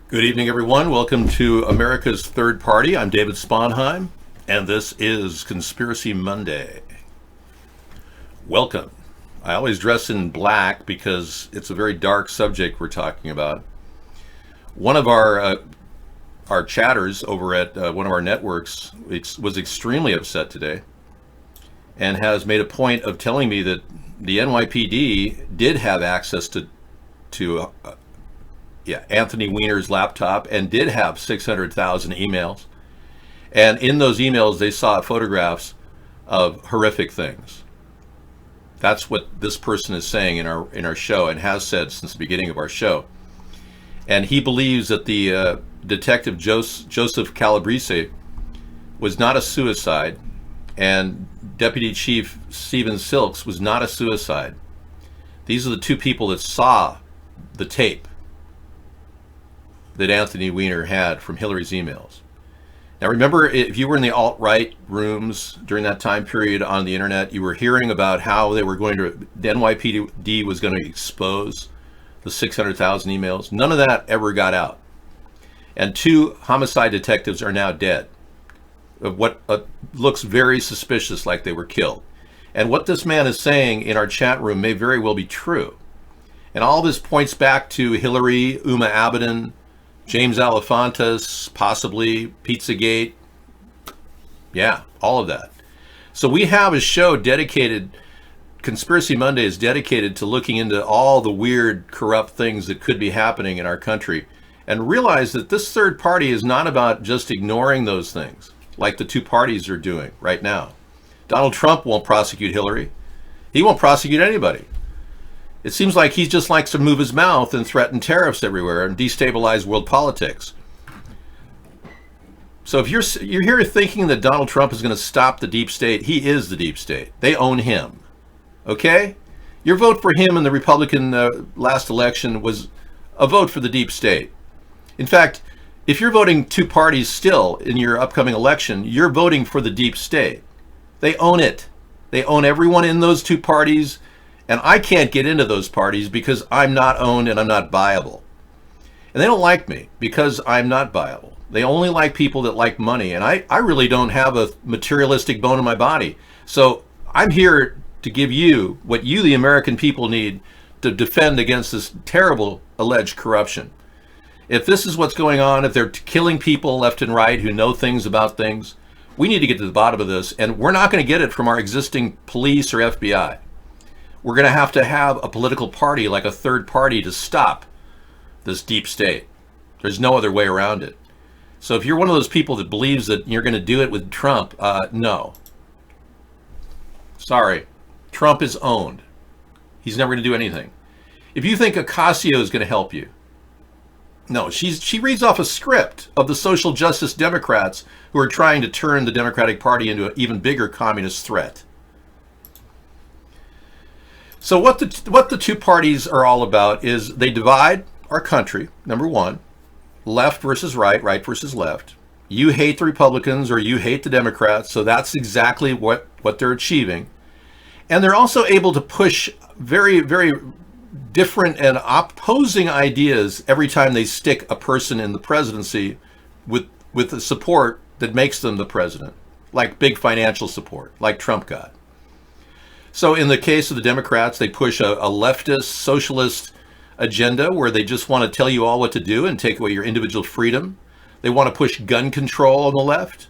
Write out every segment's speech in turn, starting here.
Good evening, everyone. Welcome to America's Third Party. I'm David Sponheim, and this is Conspiracy Monday. Welcome. I always dress in black because it's a very dark subject we're talking about. One of our chatters over at one of our networks was extremely upset today and has made a point of telling me that the NYPD did have access to Anthony Weiner's laptop and did have 600,000 emails. And in those emails, they saw photographs of horrific things. That's what this person is saying in our show and has said since the beginning of our show. And he believes that the detective Joseph Calabrese was not a suicide, and Deputy Chief Stephen Silks was not a suicide. These are the two people that saw the tape that Anthony Weiner had from Hillary's emails. Now remember, if you were in the alt-right rooms during that time period on the internet, you were hearing about how the NYPD was going to expose the 600,000 emails. None of that ever got out. And two homicide detectives are now dead of what looks very suspicious, like they were killed. And what this man is saying in our chat room may very well be true. And all this points back to Hillary, Uma Abedin, James Alefantis, possibly Pizzagate. Yeah, all of that. So we have a show dedicated, Conspiracy Monday is dedicated to looking into all the weird, corrupt things that could be happening in our country, and realize that this third party is not about just ignoring those things, like the two parties are doing right now. Donald Trump won't prosecute Hillary. He won't prosecute anybody. It seems like he just likes to move his mouth and threaten tariffs everywhere and destabilize world politics. So if you're here thinking that Donald Trump is going to stop the deep state, he is the deep state. They own him. Okay? Your vote for him in the Republican last election was a vote for the deep state. In fact, if you're voting two parties still in your upcoming election, you're voting for the deep state. They own it. They own everyone in those two parties. And I can't get into those parties because I'm not owned and I'm not viable. And they don't like me because I'm not viable. They only like people that like money. And I really don't have a materialistic bone in my body. So I'm here to give you what you, the American people, need to defend against this terrible alleged corruption. If this is what's going on, if they're killing people left and right who know things about things, we need to get to the bottom of this. And we're not going to get it from our existing police or FBI. We're going to have a political party, like a third party, to stop this deep state. There's no other way around it. So if you're one of those people that believes that you're going to do it with Trump, no. Sorry. Trump is owned. He's never going to do anything. If you think Ocasio is going to help you, no, she reads off a script of the social justice Democrats who are trying to turn the Democratic Party into an even bigger communist threat. So what the two parties are all about is they divide our country, number one, left versus right, right versus left. You hate the Republicans or you hate the Democrats, so that's exactly what they're achieving. And they're also able to push very, very different and opposing ideas every time they stick a person in the presidency with the support that makes them the president, like big financial support, like Trump got. So in the case of the Democrats, they push a leftist, socialist agenda where they just want to tell you all what to do and take away your individual freedom. They want to push gun control on the left.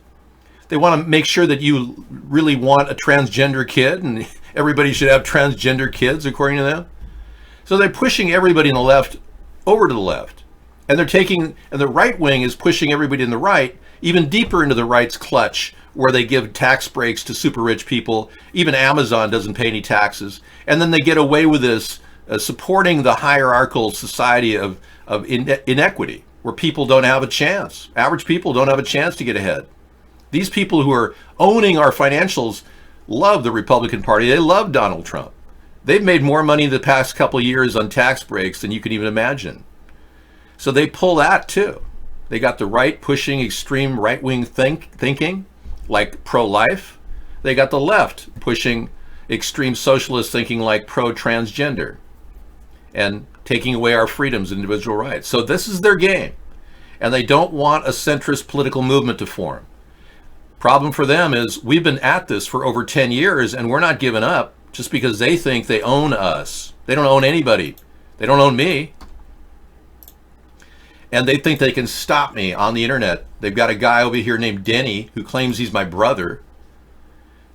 They want to make sure that you really want a transgender kid and everybody should have transgender kids, according to them. So they're pushing everybody in the left over to the left. And the right wing is pushing everybody in the right even deeper into the right's clutch, where they give tax breaks to super rich people. Even Amazon doesn't pay any taxes. And then they get away with this, supporting the hierarchical society of inequity, where people don't have a chance. Average people don't have a chance to get ahead. These people who are owning our financials love the Republican Party. They love Donald Trump. They've made more money the past couple of years on tax breaks than you can even imagine. So they pull that too. They got the right pushing extreme right-wing thinking, like pro-life. They got the left pushing extreme socialist thinking, like pro-transgender, and taking away our freedoms and individual rights. So this is their game. and they don't want a centrist political movement to form. Problem for them is we've been at this for over 10 years and we're not giving up just because they think they own us. They don't own anybody. They don't own me. And they think they can stop me on the internet. They've got a guy over here named Denny who claims he's my brother,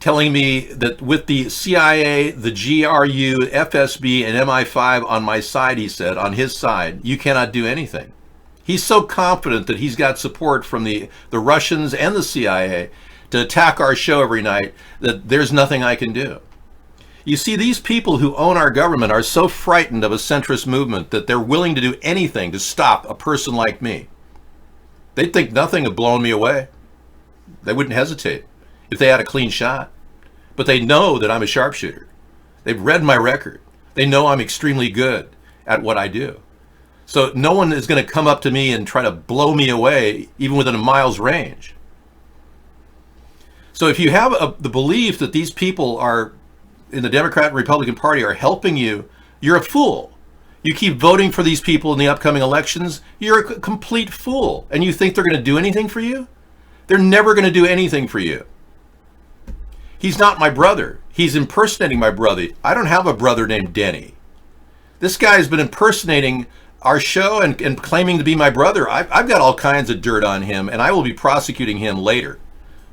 telling me that with the CIA, the GRU, FSB, and MI5 on my side, he said, on his side, you cannot do anything. He's so confident that he's got support from the Russians and the CIA to attack our show every night that there's nothing I can do. You see, these people who own our government are so frightened of a centrist movement that they're willing to do anything to stop a person like me. They'd think nothing of blowing me away. They wouldn't hesitate if they had a clean shot. But they know that I'm a sharpshooter. They've read my record. They know I'm extremely good at what I do. So no one is going to come up to me and try to blow me away, even within a mile's range. So if you have the belief that these people are in the Democrat and Republican Party are helping you, you're a fool. You keep voting for these people in the upcoming elections, you're a complete fool. And you think they're going to do anything for you? They're never going to do anything for you. He's not my brother. He's impersonating my brother. I don't have a brother named Denny. This guy's been impersonating our show and claiming to be my brother. I've got all kinds of dirt on him, and I will be prosecuting him later.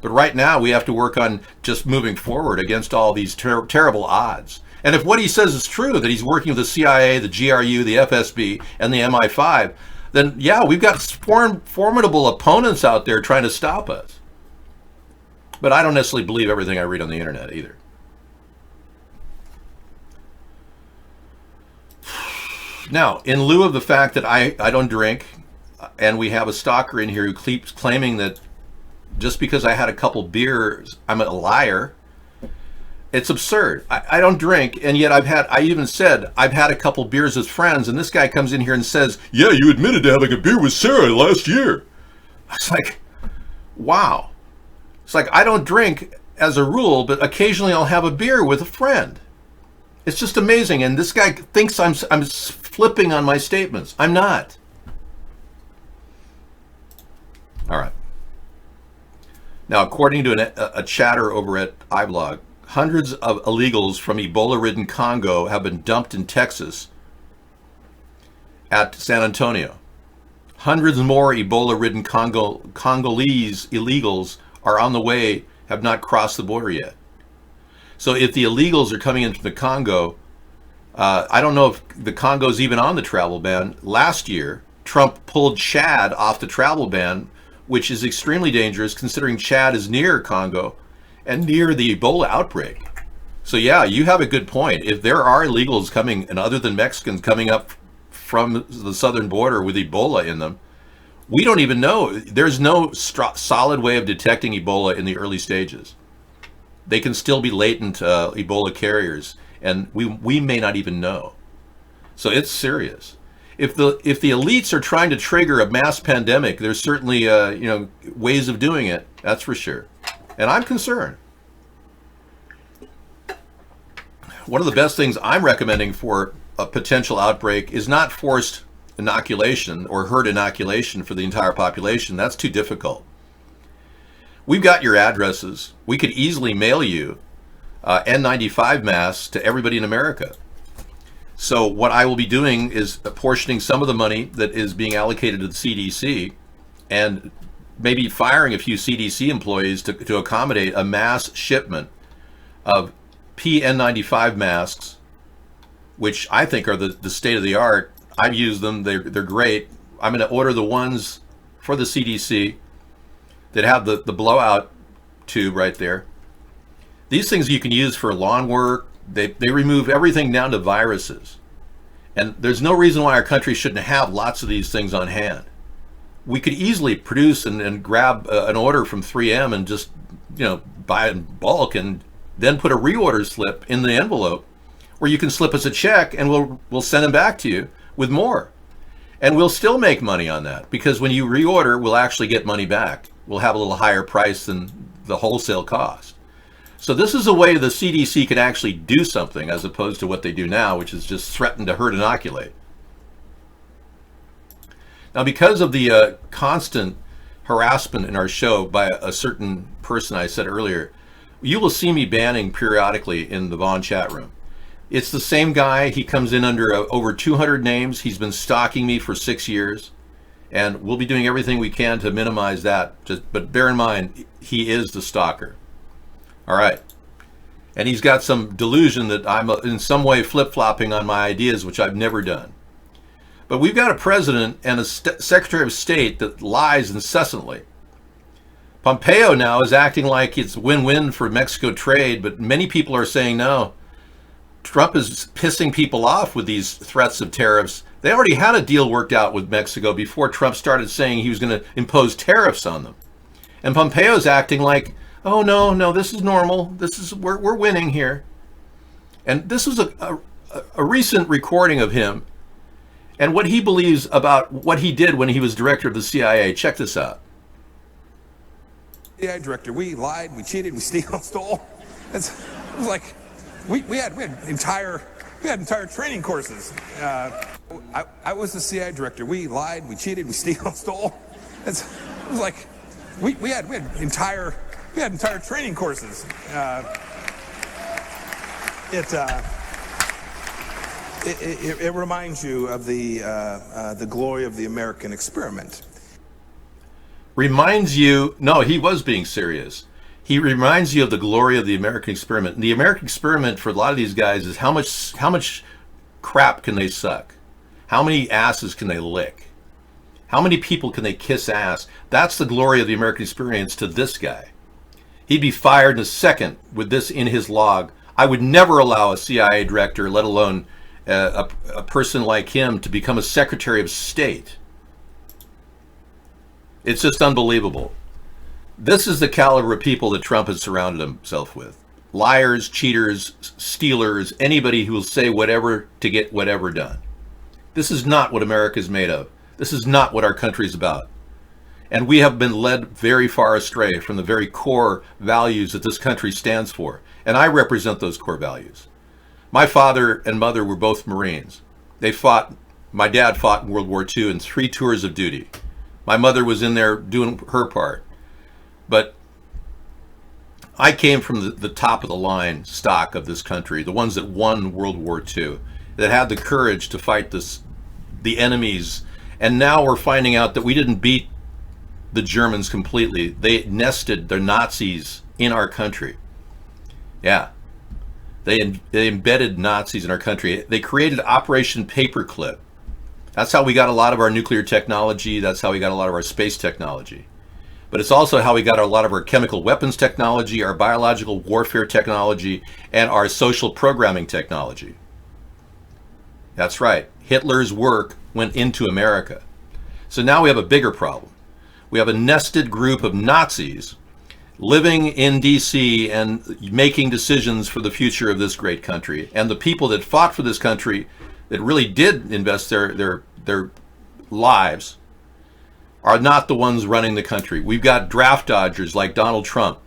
But right now, we have to work on just moving forward against all these terrible odds. And if what he says is true, that he's working with the CIA, the GRU, the FSB, and the MI5, then yeah, we've got formidable opponents out there trying to stop us. But I don't necessarily believe everything I read on the internet either. Now, in lieu of the fact that I don't drink, and we have a stalker in here who keeps claiming that just because I had a couple beers, I'm a liar. It's absurd. I don't drink, and yet I even said I've had a couple beers with friends, and this guy comes in here and says, yeah, you admitted to having a beer with Sarah last year. It's like, wow. It's like, I don't drink as a rule, but occasionally I'll have a beer with a friend. It's just amazing, and this guy thinks I'm flipping on my statements. I'm not. All right. Now, according to a chatter over at iBlog, hundreds of illegals from Ebola-ridden Congo have been dumped in Texas at San Antonio. Hundreds more Ebola-ridden Congolese illegals are on the way, have not crossed the border yet. So if the illegals are coming into the Congo, I don't know if the Congo is even on the travel ban. Last year, Trump pulled Chad off the travel ban, which is extremely dangerous considering Chad is near Congo and near the Ebola outbreak. So yeah, you have a good point. If there are illegals coming, and other than Mexicans coming up from the southern border with Ebola in them, we don't even know. There's no solid way of detecting Ebola in the early stages. They can still be latent Ebola carriers, and we may not even know. So it's serious. If the elites are trying to trigger a mass pandemic, there's certainly ways of doing it. That's for sure, and I'm concerned. One of the best things I'm recommending for a potential outbreak is not forced inoculation or herd inoculation for the entire population. That's too difficult. We've got your addresses. We could easily mail you N95 masks to everybody in America. So what I will be doing is apportioning some of the money that is being allocated to the CDC and maybe firing a few CDC employees to accommodate a mass shipment of PN95 masks, which I think are the state of the art. I've used them. They're great. I'm going to order the ones for the CDC that have the blowout tube right there. These things you can use for lawn work. They remove everything down to viruses. And there's no reason why our country shouldn't have lots of these things on hand. We could easily produce and grab an order from 3M and just buy it in bulk and then put a reorder slip in the envelope where you can slip us a check and we'll send them back to you with more. And we'll still make money on that because when you reorder, we'll actually get money back. We'll have a little higher price than the wholesale cost. So this is a way the CDC can actually do something as opposed to what they do now, which is just threaten to herd inoculate. Now, because of the constant harassment in our show by a certain person I said earlier, you will see me banning periodically in the Vaughn chat room. It's the same guy. He comes in under over 200 names. He's been stalking me for 6 years, and we'll be doing everything we can to minimize that. But bear in mind, he is the stalker. All right. And he's got some delusion that I'm in some way flip-flopping on my ideas, which I've never done. But we've got a president and a Secretary of State that lies incessantly. Pompeo now is acting like it's win-win for Mexico trade, but many people are saying no. Trump is pissing people off with these threats of tariffs. They already had a deal worked out with Mexico before Trump started saying he was going to impose tariffs on them. And Pompeo's acting like, oh, no, this is normal. We're winning here. And this was a recent recording of him and what he believes about what he did when he was director of the CIA. Check this out. CIA director, we lied, we cheated, we stole. It was like we had entire training courses. I was the CIA director. We lied, we cheated, we stole. It was like we had entire training courses. It reminds you of the glory of the American experiment. Reminds you, no, he was being serious. He reminds you of the glory of the American experiment. And the American experiment for a lot of these guys is how much crap can they suck? How many asses can they lick? How many people can they kiss ass? That's the glory of the American experience to this guy. He'd be fired in a second with this in his log. I would never allow a CIA director, let alone a person like him, to become a Secretary of State. It's just unbelievable. This is the caliber of people that Trump has surrounded himself with. Liars, cheaters, stealers, anybody who will say whatever to get whatever done. This is not what America is made of. This is not what our country is about. And we have been led very far astray from the very core values that this country stands for. And I represent those core values. My father and mother were both Marines. My dad fought in World War II in 3 tours of duty. My mother was in there doing her part. But I came from the top of the line stock of this country, the ones that won World War II, that had the courage to fight the enemies. And now we're finding out that we didn't beat the Germans completely. They nested their Nazis in our country. Yeah. They embedded Nazis in our country. They created Operation Paperclip. That's how we got a lot of our nuclear technology. That's how we got a lot of our space technology. But it's also how we got a lot of our chemical weapons technology, our biological warfare technology, and our social programming technology. That's right. Hitler's work went into America. So now we have a bigger problem. We have a nested group of Nazis living in DC and making decisions for the future of this great country. And the people that fought for this country, that really did invest their lives, are not the ones running the country. We've got draft dodgers like Donald Trump,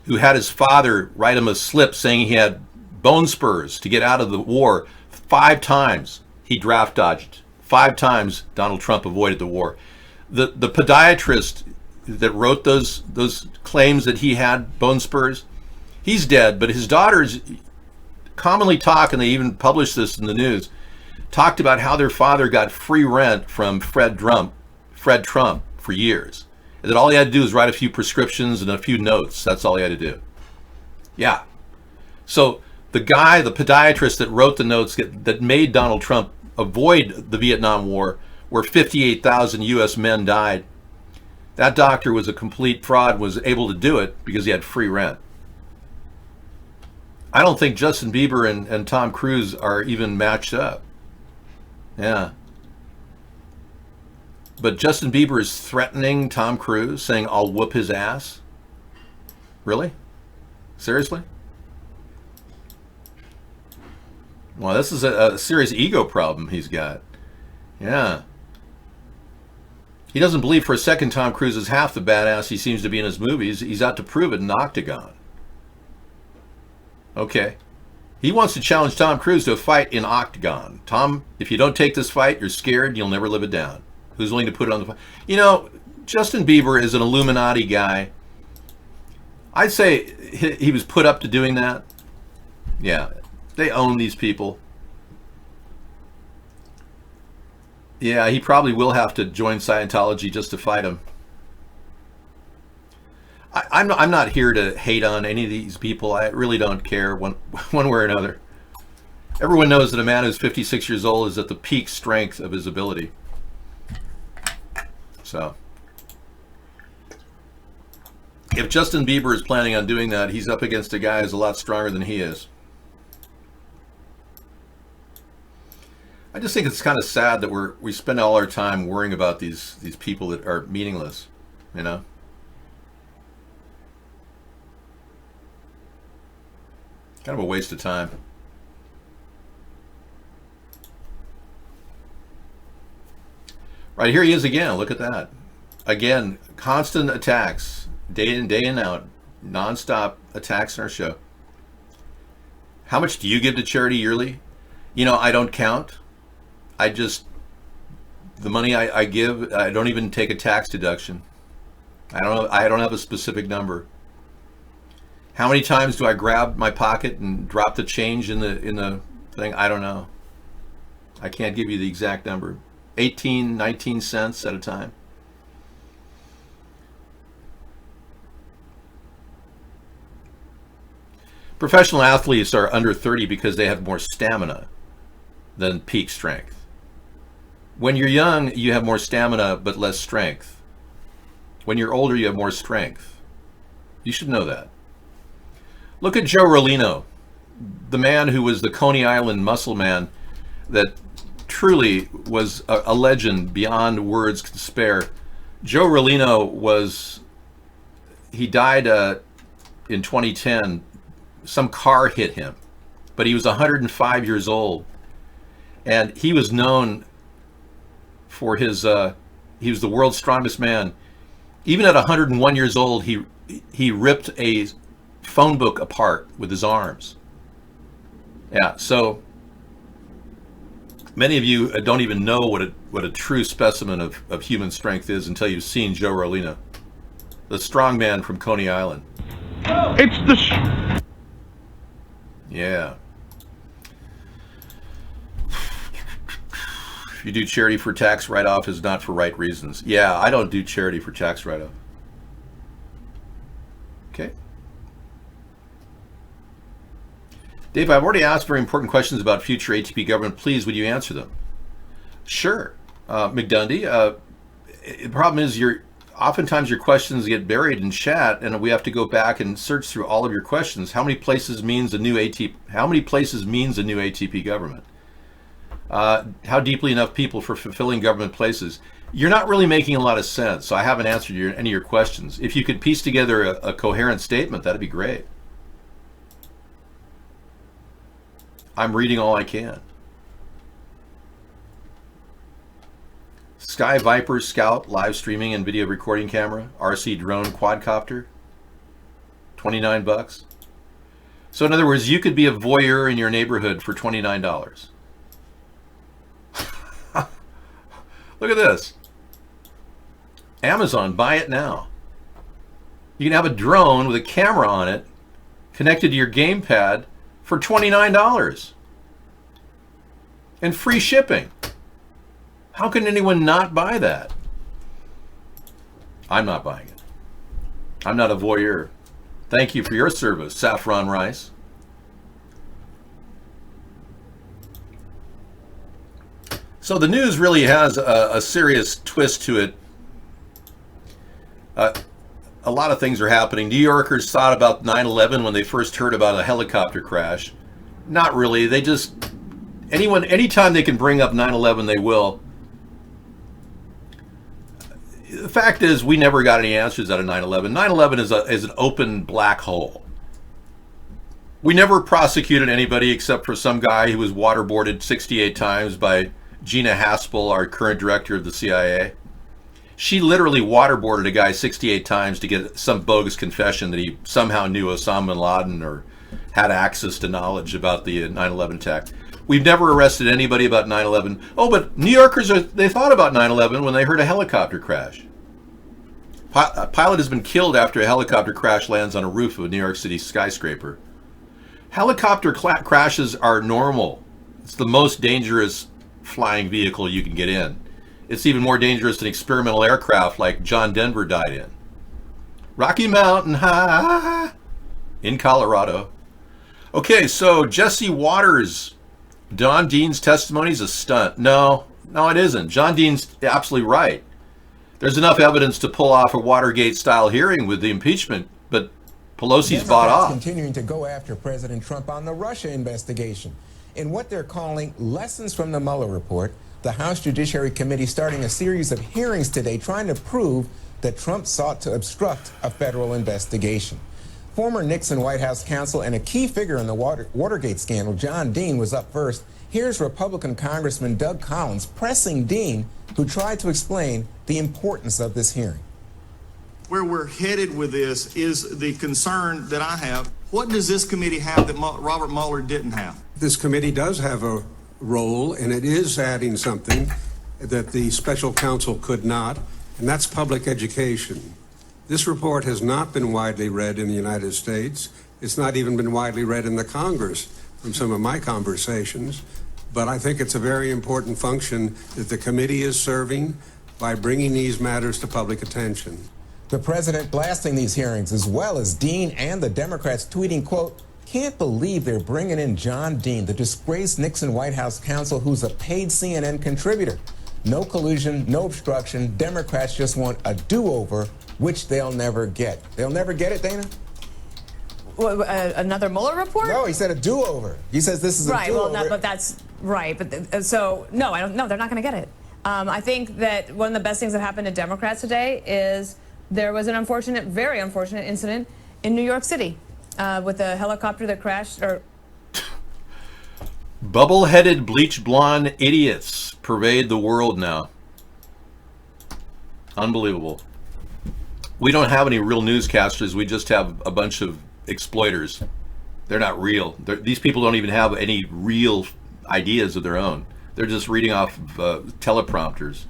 who had his father write him a slip saying he had bone spurs to get out of the war. 5 times he draft dodged. 5 times Donald Trump avoided the war. The podiatrist that wrote those claims that he had bone spurs, he's dead, but his daughters commonly talk, and they even published this in the news, talked about how their father got free rent from Fred Trump for years. And that all he had to do was write a few prescriptions and a few notes. That's all he had to do. Yeah. So the podiatrist that wrote the notes that made Donald Trump avoid the Vietnam War, where 58,000 U.S. men died, that doctor was a complete fraud, was able to do it because he had free rent. I don't think Justin Bieber and Tom Cruise are even matched up. Yeah. But Justin Bieber is threatening Tom Cruise, saying, I'll whoop his ass. Really? Seriously? Well, this is a serious ego problem he's got. Yeah. He doesn't believe for a second Tom Cruise is half the badass he seems to be in his movies. He's out to prove it in Octagon. Okay. He wants to challenge Tom Cruise to a fight in Octagon. Tom, if you don't take this fight, you're scared, you'll never live it down. who's willing to put it on the... You know, Justin Bieber is an Illuminati guy. I'd say he was put up to doing that. Yeah, they own these people. Yeah, he probably will have to join Scientology just to fight him. I'm not here to hate on any of these people. I really don't care one way or another. Everyone knows that a man who's 56 years old is at the peak strength of his ability. So, if Justin Bieber is planning on doing that, he's up against a guy who's a lot stronger than he is. I just think it's kind of sad that we spend all our time worrying about these people that are meaningless, you know? Kind of a waste of time. Right, here he is again. Look at that. Again, constant attacks, day in, day in, out, nonstop attacks in our show. How much do you give to charity yearly? You know, I don't count. The money I give, I don't even take a tax deduction. I don't have a specific number. How many times do I grab my pocket and drop the change in the thing? I don't know. I can't give you the exact number. 18, 19 cents at a time. Professional athletes are under 30 because they have more stamina than peak strength. When you're young, you have more stamina but less strength. When you're older, you have more strength. You should know that. Look at Joe Rolino, the man who was the Coney Island muscle man that truly was a legend beyond words can spare. Joe Rolino he died in 2010. Some car hit him, but he was 105 years old. And he was known for he was the world's strongest man. Even at 101 years old, he ripped a phone book apart with his arms. Yeah, so many of you don't even know what a true specimen of human strength is until you've seen Joe Rolino, the strong man from Coney Island. It's the Yeah. If you do charity for tax write-off, is not for right reasons. Yeah, I don't do charity for tax write-off. Okay. Dave, I've already asked very important questions about future ATP government. Please, would you answer them? Sure. McDundy, the problem is oftentimes your questions get buried in chat, and we have to go back and search through all of your questions. How many places means a new ATP government? How deeply enough people for fulfilling government places? You're not really making a lot of sense, so I haven't answered any of your questions. If you could piece together a coherent statement, that'd be great. I'm reading all I can. Sky Viper Scout live streaming and video recording camera, RC drone quadcopter, $29. So in other words, you could be a voyeur in your neighborhood for $29. Look at this. Amazon, buy it now. You can have a drone with a camera on it connected to your gamepad for $29 and free shipping. How can anyone not buy that? I'm not buying it. I'm not a voyeur. Thank you for your service, Saffron Rice. So the news really has a serious twist to it. A lot of things are happening. New Yorkers thought about 9/11 when they first heard about a helicopter crash. Not really. They just, anytime they can bring up 9/11, they will. The fact is, we never got any answers out of 9/11. 9/11 is an open black hole. We never prosecuted anybody except for some guy who was waterboarded 68 times by Gina Haspel, our current director of the CIA. She literally waterboarded a guy 68 times to get some bogus confession that he somehow knew Osama bin Laden or had access to knowledge about the 9/11 attack. We've never arrested anybody about 9/11. Oh, but New Yorkers, they thought about 9/11 when they heard a helicopter crash. A pilot has been killed after a helicopter crash lands on a roof of a New York City skyscraper. Helicopter crashes are normal. It's the most dangerous flying vehicle you can get in. It's even more dangerous than experimental aircraft like John Denver died in. Rocky Mountain High in Colorado. Okay, so Jesse Waters, John Dean's testimony is a stunt. No, it isn't. John Dean's absolutely right. There's enough evidence to pull off a Watergate-style hearing with the impeachment, but Pelosi's bought off. Continuing to go after President Trump on the Russia investigation. In what they're calling lessons from the Mueller report, the House Judiciary Committee starting a series of hearings today trying to prove that Trump sought to obstruct a federal investigation. Former Nixon White House counsel and a key figure in the Watergate scandal, John Dean, was up first. Here's Republican Congressman Doug Collins pressing Dean, who tried to explain the importance of this hearing. Where we're headed with this is the concern that I have. What does this committee have that Robert Mueller didn't have? This committee does have a role, and it is adding something that the special counsel could not, and that's public education. This report has not been widely read in the United States. It's not even been widely read in the Congress from some of my conversations. But I think it's a very important function that the committee is serving by bringing these matters to public attention. The president blasting these hearings, as well as Dean and the Democrats tweeting, quote, "Can't believe they're bringing in John Dean, the disgraced Nixon White House counsel who's a paid CNN contributor. No collusion, no obstruction. Democrats just want a do-over, which they'll never get." They'll never get it, Dana? Another Mueller report? No, he said a do-over. He says this is a right, do-over. well, but that's right. But so, no, I don't. No, they're not going to get it. I think that one of the best things that happened to Democrats today is there was an unfortunate, very unfortunate incident in New York City with a helicopter that crashed. Bubble-headed, bleach blonde idiots pervade the world now. Unbelievable. We don't have any real newscasters. We just have a bunch of exploiters. They're not real. These people don't even have any real ideas of their own. They're just reading off teleprompters.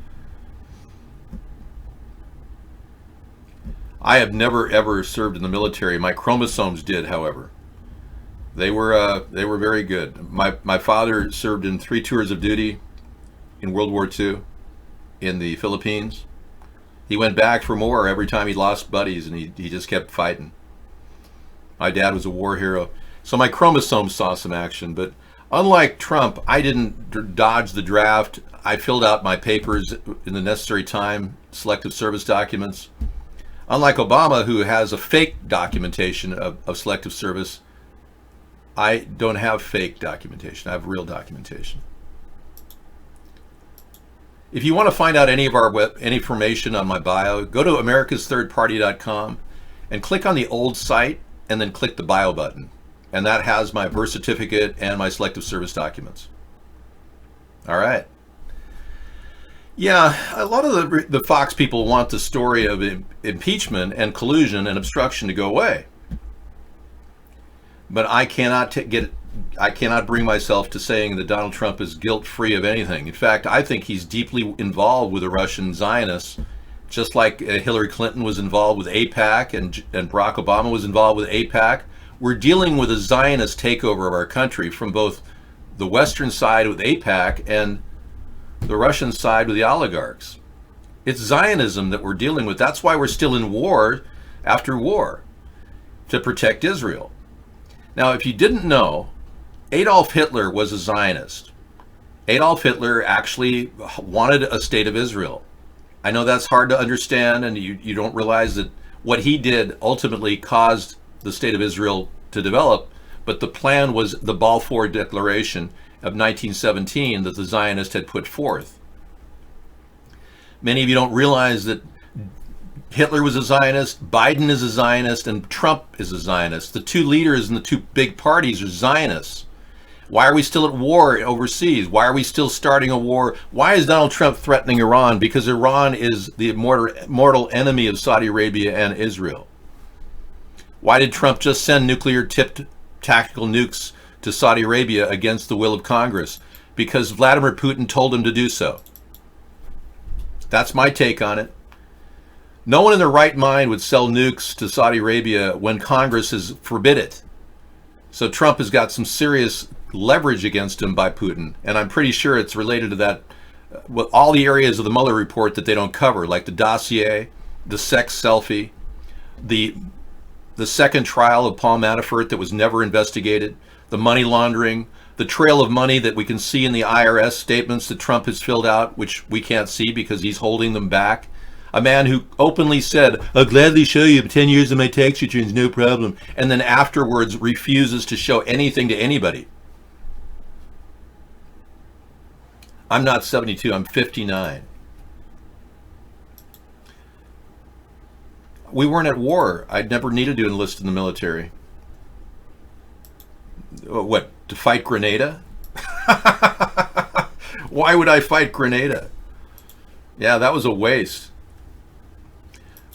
I have never ever served in the military. My chromosomes did, however. They were very good. My father served in 3 tours of duty in World War II in the Philippines. He went back for more every time he lost buddies, and he just kept fighting. My dad was a war hero. So my chromosomes saw some action, but unlike Trump, I didn't dodge the draft. I filled out my papers in the necessary time, selective service documents. Unlike Obama, who has a fake documentation of selective service, I don't have fake documentation. I have real documentation. If you want to find out any of any information on my bio, go to americasthirdparty.com and click on the old site and then click the bio button. And that has my birth certificate and my selective service documents. All right. Yeah, a lot of the Fox people want the story of impeachment and collusion and obstruction to go away. But I cannot bring myself to saying that Donald Trump is guilt-free of anything. In fact, I think he's deeply involved with the Russian Zionists, just like Hillary Clinton was involved with AIPAC and Barack Obama was involved with AIPAC. We're dealing with a Zionist takeover of our country from both the Western side with AIPAC and the Russian side with the oligarchs. It's Zionism that we're dealing with. That's why we're still in war after war, to protect Israel. Now, if you didn't know, Adolf Hitler was a Zionist. Adolf Hitler actually wanted a state of Israel. I know that's hard to understand, and you don't realize that what he did ultimately caused the state of Israel to develop, but the plan was the Balfour Declaration of 1917 that the Zionists had put forth. Many of you don't realize that Hitler was a Zionist, Biden is a Zionist, and Trump is a Zionist. The two leaders in the two big parties are Zionists. Why are we still at war overseas? Why are we still starting a war? Why is Donald Trump threatening Iran? Because Iran is the mortal enemy of Saudi Arabia and Israel. Why did Trump just send nuclear-tipped tactical nukes to Saudi Arabia against the will of Congress because Vladimir Putin told him to do so. That's my take on it. No one in their right mind would sell nukes to Saudi Arabia when Congress has forbid it. So Trump has got some serious leverage against him by Putin, and I'm pretty sure it's related to that, with all the areas of the Mueller report that they don't cover, like the dossier, the sex selfie, the second trial of Paul Manafort that was never investigated, the money laundering, the trail of money that we can see in the IRS statements that Trump has filled out, which we can't see because he's holding them back. A man who openly said, "I'll gladly show you 10 years of my tax returns, no problem," and then afterwards refuses to show anything to anybody. I'm not 72, I'm 59. We weren't at war. I'd never needed to enlist in the military. What, to fight Grenada? Why would I fight Grenada? Yeah, that was a waste.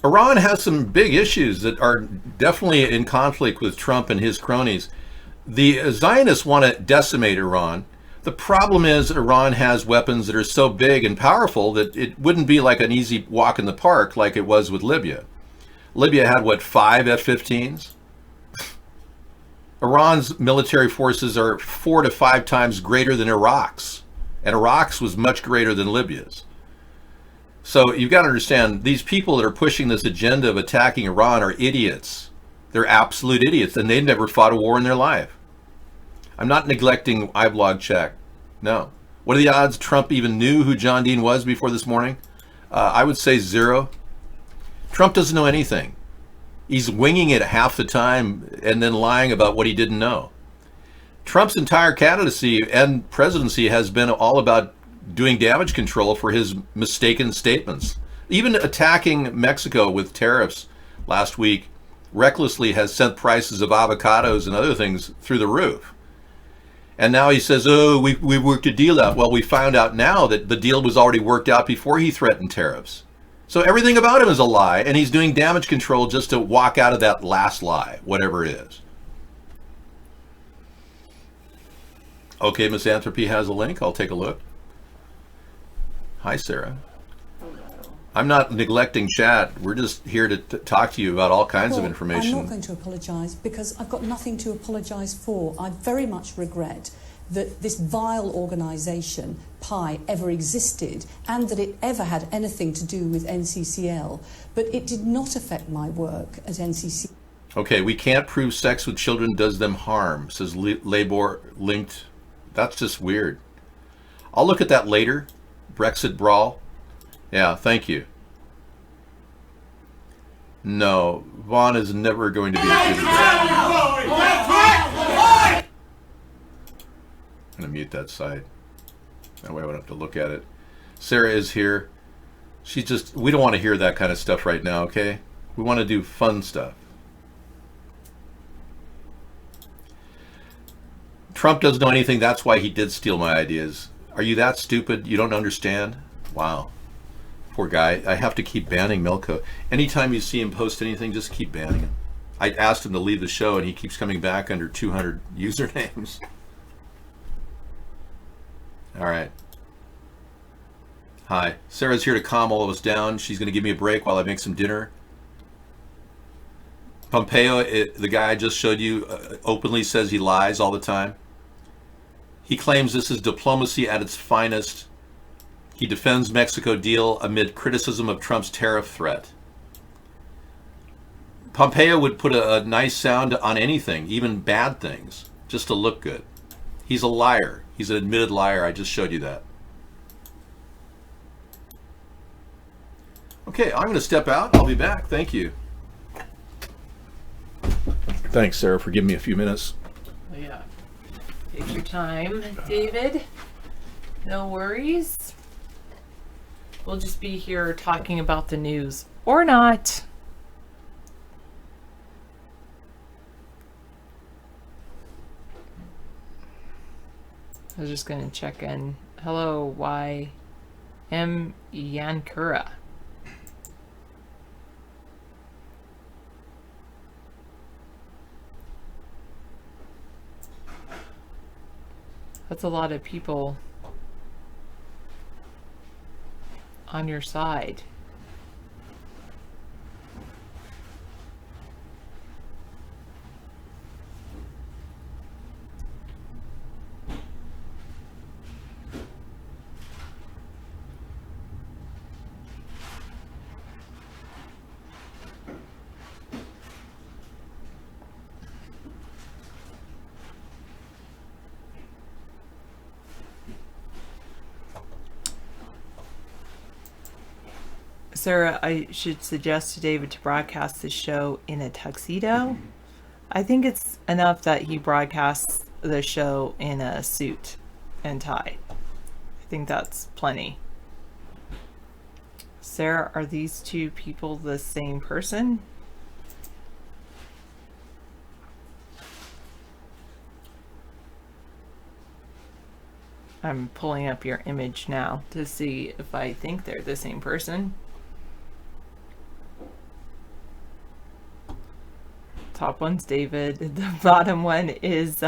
Iran has some big issues that are definitely in conflict with Trump and his cronies. The Zionists want to decimate Iran. The problem is Iran has weapons that are so big and powerful that it wouldn't be like an easy walk in the park like it was with Libya. Libya had, what, 5 F-15s? Iran's military forces are 4 to 5 times greater than Iraq's, and Iraq's was much greater than Libya's. So you've got to understand, these people that are pushing this agenda of attacking Iran are idiots. They're absolute idiots, and they've never fought a war in their life. I'm not neglecting iBlog Check. No. What are the odds Trump even knew who John Dean was before this morning? I would say 0. Trump doesn't know anything. He's winging it half the time and then lying about what he didn't know. Trump's entire candidacy and presidency has been all about doing damage control for his mistaken statements. Even attacking Mexico with tariffs last week recklessly has sent prices of avocados and other things through the roof. And now he says, oh, we worked a deal out. Well, we found out now that the deal was already worked out before he threatened tariffs. So everything about him is a lie, and he's doing damage control just to walk out of that last lie, whatever it is. Okay, Misanthropy has a link. I'll take a look. Hi, Sarah. I'm not neglecting chat. We're just here to talk to you about all kinds of information. I'm not going to apologise because I've got nothing to apologise for. I very much regret that this vile organisation, PI, ever existed and that it ever had anything to do with NCCL, but it did not affect my work at NCCL. Okay, we can't prove sex with children does them harm, says Labor linked. That's just weird. I'll look at that later. Brexit brawl. Yeah, thank you. No, Vaughn is never going to be a good. I'm going to mute that site. That way I won't have to look at it. Sarah is here. She's just, we don't want to hear that kind of stuff right now, okay? We want to do fun stuff. Trump doesn't know anything. That's why he did steal my ideas. Are you that stupid? You don't understand? Wow. Poor guy. I have to keep banning Milko. Anytime you see him post anything, just keep banning him. I asked him to leave the show, and he keeps coming back under 200 usernames. All right. Hi. Sarah's here to calm all of us down. She's going to give me a break while I make some dinner. Pompeo, the guy I just showed you, openly says he lies all the time. He claims this is diplomacy at its finest. He defends Mexico deal amid criticism of Trump's tariff threat. Pompeo would put a nice sound on anything, even bad things, just to look good. He's a liar. He's an admitted liar. I just showed you that. Okay, I'm going to step out. I'll be back. Thank you. Thanks, Sarah, for giving me a few minutes. Yeah. Take your time, David. No worries. We'll just be here talking about the news. Or not. I was just going to check in. Hello, Y.M. Yankura. That's a lot of people on your side. Sarah, I should suggest to David to broadcast the show in a tuxedo. I think it's enough that he broadcasts the show in a suit and tie. I think that's plenty. Sarah, are these two people the same person? I'm pulling up your image now to see if I think they're the same person. Top one's David. The bottom one is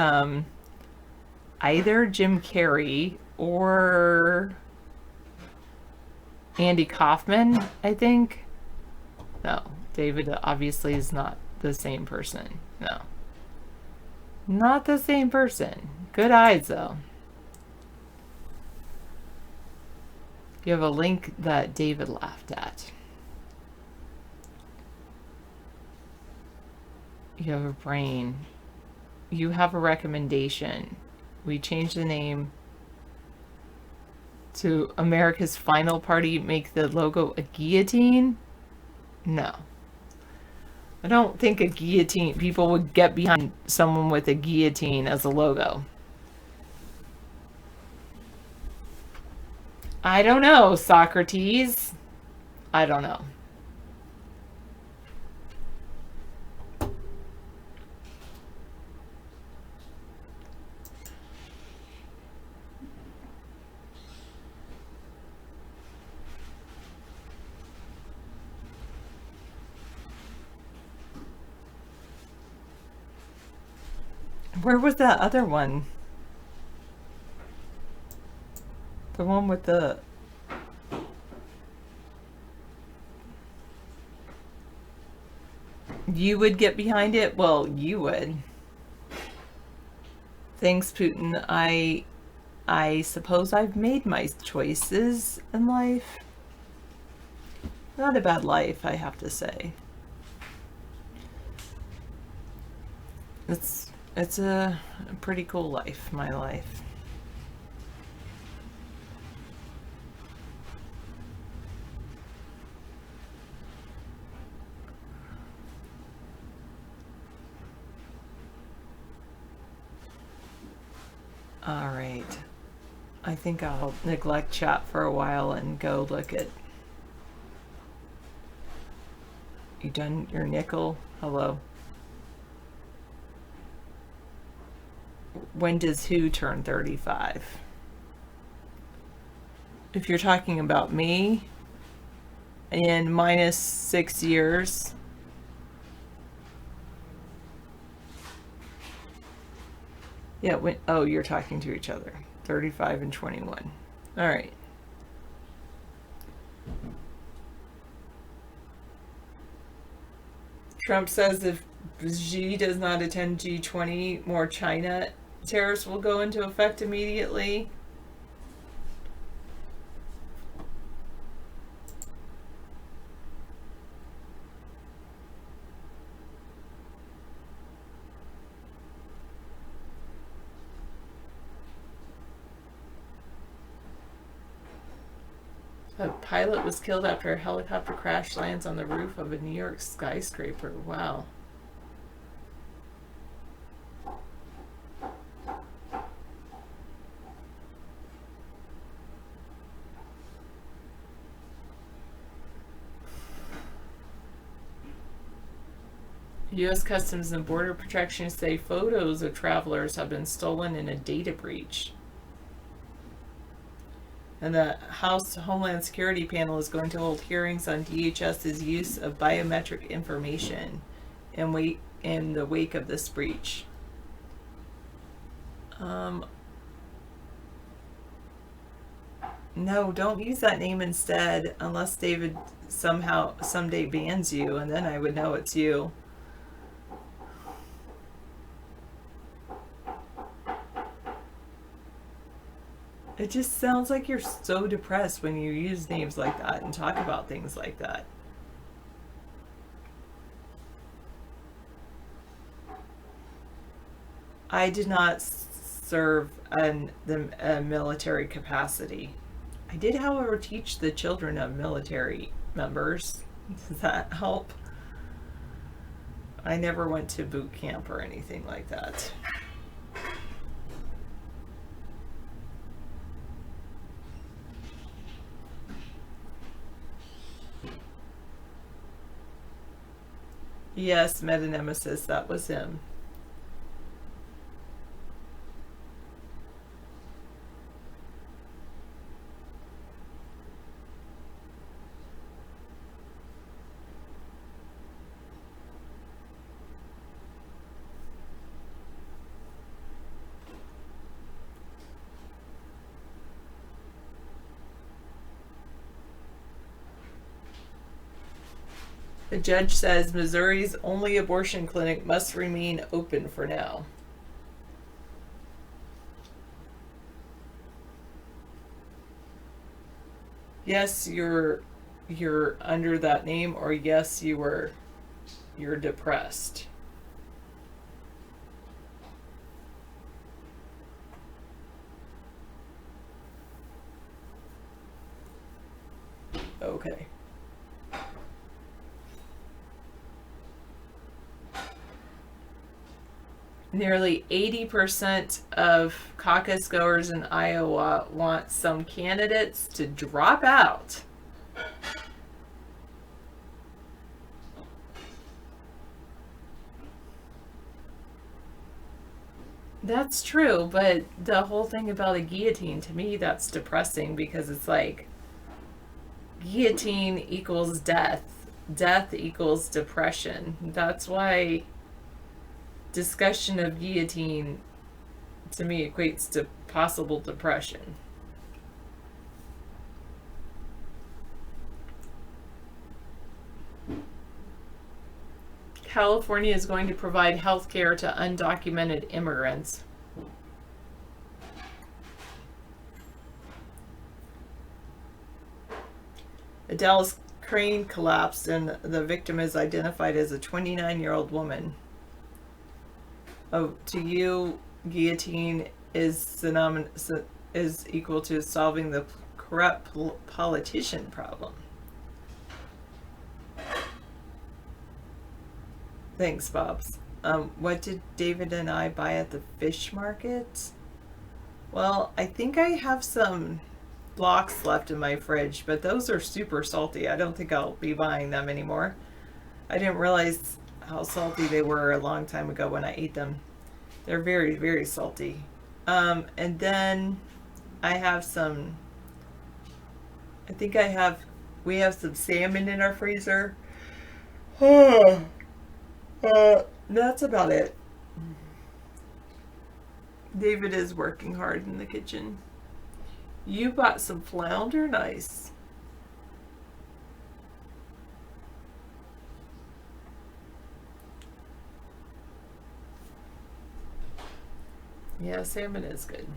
either Jim Carrey or Andy Kaufman, I think. No, David obviously is not the same person. No. Not the same person. Good eyes, though. You have a link that David laughed at. You have a brain. You have a recommendation. We changed the name to America's Final Party. Make the logo a guillotine? No. I don't think a guillotine, people would get behind someone with a guillotine as a logo. I don't know, Socrates. I don't know. Where was that other one? The one with the... You would get behind it? Well, you would. Thanks, Putin. I suppose I've made my choices in life. Not a bad life, I have to say. It's a pretty cool life, my life. All right. I think I'll neglect chat for a while and go look at... You done your nickel? Hello. When does who turn 35? If you're talking about me, in -6 years, yeah, when, oh, you're talking to each other. 35 and 21. All right. Trump says if Xi does not attend G20, more China tariffs will go into effect immediately. A pilot was killed after a helicopter crash lands on the roof of a New York skyscraper. Wow. U.S. Customs and Border Protection say photos of travelers have been stolen in a data breach. And the House Homeland Security panel is going to hold hearings on DHS's use of biometric information in the wake of this breach. No, don't use that name instead, unless David somehow someday bans you, and then I would know it's you. It just sounds like you're so depressed when you use names like that and talk about things like that. I did not serve in a military capacity. I did, however, teach the children of military members. Does that help? I never went to boot camp or anything like that. Yes, Meta-Nemesis, that was him. The judge says Missouri's only abortion clinic must remain open for now. Yes, you're under that name, or yes, you're depressed. Okay. Nearly 80% of caucus goers in Iowa want some candidates to drop out. That's true, but the whole thing about a guillotine, to me, that's depressing, because it's like guillotine equals death. Death equals depression. That's why discussion of guillotine to me equates to possible depression. California is going to provide health care to undocumented immigrants. A Dallas crane collapsed and the victim is identified as a 29-year-old woman. Oh, to you, guillotine is equal to solving the corrupt politician problem. Thanks, Bobs. What did David and I buy at the fish market? Well, I think I have some blocks left in my fridge, but those are super salty. I don't think I'll be buying them anymore. I didn't realize how salty they were a long time ago when I ate them. They're very, very salty. And then I have some, we have some salmon in our freezer. That's about it. David is working hard in the kitchen. You bought some flounder? Nice. Yeah, salmon is good.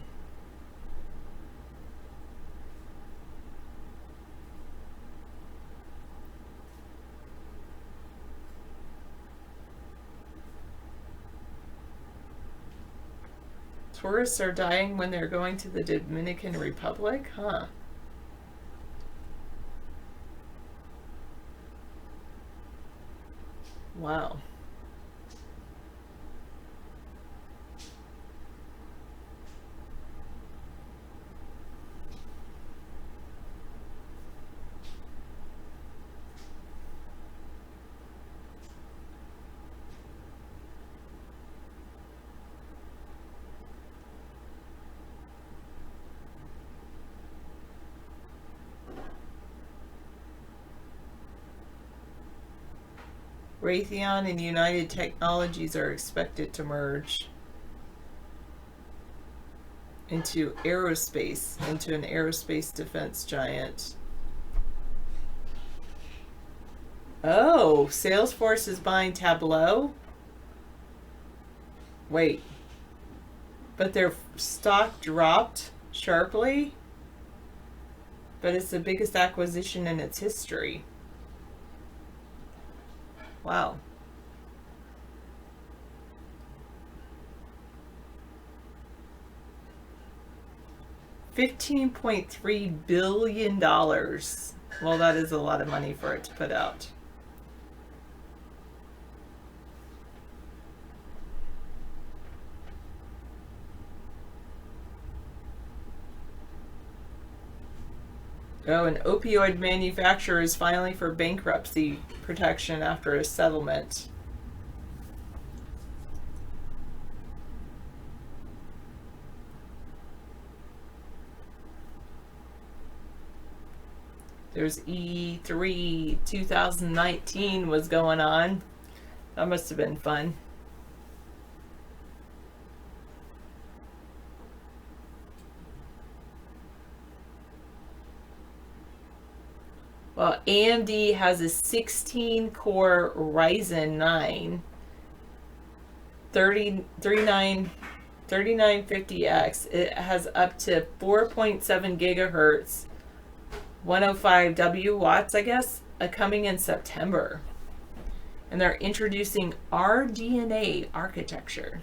Tourists are dying when they're going to the Dominican Republic? Huh. Wow. Raytheon and United Technologies are expected to merge. into aerospace, into an aerospace defense giant. Oh, Salesforce is buying Tableau? Wait. But their stock dropped sharply? But it's the biggest acquisition in its history. Wow. $15.3 billion. Well, that is a lot of money for it to put out. Oh, an opioid manufacturer is filing for bankruptcy protection after a settlement. There's E3 2019 was going on. That must have been fun. Well, AMD has a 16-core Ryzen 9 3950X. It has up to 4.7 gigahertz, 105 W watts, I guess, coming in September. And they're introducing RDNA architecture.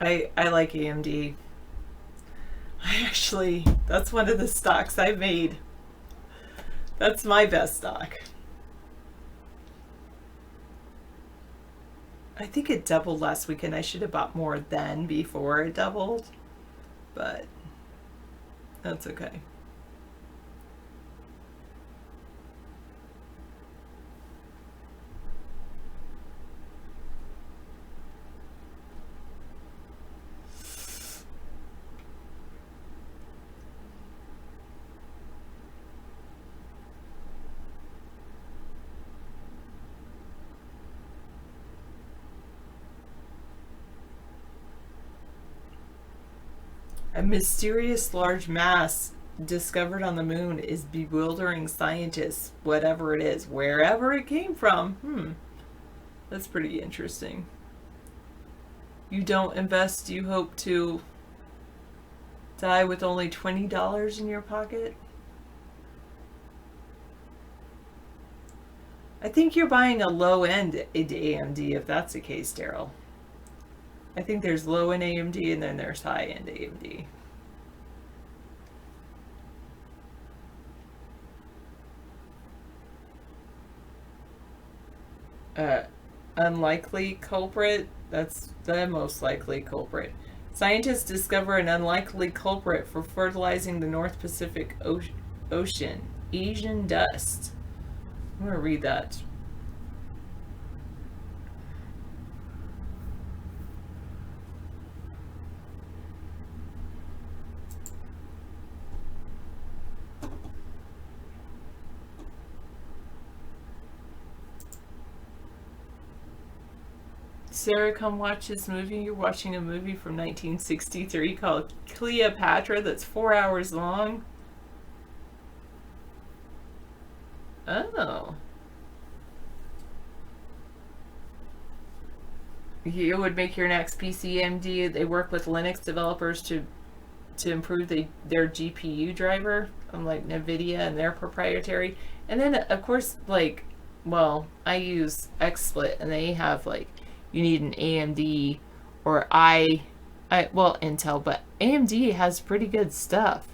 I like AMD. That's one of the stocks I made. That's my best stock. I think it doubled last weekend. I should have bought more then before it doubled, but that's okay. A mysterious large mass discovered on the moon is bewildering scientists, whatever it is, wherever it came from. That's pretty interesting. You don't invest, you hope to die with only $20 in your pocket? I think you're buying a low-end AMD if that's the case, Daryl. I think there's low-end AMD and then there's high-end AMD. Unlikely culprit? That's the most likely culprit. Scientists discover an unlikely culprit for fertilizing the North Pacific Ocean. Asian dust. I'm going to read that. Sarah, come watch this movie. You're watching a movie from 1963 called Cleopatra that's 4 hours long. Oh. It would make your next PC AMD. They work with Linux developers to improve their GPU driver, unlike NVIDIA and their proprietary. And then, of course, like, well, I use XSplit, and they have, like, you need an AMD or well, Intel, but AMD has pretty good stuff.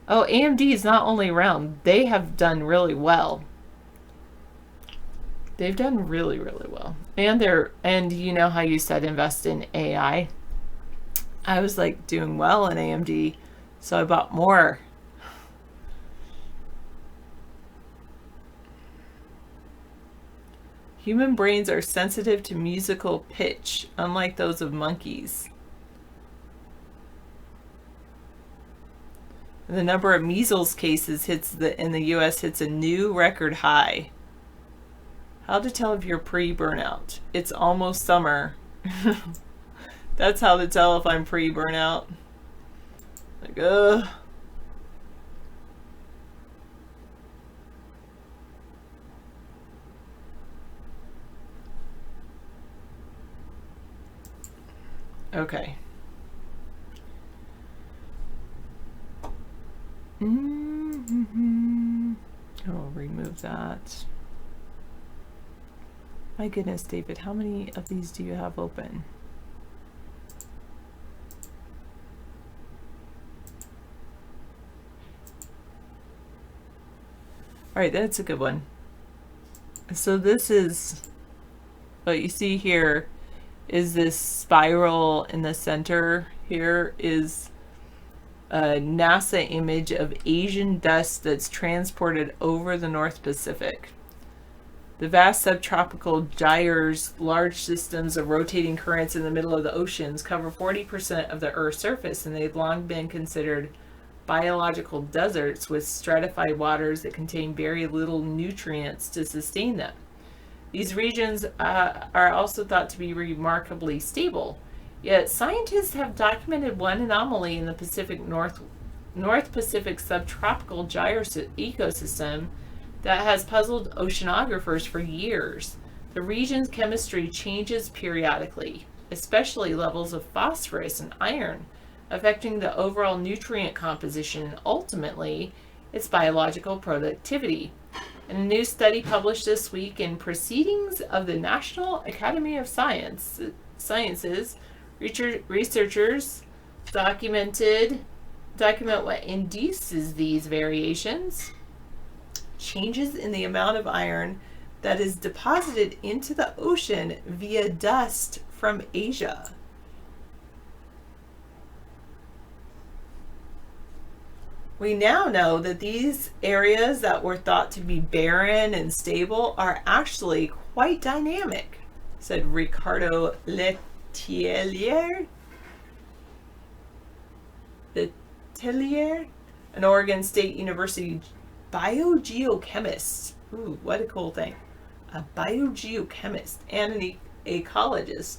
Oh, AMD is not only around, they have done really well. They've done really, really well. And you know how you said invest in AI? I was like doing well in AMD, so I bought more. Human brains are sensitive to musical pitch, unlike those of monkeys. The number of measles cases in the U.S. hits a new record high. How to tell if you're pre-burnout. It's almost summer. That's how to tell if I'm pre-burnout. Like, okay. I'll remove that. My goodness, David, how many of these do you have open? All right, that's a good one. So this is, what you see here is this spiral in the center. Here is a NASA image of Asian dust that's transported over the North Pacific. The vast subtropical gyres, large systems of rotating currents in the middle of the oceans, cover 40% of the Earth's surface, and they've long been considered biological deserts with stratified waters that contain very little nutrients to sustain them. These regions are also thought to be remarkably stable. Yet scientists have documented one anomaly in the Pacific North Pacific subtropical gyre ecosystem that has puzzled oceanographers for years. The region's chemistry changes periodically, especially levels of phosphorus and iron, affecting the overall nutrient composition and ultimately its biological productivity. In a new study published this week in Proceedings of the National Academy of Sciences, researchers document what induces these variations. Changes in the amount of iron that is deposited into the ocean via dust from Asia. We now know that these areas that were thought to be barren and stable are actually quite dynamic, said Ricardo Letelier, an Oregon State University biogeochemist. Ooh, what a cool thing. A biogeochemist and an ecologist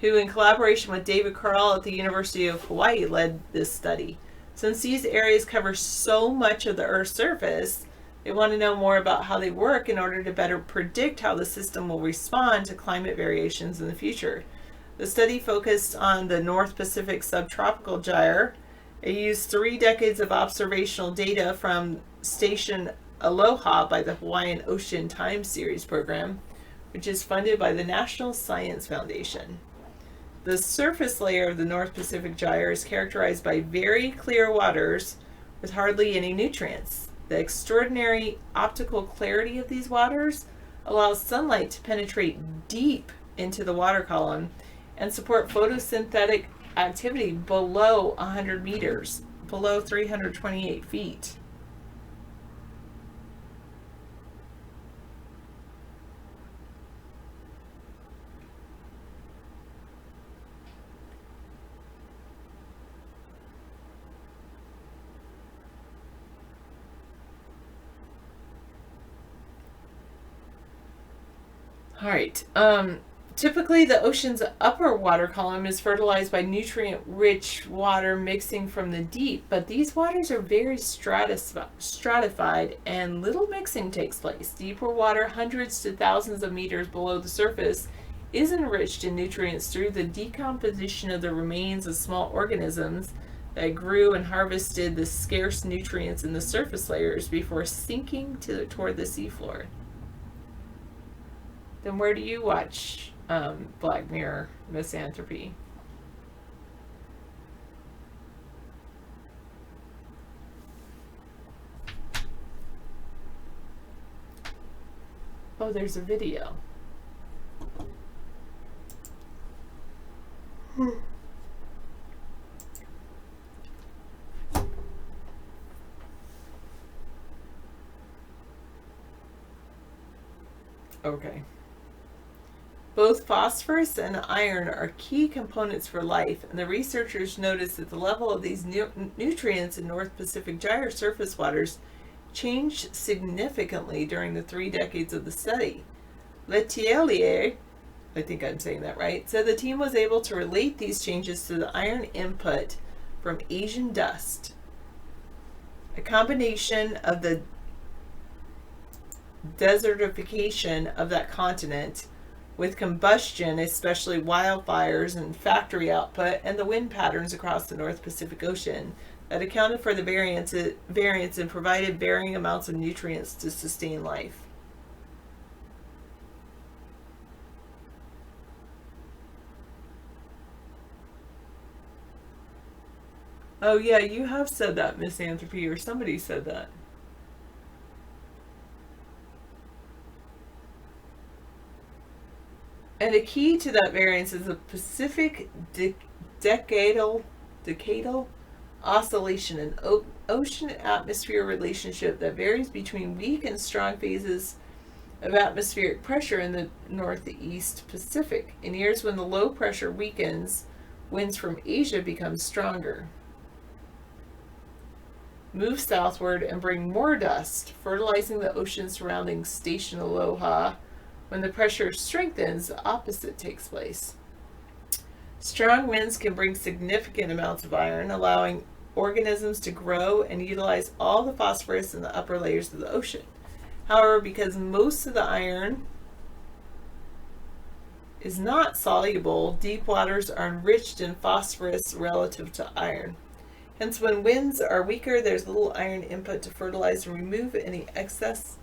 who, in collaboration with David Carl at the University of Hawaii, led this study. Since these areas cover so much of the Earth's surface, they want to know more about how they work in order to better predict how the system will respond to climate variations in the future. The study focused on the North Pacific subtropical gyre. It used 3 decades of observational data from Station Aloha by the Hawaiian Ocean Time Series program, which is funded by the National Science Foundation. The surface layer of the North Pacific gyre is characterized by very clear waters with hardly any nutrients. The extraordinary optical clarity of these waters allows sunlight to penetrate deep into the water column and support photosynthetic activity below 100 meters, below 328 feet. All right. Typically, the ocean's upper water column is fertilized by nutrient-rich water mixing from the deep, but these waters are very stratified and little mixing takes place. Deeper water, hundreds to thousands of meters below the surface, is enriched in nutrients through the decomposition of the remains of small organisms that grew and harvested the scarce nutrients in the surface layers before sinking toward the seafloor. Then where do you watch Black Mirror, Misanthropy? Oh, there's a video. Okay. Both phosphorus and iron are key components for life, and the researchers noticed that the level of these nutrients in North Pacific gyre surface waters changed significantly during the 3 decades of the study. Letelier, I think I'm saying that right, said the team was able to relate these changes to the iron input from Asian dust. A combination of the desertification of that continent with combustion, especially wildfires and factory output, and the wind patterns across the North Pacific Ocean that accounted for the variance and provided varying amounts of nutrients to sustain life. Oh yeah, you have said that, Misanthropy, or somebody said that. And a key to that variance is the Pacific decadal oscillation, an ocean-atmosphere relationship that varies between weak and strong phases of atmospheric pressure in the Northeast Pacific. In years when the low pressure weakens, winds from Asia become stronger, move southward, and bring more dust, fertilizing the ocean surrounding Station Aloha. When the pressure strengthens, the opposite takes place. Strong winds can bring significant amounts of iron, allowing organisms to grow and utilize all the phosphorus in the upper layers of the ocean. However, because most of the iron is not soluble, deep waters are enriched in phosphorus relative to iron. Hence, when winds are weaker, there's little iron input to fertilize and remove any excess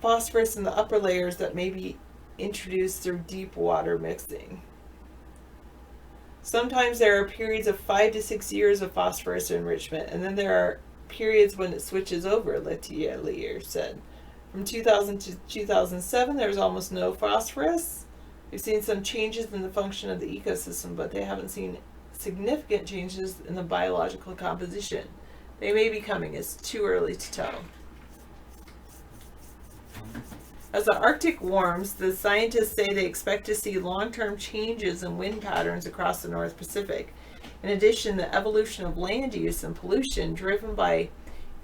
phosphorus in the upper layers that may be introduced through deep water mixing. Sometimes there are periods of 5 to 6 years of phosphorus enrichment, and then there are periods when it switches over, Letelier said. From 2000 to 2007, there was almost no phosphorus. We've seen some changes in the function of the ecosystem, but they haven't seen significant changes in the biological composition. They may be coming, it's too early to tell. As the Arctic warms, the scientists say they expect to see long-term changes in wind patterns across the North Pacific. In addition, the evolution of land use and pollution driven by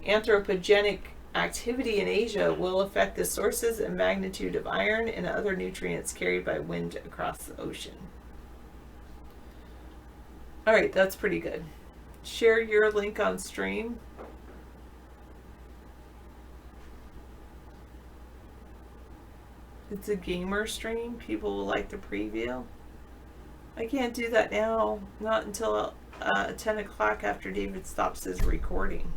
anthropogenic activity in Asia will affect the sources and magnitude of iron and other nutrients carried by wind across the ocean. All right, that's pretty good. Share your link on stream. It's a gamer stream. People will like the preview. I can't do that now. Not until 10 o'clock after David stops his recording.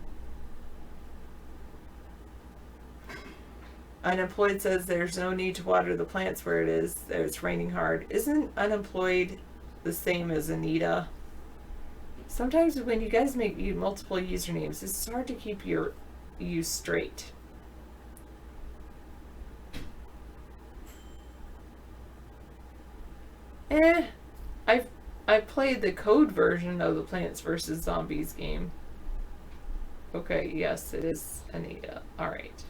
Unemployed says there's no need to water the plants where it is. It's raining hard. Isn't unemployed the same as Anita? Sometimes when you guys make multiple usernames, it's hard to keep you straight. I've played the code version of the Plants vs. Zombies game. Okay, yes, it is Anita. Alright.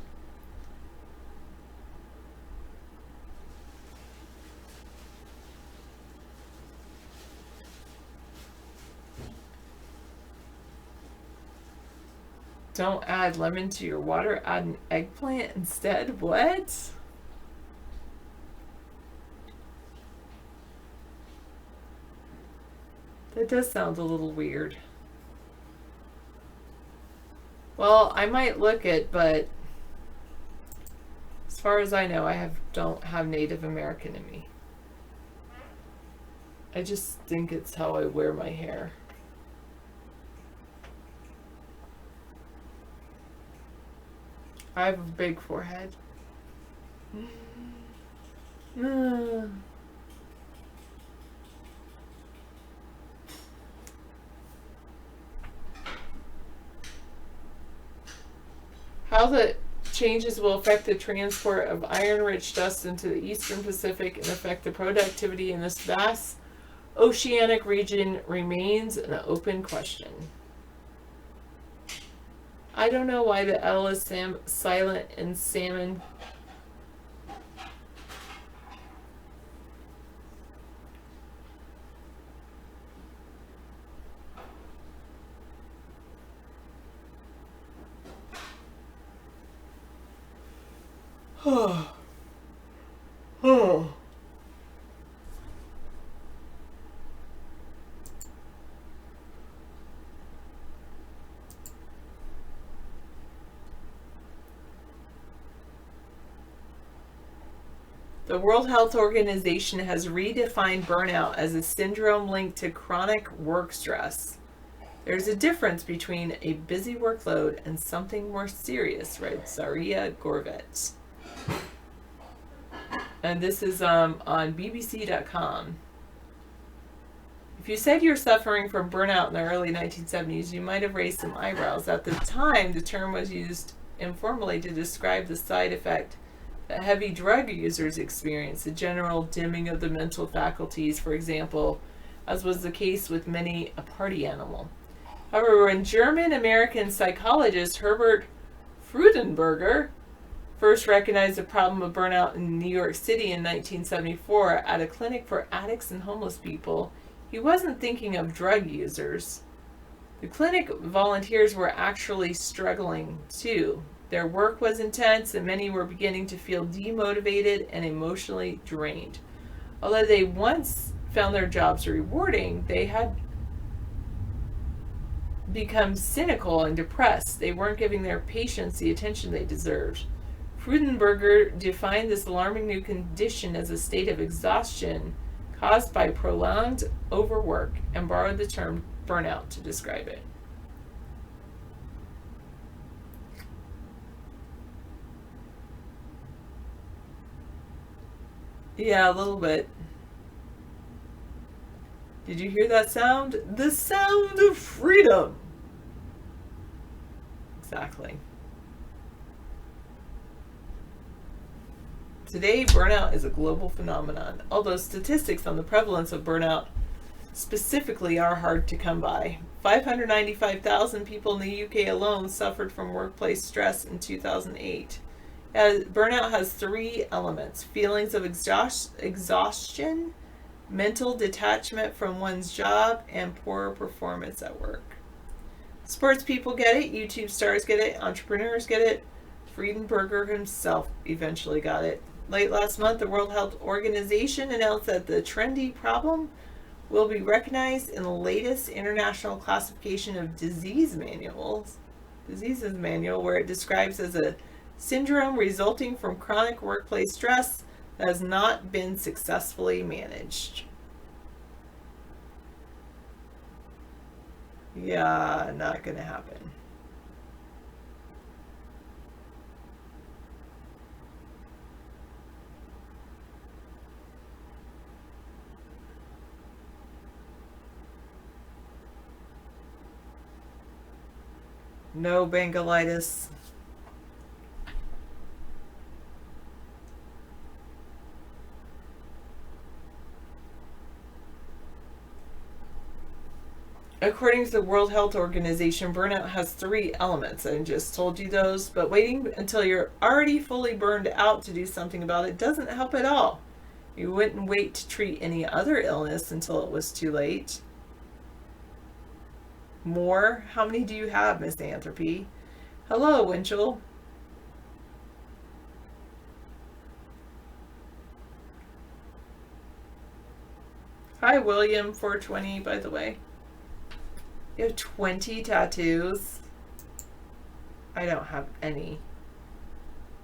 Don't add lemon to your water, add an eggplant instead. What? That does sound a little weird. Well, I might look it, but as far as I know, I don't have Native American in me. I just think it's how I wear my hair. I have a big forehead. How the changes will affect the transport of iron-rich dust into the Eastern Pacific and affect the productivity in this vast oceanic region remains an open question. I don't know why the L is silent in salmon. The World Health Organization has redefined burnout as a syndrome linked to chronic work stress. There's a difference between a busy workload and something more serious, writes Zaria Gorvet. And this is on BBC.com. If you said you're suffering from burnout in the early 1970s, you might have raised some eyebrows. At the time, the term was used informally to describe the side effect that heavy drug users experience, the general dimming of the mental faculties, for example, as was the case with many a party animal. However, when German-American psychologist Herbert Freudenberger first recognized the problem of burnout in New York City in 1974 at a clinic for addicts and homeless people, he wasn't thinking of drug users. The clinic volunteers were actually struggling too. Their work was intense and many were beginning to feel demotivated and emotionally drained. Although they once found their jobs rewarding, they had become cynical and depressed. They weren't giving their patients the attention they deserved. Freudenberger defined this alarming new condition as a state of exhaustion caused by prolonged overwork and borrowed the term burnout to describe it. Yeah, a little bit. Did you hear that sound? The sound of freedom. Exactly. Today, burnout is a global phenomenon, although statistics on the prevalence of burnout specifically are hard to come by. 595,000 people in the UK alone suffered from workplace stress in 2008. Burnout has three elements: feelings of exhaustion, mental detachment from one's job, and poor performance at work. Sports people get it, YouTube stars get it, entrepreneurs get it. Freudenberger himself eventually got it. Late last month, the World Health Organization announced that the trendy problem will be recognized in the latest international classification of diseases manual, where it describes as a syndrome resulting from chronic workplace stress that has not been successfully managed. Yeah, not gonna happen. No Bengalitis. According to the World Health Organization, burnout has three elements. I just told you those, but waiting until you're already fully burned out to do something about it doesn't help at all. You wouldn't wait to treat any other illness until it was too late. More? How many do you have, Misanthropy? Hello, Winchell. Hi, William 420, by the way. You have 20 tattoos? I don't have any.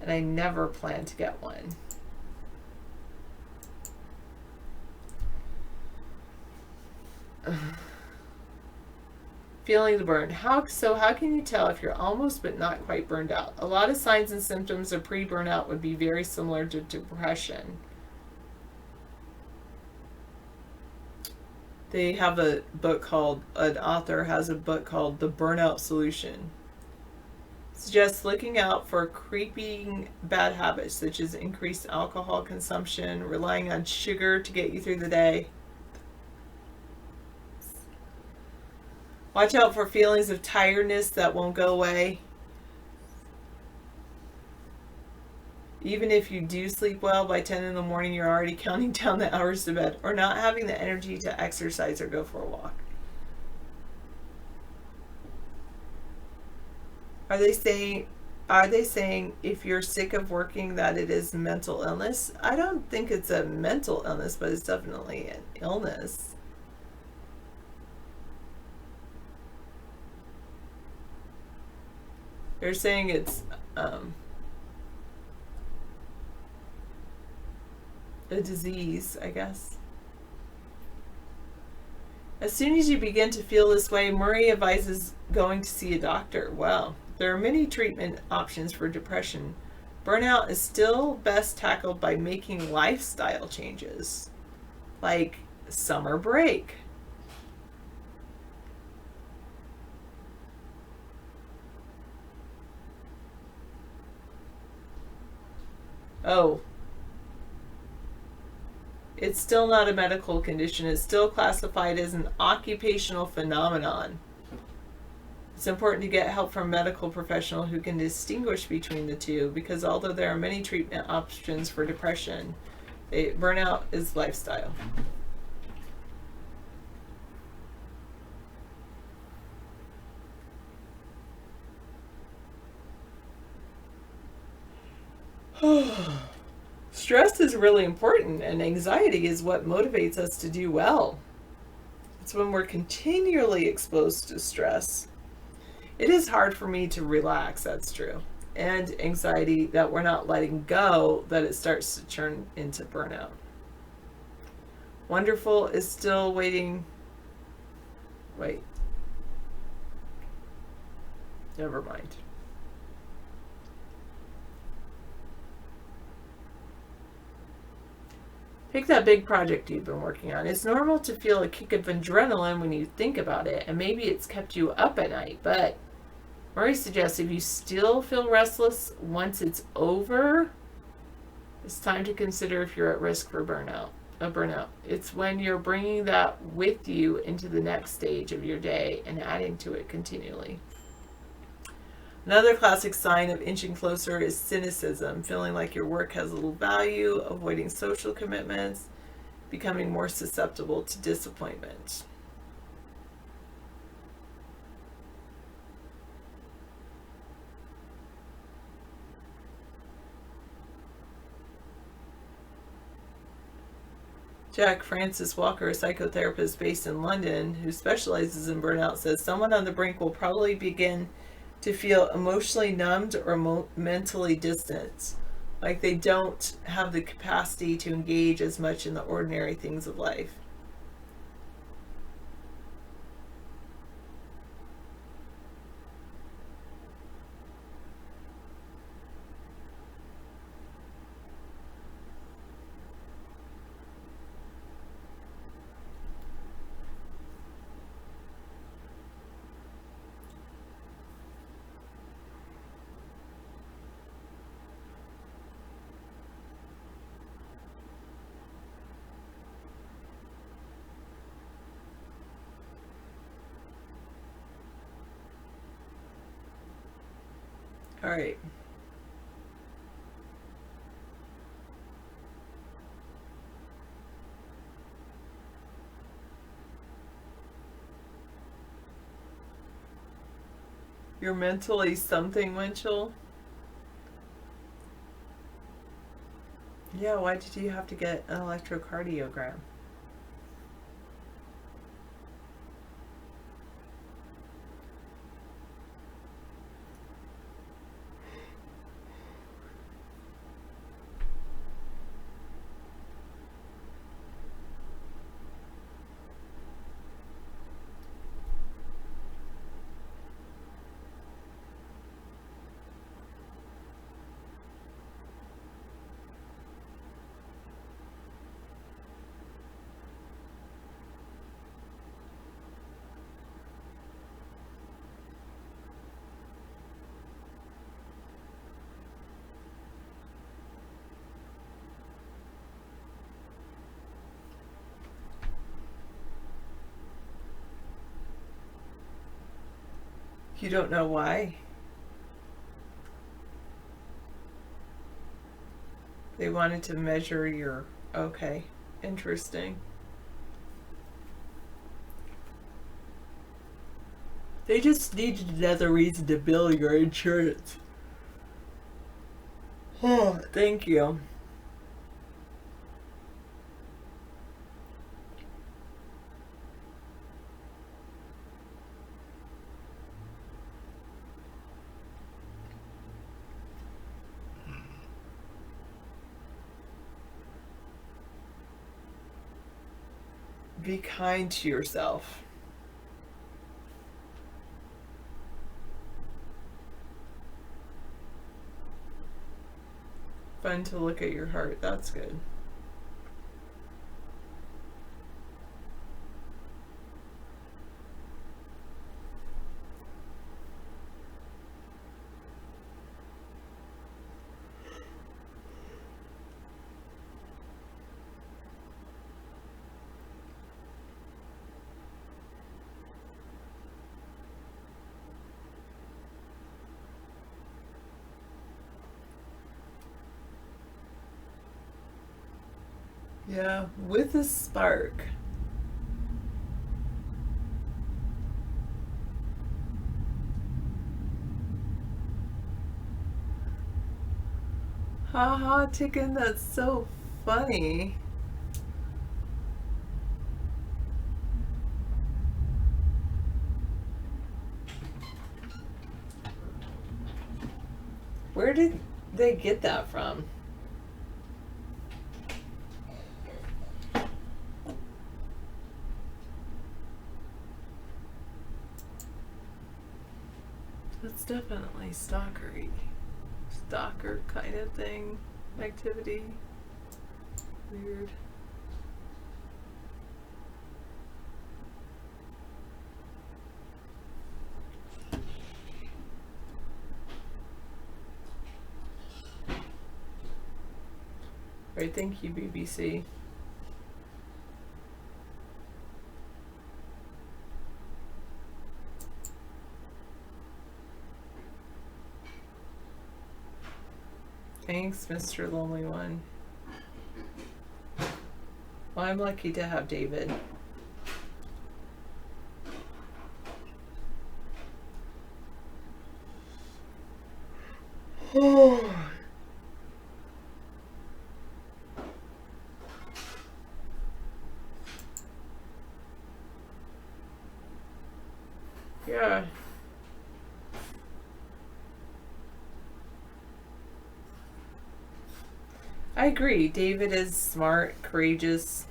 And I never plan to get one. Feeling the burn. How can you tell if you're almost but not quite burned out? A lot of signs and symptoms of pre-burnout would be very similar to depression. They have a book called, an author has a book called The Burnout Solution. Suggests looking out for creeping bad habits such as increased alcohol consumption, relying on sugar to get you through the day. Watch out for feelings of tiredness that won't go away. Even if you do sleep well, by 10 in the morning, you're already counting down the hours to bed, or not having the energy to exercise or go for a walk. Are they saying if you're sick of working that it is mental illness? I don't think it's a mental illness, but it's definitely an illness. They're saying it's a disease, I guess. As soon as you begin to feel this way, Murray advises going to see a doctor. Well, there are many treatment options for depression. Burnout is still best tackled by making lifestyle changes, like summer break. Oh, it's still not a medical condition. It's still classified as an occupational phenomenon. It's important to get help from a medical professional who can distinguish between the two, because although there are many treatment options for depression, burnout is lifestyle. Stress is really important, and anxiety is what motivates us to do well. It's when we're continually exposed to stress. It is hard for me to relax, that's true. And anxiety that we're not letting go, that it starts to turn into burnout. Wonderful is still waiting. Wait. Never mind. Take that big project you've been working on. It's normal to feel a kick of adrenaline when you think about it, and maybe it's kept you up at night, but Murray suggests if you still feel restless once it's over, it's time to consider if you're at risk for burnout. It's when you're bringing that with you into the next stage of your day and adding to it continually. Another classic sign of inching closer is cynicism, feeling like your work has little value, avoiding social commitments, becoming more susceptible to disappointment. Jack Francis Walker, a psychotherapist based in London who specializes in burnout, says someone on the brink will probably begin to feel emotionally numbed or mentally distant, like they don't have the capacity to engage as much in the ordinary things of life. All right. You're mentally something, Winchell? Yeah, why did you have to get an electrocardiogram? You don't know why? They wanted to measure your... Okay, interesting. They just needed another reason to bill your insurance. Oh, thank you. Be kind to yourself. Fun to look at your heart. That's good. Yeah, with a spark. Haha, Chicken, that's so funny. Where did they get that from? That's definitely stalkery. Stalker kind of thing. Activity. Weird. Right, thank you, BBC. Thanks, Mr. Lonely One. Well, I'm lucky to have David. Yeah. I agree. David is smart, courageous.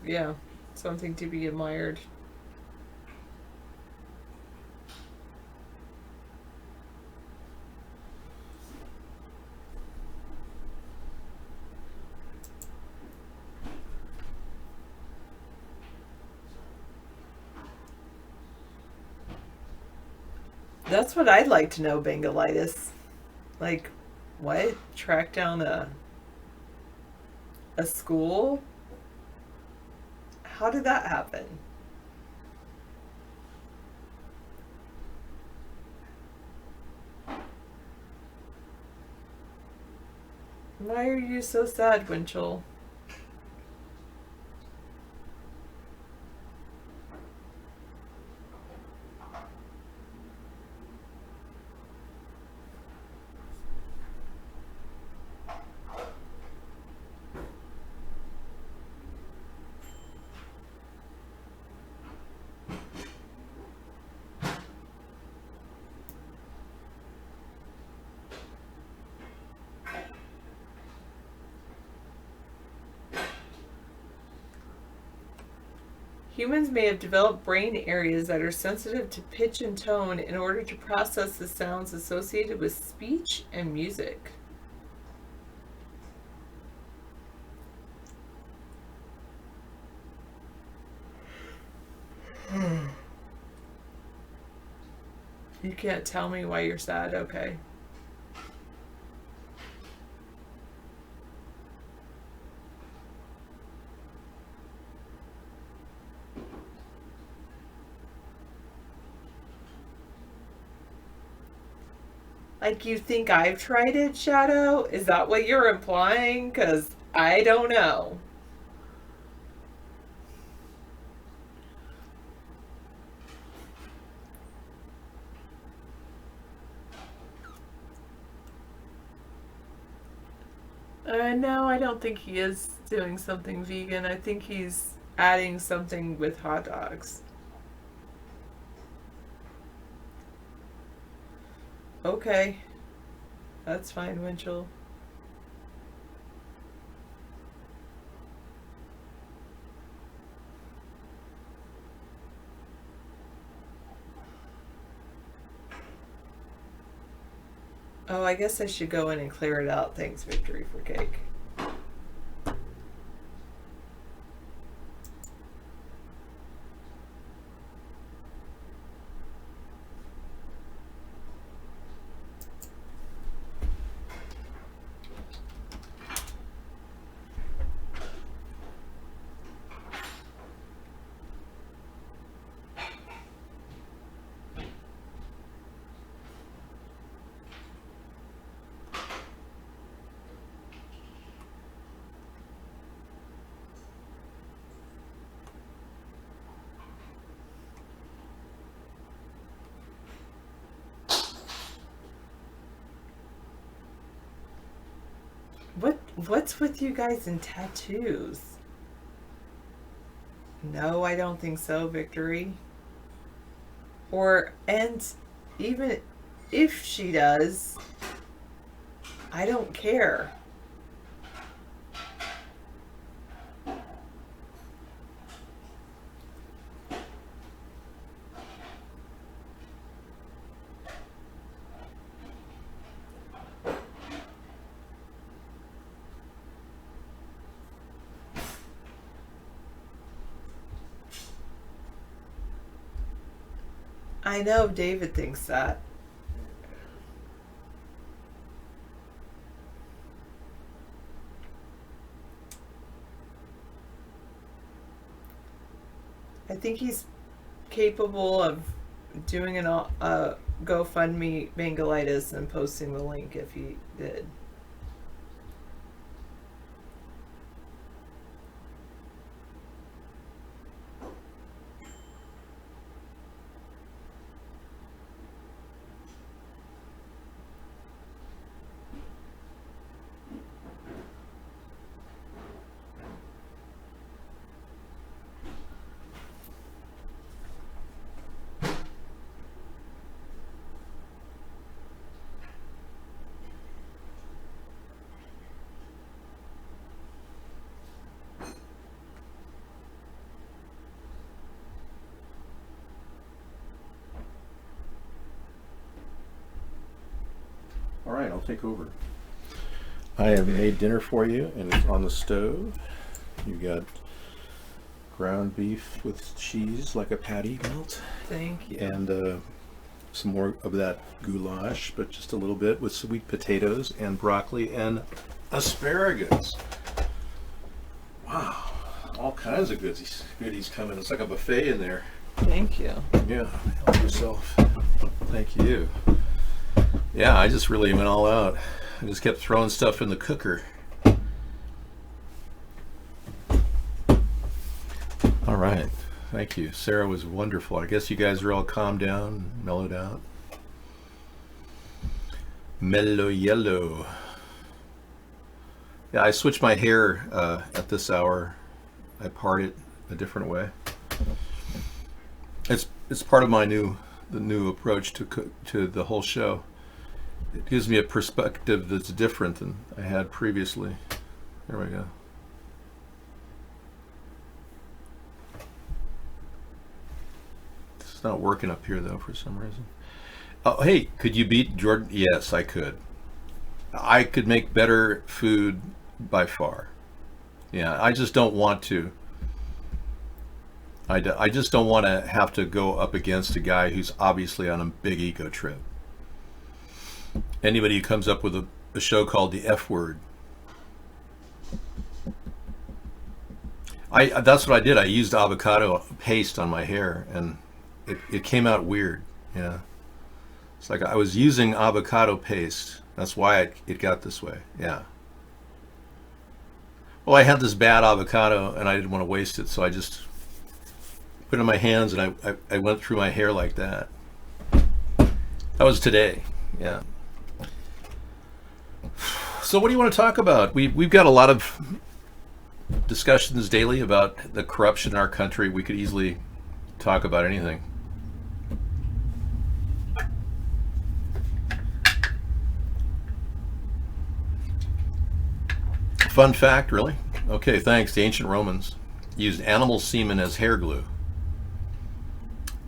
Yeah, something to be admired. That's what I'd like to know, Bengalitis. Like, what? Track down a school? How did that happen? Why are you so sad, Winchell? Humans may have developed brain areas that are sensitive to pitch and tone in order to process the sounds associated with speech and music. You can't tell me why you're sad, okay. Like, you think I've tried it, Shadow? Is that what you're implying? Because I don't know. No, I don't think he is doing something vegan. I think he's adding something with hot dogs. Okay. That's fine, Winchell. Oh, I guess I should go in and clear it out. Thanks, Victory for Cake. What's with you guys and tattoos? No, I don't think so, Victory. And even if she does, I don't care. I know David thinks that. I think he's capable of doing a GoFundMe Bangalitis and posting the link if he did. All right, I'll take over. I have made dinner for you, and it's on the stove. You got ground beef with cheese, like a patty melt, Thank you. and some more of that goulash, but just a little bit, with sweet potatoes and broccoli and asparagus. Wow, all kinds of goodies coming. It's like a buffet in there. Thank you. Yeah, help yourself. Thank you. Yeah, I just really went all out. I just kept throwing stuff in the cooker. All right. Thank you. Sarah was wonderful. I guess you guys are all calmed down, mellowed out. Mellow yellow. Yeah, I switched my hair at this hour. I part it a different way. It's part of my the new approach to the whole show. It gives me a perspective that's different than I had previously. There we go. It's not working up here though for some reason. Oh, hey, could you beat Jordan? Yes, I could. I could make better food by far. Yeah, I just don't want to. I just don't want to have to go up against a guy who's obviously on a big ego trip. Anybody who comes up with a show called The F Word. That's what I did. I used avocado paste on my hair, and it came out weird. You know, it's like I was using avocado paste. That's why it got this way. Yeah. Well, I had this bad avocado, and I didn't want to waste it, so I just put it in my hands, and I went through my hair like that. That was today. Yeah. So what do you want to talk about? We've got a lot of discussions daily about the corruption in our country. We could easily talk about anything. Fun fact, really? Okay, thanks. The ancient Romans used animal semen as hair glue.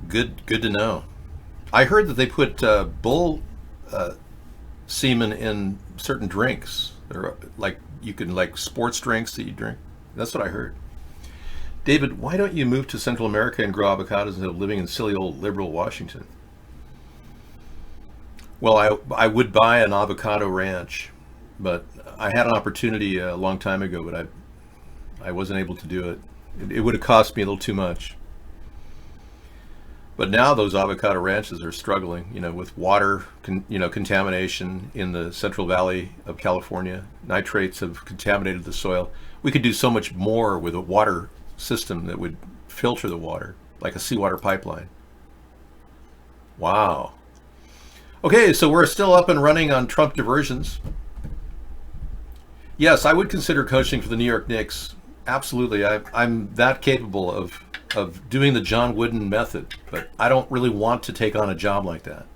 Good to know. I heard that they put bull semen in certain drinks. Or like you can like sports drinks that you drink. That's what I heard. David, why don't you move to Central America and grow avocados instead of living in silly old liberal Washington? Well, I would buy an avocado ranch, but I had an opportunity a long time ago, but I wasn't able to do it. It would have cost me a little too much. But now those avocado ranches are struggling, with water, contamination in the Central Valley of California. Nitrates have contaminated the soil. We could do so much more with a water system that would filter the water, like a seawater pipeline. Wow. Okay, so we're still up and running on Trump diversions. Yes, I would consider coaching for the New York Knicks. Absolutely. I'm that capable of doing the John Wooden method, but I don't really want to take on a job like that.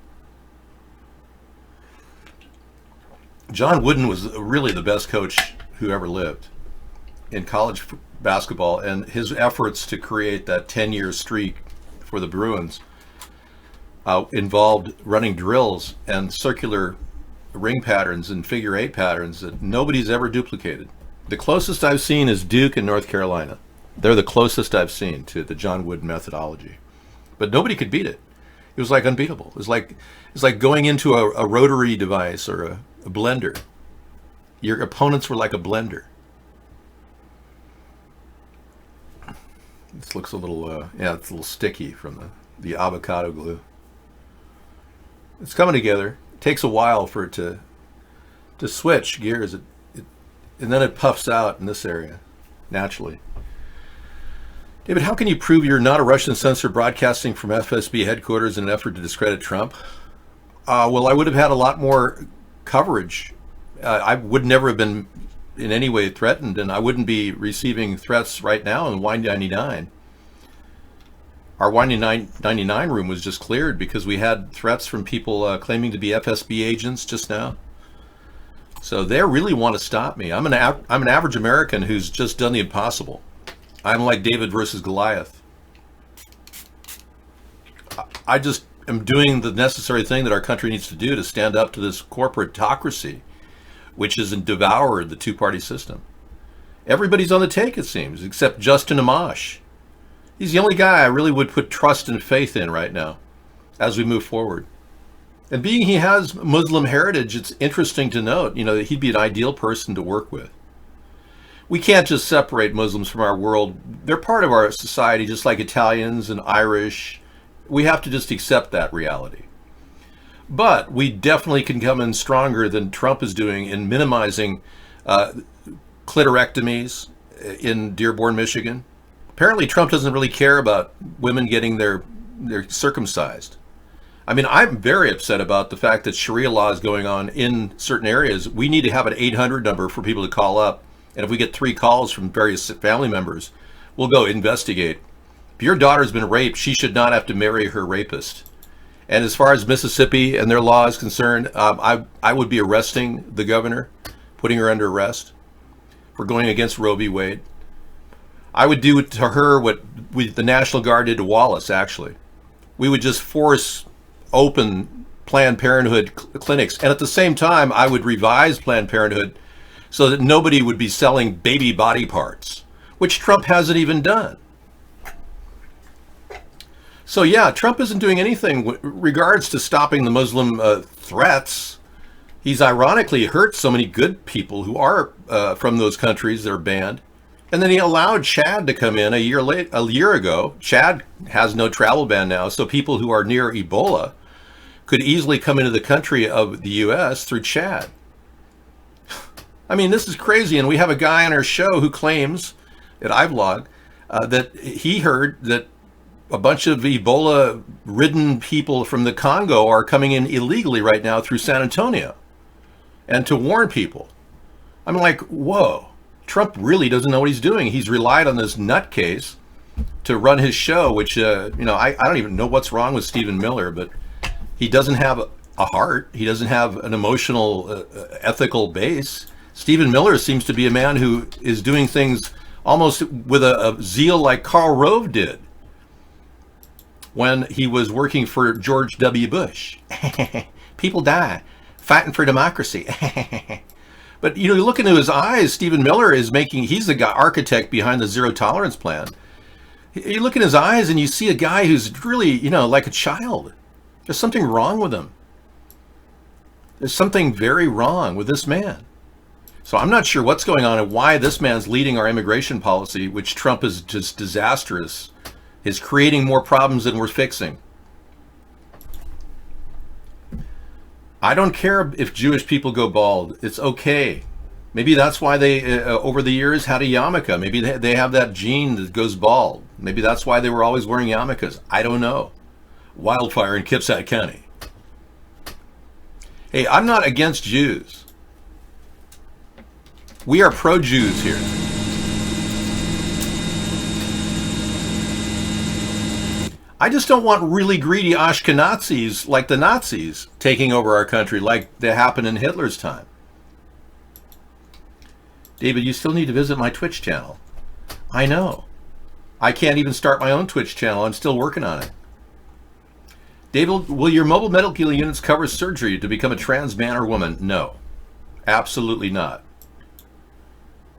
John Wooden was really the best coach who ever lived in college basketball, and his efforts to create that 10-year streak for the Bruins involved running drills and circular ring patterns and figure eight patterns that nobody's ever duplicated. The closest I've seen is Duke and North Carolina. They're the closest I've seen to the John Wooden methodology, but nobody could beat it. It was like unbeatable. It's like going into a rotary device or a blender. Your opponents were like a blender. This looks a little, it's a little sticky from the avocado glue. It's coming together. It takes a while for it to switch gears, and then it puffs out in this area naturally. David, how can you prove you're not a Russian censor broadcasting from FSB headquarters in an effort to discredit Trump? Well, I would have had a lot more coverage. I would never have been in any way threatened, and I wouldn't be receiving threats right now in Y99. Our Y99 room was just cleared because we had threats from people claiming to be FSB agents just now. So they really want to stop me. I'm an average American who's just done the impossible. I'm like David versus Goliath. I just am doing the necessary thing that our country needs to do to stand up to this corporatocracy, which has devoured the two-party system. Everybody's on the take, it seems, except Justin Amash. He's the only guy I really would put trust and faith in right now as we move forward. And being he has Muslim heritage, it's interesting to note, that he'd be an ideal person to work with. We can't just separate Muslims from our world. They're part of our society, just like Italians and Irish. We have to just accept that reality. But we definitely can come in stronger than Trump is doing in minimizing clitorectomies in Dearborn, Michigan. Apparently Trump doesn't really care about women getting their circumcised. I mean, I'm very upset about the fact that Sharia law is going on in certain areas. We need to have an 800 number for people to call up. And if we get 3 calls from various family members, we'll go investigate. If your daughter's been raped, she should not have to marry her rapist. And as far as Mississippi and their law is concerned, I would be arresting the governor, putting her under arrest for going against Roe v. Wade. I would do to her what the National Guard did to Wallace, actually. We would just force open Planned Parenthood clinics. And at the same time, I would revise Planned Parenthood so that nobody would be selling baby body parts, which Trump hasn't even done. So yeah, Trump isn't doing anything with regards to stopping the Muslim threats. He's ironically hurt so many good people who are from those countries that are banned. And then he allowed Chad to come in a year ago. Chad has no travel ban now, so people who are near Ebola could easily come into the country of the U.S. through Chad. I mean, this is crazy, and we have a guy on our show who claims, that I've logged, that he heard that a bunch of Ebola-ridden people from the Congo are coming in illegally right now through San Antonio, and to warn people. I'm like, whoa, Trump really doesn't know what he's doing. He's relied on this nutcase to run his show, which, I don't even know what's wrong with Stephen Miller, but he doesn't have a heart. He doesn't have an emotional, ethical base. Stephen Miller seems to be a man who is doing things almost with a zeal like Karl Rove did when he was working for George W. Bush. People die. fighting for democracy. But you look into his eyes, Stephen Miller he's the guy, architect behind the zero tolerance plan. You look in his eyes and you see a guy who's really, like a child. There's something wrong with him. There's something very wrong with this man. So I'm not sure what's going on and why this man's leading our immigration policy, which Trump is just disastrous, is creating more problems than we're fixing. I don't care if Jewish people go bald. It's okay. Maybe that's why they, over the years, had a yarmulke. Maybe they have that gene that goes bald. Maybe that's why they were always wearing yarmulkes. I don't know. Wildfire in Kitsap County. Hey, I'm not against Jews. We are pro-Jews here. I just don't want really greedy Ashkenazis like the Nazis taking over our country like that happened in Hitler's time. David, you still need to visit my Twitch channel. I know. I can't even start my own Twitch channel. I'm still working on it. David, will your mobile medical units cover surgery to become a trans man or woman? No. Absolutely not.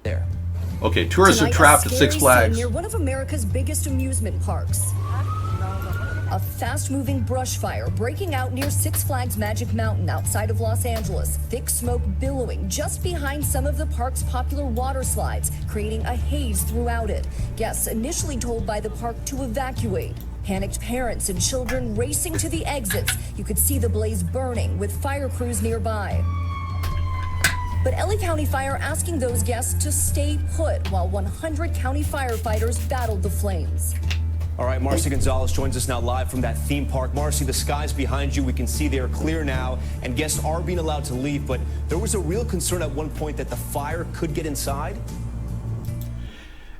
There. Okay, tourists are trapped at Six Flags. Near one of America's biggest amusement parks. A fast-moving brush fire breaking out near Six Flags Magic Mountain outside of Los Angeles. Thick smoke billowing just behind some of the park's popular water slides, creating a haze throughout it. Guests initially told by the park to evacuate. Panicked parents and children racing to the exits. You could see the blaze burning with fire crews nearby. But LA County Fire asking those guests to stay put while 100 county firefighters battled the flames. All right, Marcy Gonzalez joins us now live from that theme park. Marcy, the skies behind you, we can see they are clear now, and guests are being allowed to leave, but there was a real concern at one point that the fire could get inside.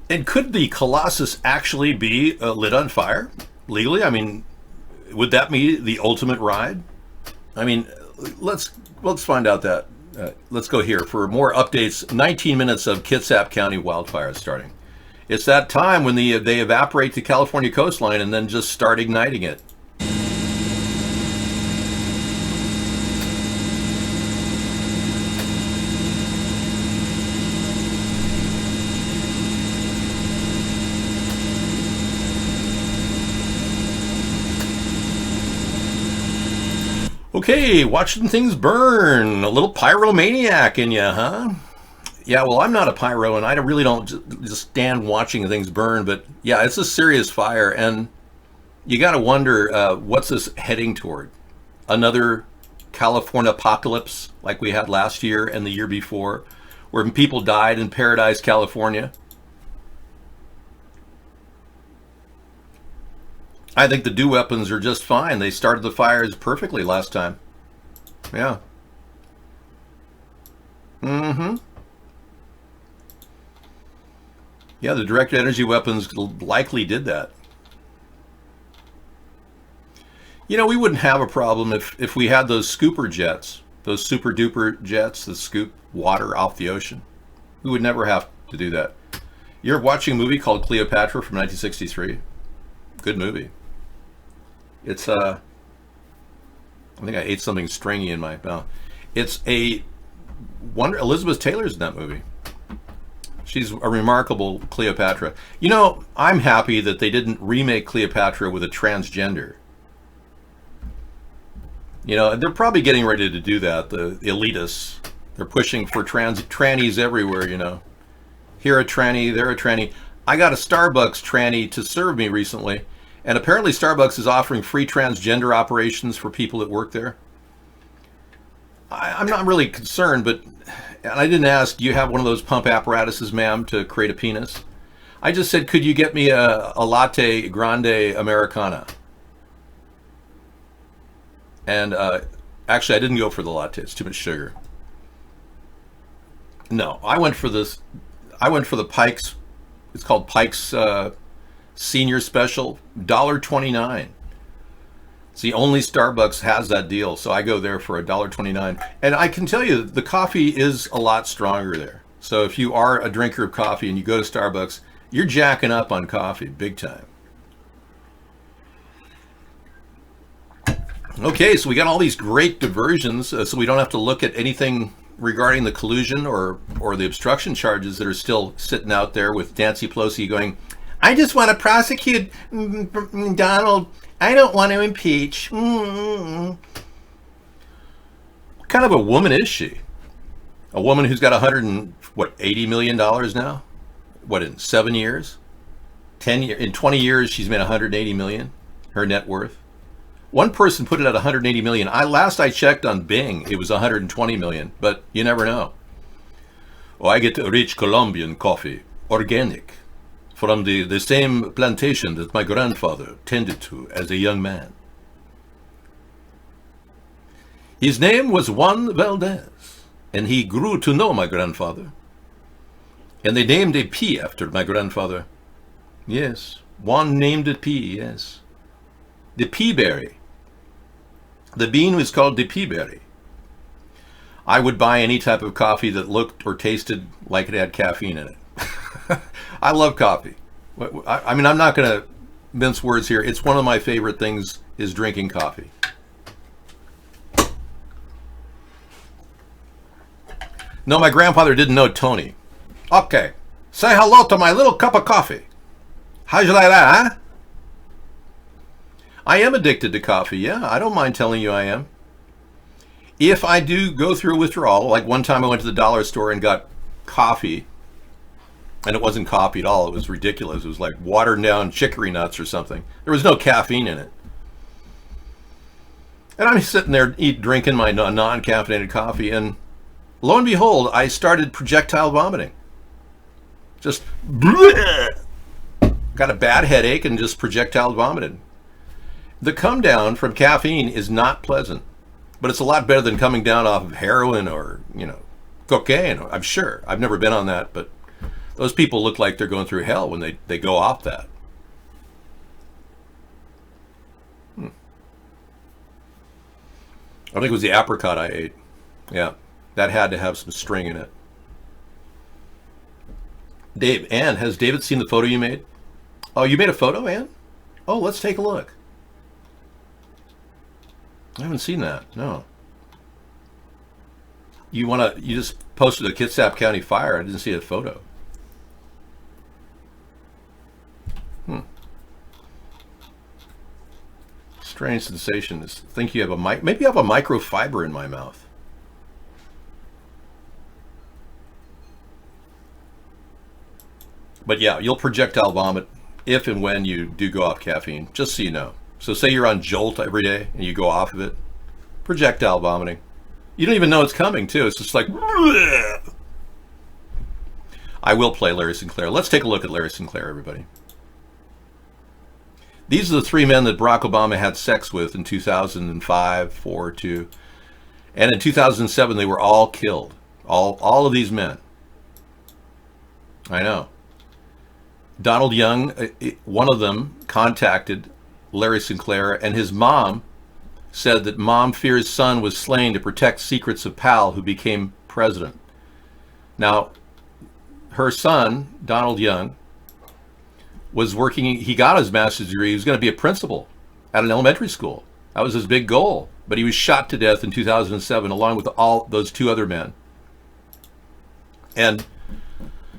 And could the Colossus actually be lit on fire legally? I mean, would that be the ultimate ride? I mean, let's find out that. Let's go here for more updates. 19 minutes of Kitsap County wildfires starting. It's that time when they evaporate the California coastline and then just start igniting it. Okay, watching things burn. A little pyromaniac in you, huh? Yeah, well, I'm not a pyro, and I really don't just stand watching things burn. But yeah, it's a serious fire, and you got to wonder what's this heading toward? Another California apocalypse like we had last year and the year before, where people died in Paradise, California? I think the DEW weapons are just fine. They started the fires perfectly last time. Yeah. Mm-hmm. Yeah, the direct energy weapons likely did that. You know, we wouldn't have a problem if we had those scooper jets, those super duper jets that scoop water off the ocean. We would never have to do that. You're watching a movie called Cleopatra from 1963. Good movie. It's I think I ate something stringy in my mouth. It's a wonder. Elizabeth Taylor's in that movie. She's a remarkable Cleopatra. You know, I'm happy that they didn't remake Cleopatra with a transgender. You know, they're probably getting ready to do that. The elitists, they're pushing for trannies everywhere, you know. Here a tranny, there a tranny. I got a Starbucks tranny to serve me recently, and apparently Starbucks is offering free transgender operations for people that work there. I'm not really concerned, but and I didn't ask, do you have one of those pump apparatuses, ma'am, to create a penis? I just said, could you get me a latte grande Americana? And actually, I didn't go for the latte. It's too much sugar. No, I went for this. I went for the Pikes. It's called Pikes Senior Special, $1.29. It's the only Starbucks has that deal, so I go there for $1.29. And I can tell you, the coffee is a lot stronger there. So if you are a drinker of coffee and you go to Starbucks, you're jacking up on coffee big time. Okay, so we got all these great diversions, so we don't have to look at anything regarding the collusion or the obstruction charges that are still sitting out there with Nancy Pelosi going, I just want to prosecute Donald. I don't want to impeach. What kind of a woman is she? A woman who's got $80 million now? What, in 7 years? 10 years? In 20 years, she's made $180 million, her net worth. One person put it at $180 million. Last I checked on Bing, it was $120 million, but you never know. Oh, I get rich Colombian coffee, organic, from the same plantation that my grandfather tended to as a young man. His name was Juan Valdez, and he grew to know my grandfather. And they named a pea after my grandfather. Yes, Juan named a pea, yes. The pea berry. The bean was called the pea berry. I would buy any type of coffee that looked or tasted like it had caffeine in it. I love coffee. I mean, I'm not going to mince words here. It's one of my favorite things is drinking coffee. No, my grandfather didn't know Tony. Okay, say hello to my little cup of coffee. How'd you like that, huh? I am addicted to coffee, yeah. I don't mind telling you I am. If I do go through a withdrawal, like one time I went to the dollar store and got coffee, and it wasn't coffee at all. It was ridiculous. It was like watered down chicory nuts or something. There was no caffeine in it. And I'm sitting there drinking my non-caffeinated coffee, and lo and behold, I started projectile vomiting. Just bleh! Got a bad headache and just projectile vomited. The come down from caffeine is not pleasant, but it's a lot better than coming down off of heroin or, cocaine. I'm sure. I've never been on that, but those people look like they're going through hell when they go off that. I think it was the apricot I ate. Yeah, that had to have some string in it. Dave, Ann, has David seen the photo you made? Oh, you made a photo, Ann? Oh, let's take a look. I haven't seen that. No. You just posted a Kitsap County fire. I didn't see a photo. Strange sensation. Think you have maybe I have a microfiber in my mouth. But yeah, you'll projectile vomit if and when you do go off caffeine, just so you know. So say you're on Jolt every day and you go off of it, projectile vomiting. You don't even know it's coming too. It's just like, bleh. I will play Larry Sinclair. Let's take a look at Larry Sinclair, everybody. These are the three men that Barack Obama had sex with in 2005, 4, 2. And in 2007, they were all killed. All of these men. I know. Donald Young, one of them, contacted Larry Sinclair, and his mom said that mom fears son was slain to protect secrets of pal who became president. Now, her son, Donald Young, was working, he got his master's degree, he was going to be a principal at an elementary school. That was his big goal. But he was shot to death in 2007 along with all those two other men. And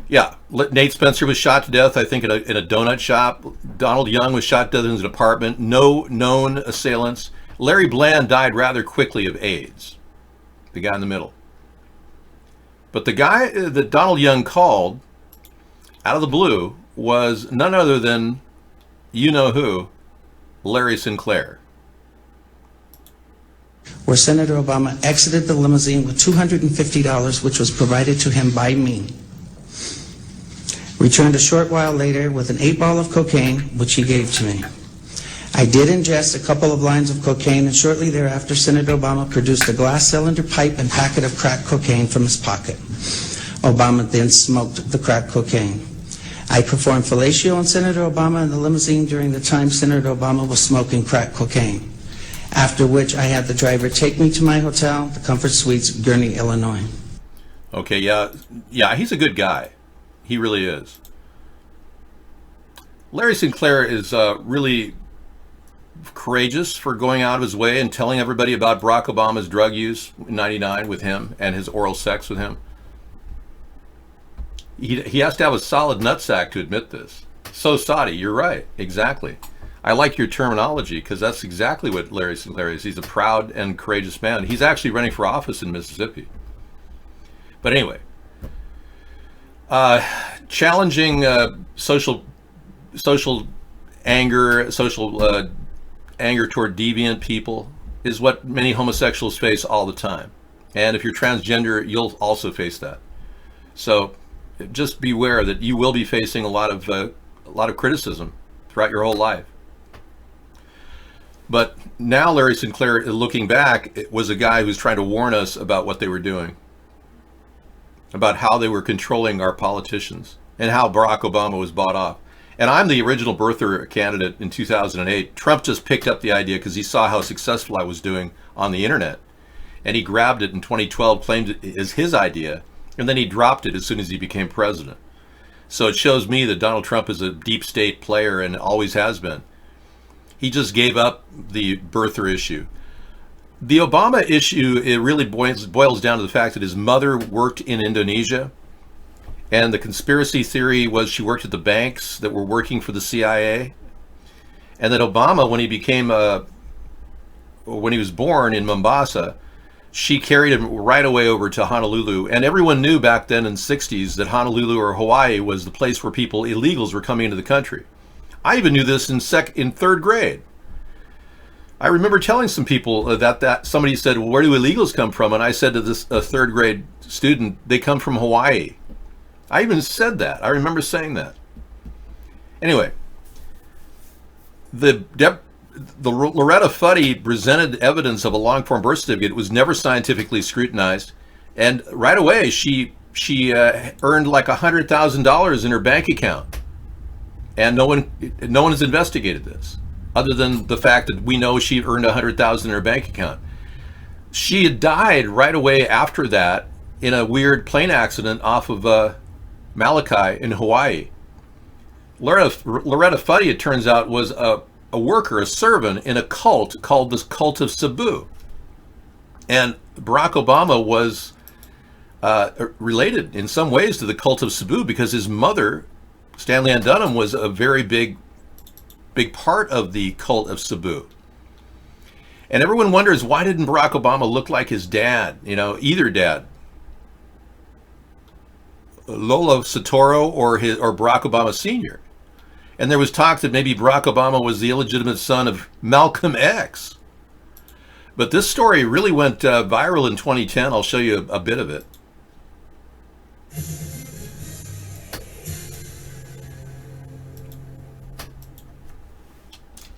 yeah, Nate Spencer was shot to death, I think, in a donut shop. Donald Young was shot to death in his apartment. No known assailants. Larry Bland died rather quickly of AIDS, the guy in the middle. But the guy that Donald Young called out of the blue was none other than, you know who, Larry Sinclair. Where Senator Obama exited the limousine with $250, which was provided to him by me. Returned a short while later with an 8-ball of cocaine, which he gave to me. I did ingest a couple of lines of cocaine, and shortly thereafter, Senator Obama produced a glass cylinder pipe and packet of crack cocaine from his pocket. Obama then smoked the crack cocaine. I performed fellatio on Senator Obama in the limousine during the time Senator Obama was smoking crack cocaine, after which I had the driver take me to my hotel, the Comfort Suites, Gurnee, Illinois. Okay, yeah, he's a good guy. He really is. Larry Sinclair is really courageous for going out of his way and telling everybody about Barack Obama's drug use in '99 with him and his oral sex with him? He has to have a solid nutsack to admit this. So Sadi, you're right, exactly. I like your terminology because that's exactly what Larry Sinclair is. He's a proud and courageous man. He's actually running for office in Mississippi. But anyway, challenging social anger, anger toward deviant people is what many homosexuals face all the time. And if you're transgender, you'll also face that. So just beware that you will be facing a lot of criticism throughout your whole life. But now Larry Sinclair, looking back, was a guy who's trying to warn us about what they were doing, about how they were controlling our politicians and how Barack Obama was bought off. And I'm the original birther candidate in 2008. Trump just picked up the idea because he saw how successful I was doing on the internet. And he grabbed it in 2012, claimed it as his idea, and then he dropped it as soon as he became president. So it shows me that Donald Trump is a deep state player and always has been. He just gave up the birther issue. The Obama issue, it really boils down to the fact that his mother worked in Indonesia, and the conspiracy theory was she worked at the banks that were working for the CIA, and that Obama, when he was born in Mombasa, she carried him right away over to Honolulu. And everyone knew back then in the 60s that Honolulu or Hawaii was the place where illegals were coming into the country. I even knew this in third grade. I remember telling some people that somebody said, well, where do illegals come from? And I said to this third grade student, they come from Hawaii. I even said that. I remember saying that. Anyway, the Loretta Fuddy presented evidence of a long-form birth certificate. It was never scientifically scrutinized, and right away she earned like $100,000 in her bank account, and no one has investigated this, other than the fact that we know she earned $100,000 in her bank account. She had died right away after that in a weird plane accident off of Molokai in Hawaii. Loretta Fuddy, it turns out, was a worker, a servant in a cult called the Cult of Cebu. And Barack Obama was related in some ways to the Cult of Cebu because his mother, Stanley Ann Dunham, was a very big part of the Cult of Cebu. And everyone wonders, why didn't Barack Obama look like his dad, either dad? Lola Sotoro or Barack Obama Sr. And there was talk that maybe Barack Obama was the illegitimate son of Malcolm X. But this story really went viral in 2010. I'll show you a bit of it.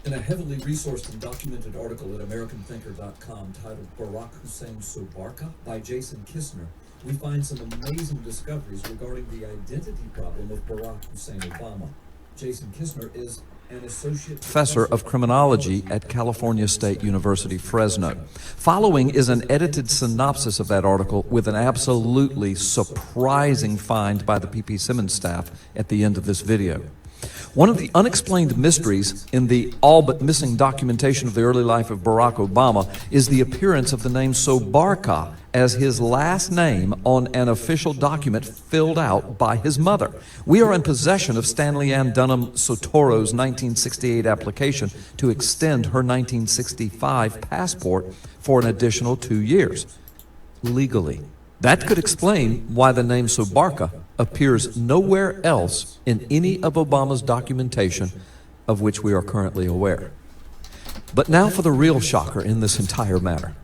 In a heavily resourced and documented article at AmericanThinker.com titled Barack Hussein Sobarka by Jason Kistner, we find some amazing discoveries regarding the identity problem of Barack Hussein Obama. Jason Kistner is an associate professor of criminology at California State University, Fresno. Following is an edited synopsis of that article with an absolutely surprising find by the P.P. Simmons staff at the end of this video. One of the unexplained mysteries in the all but missing documentation of the early life of Barack Obama is the appearance of the name Sobarka as his last name on an official document filled out by his mother. We are in possession of Stanley Ann Dunham Sotoro's 1968 application to extend her 1965 passport for an additional 2 years, legally. That could explain why the name Sobarka appears nowhere else in any of Obama's documentation of which we are currently aware. But now for the real shocker in this entire matter.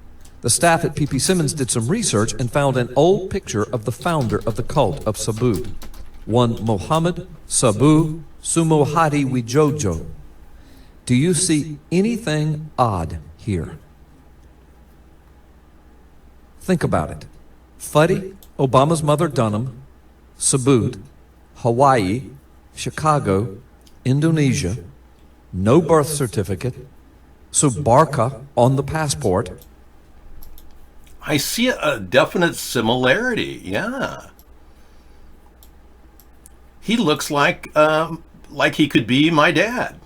The staff at P.P. Simmons did some research and found an old picture of the founder of the cult of Cebu, one Muhammad Sabu Sumohadi Wijojo. Do you see anything odd here? Think about it. Fuddy, Obama's mother Dunham, Cebu, Hawaii, Chicago, Indonesia, no birth certificate, Sobarka on the passport. I see a definite similarity, yeah. He looks like he could be my dad.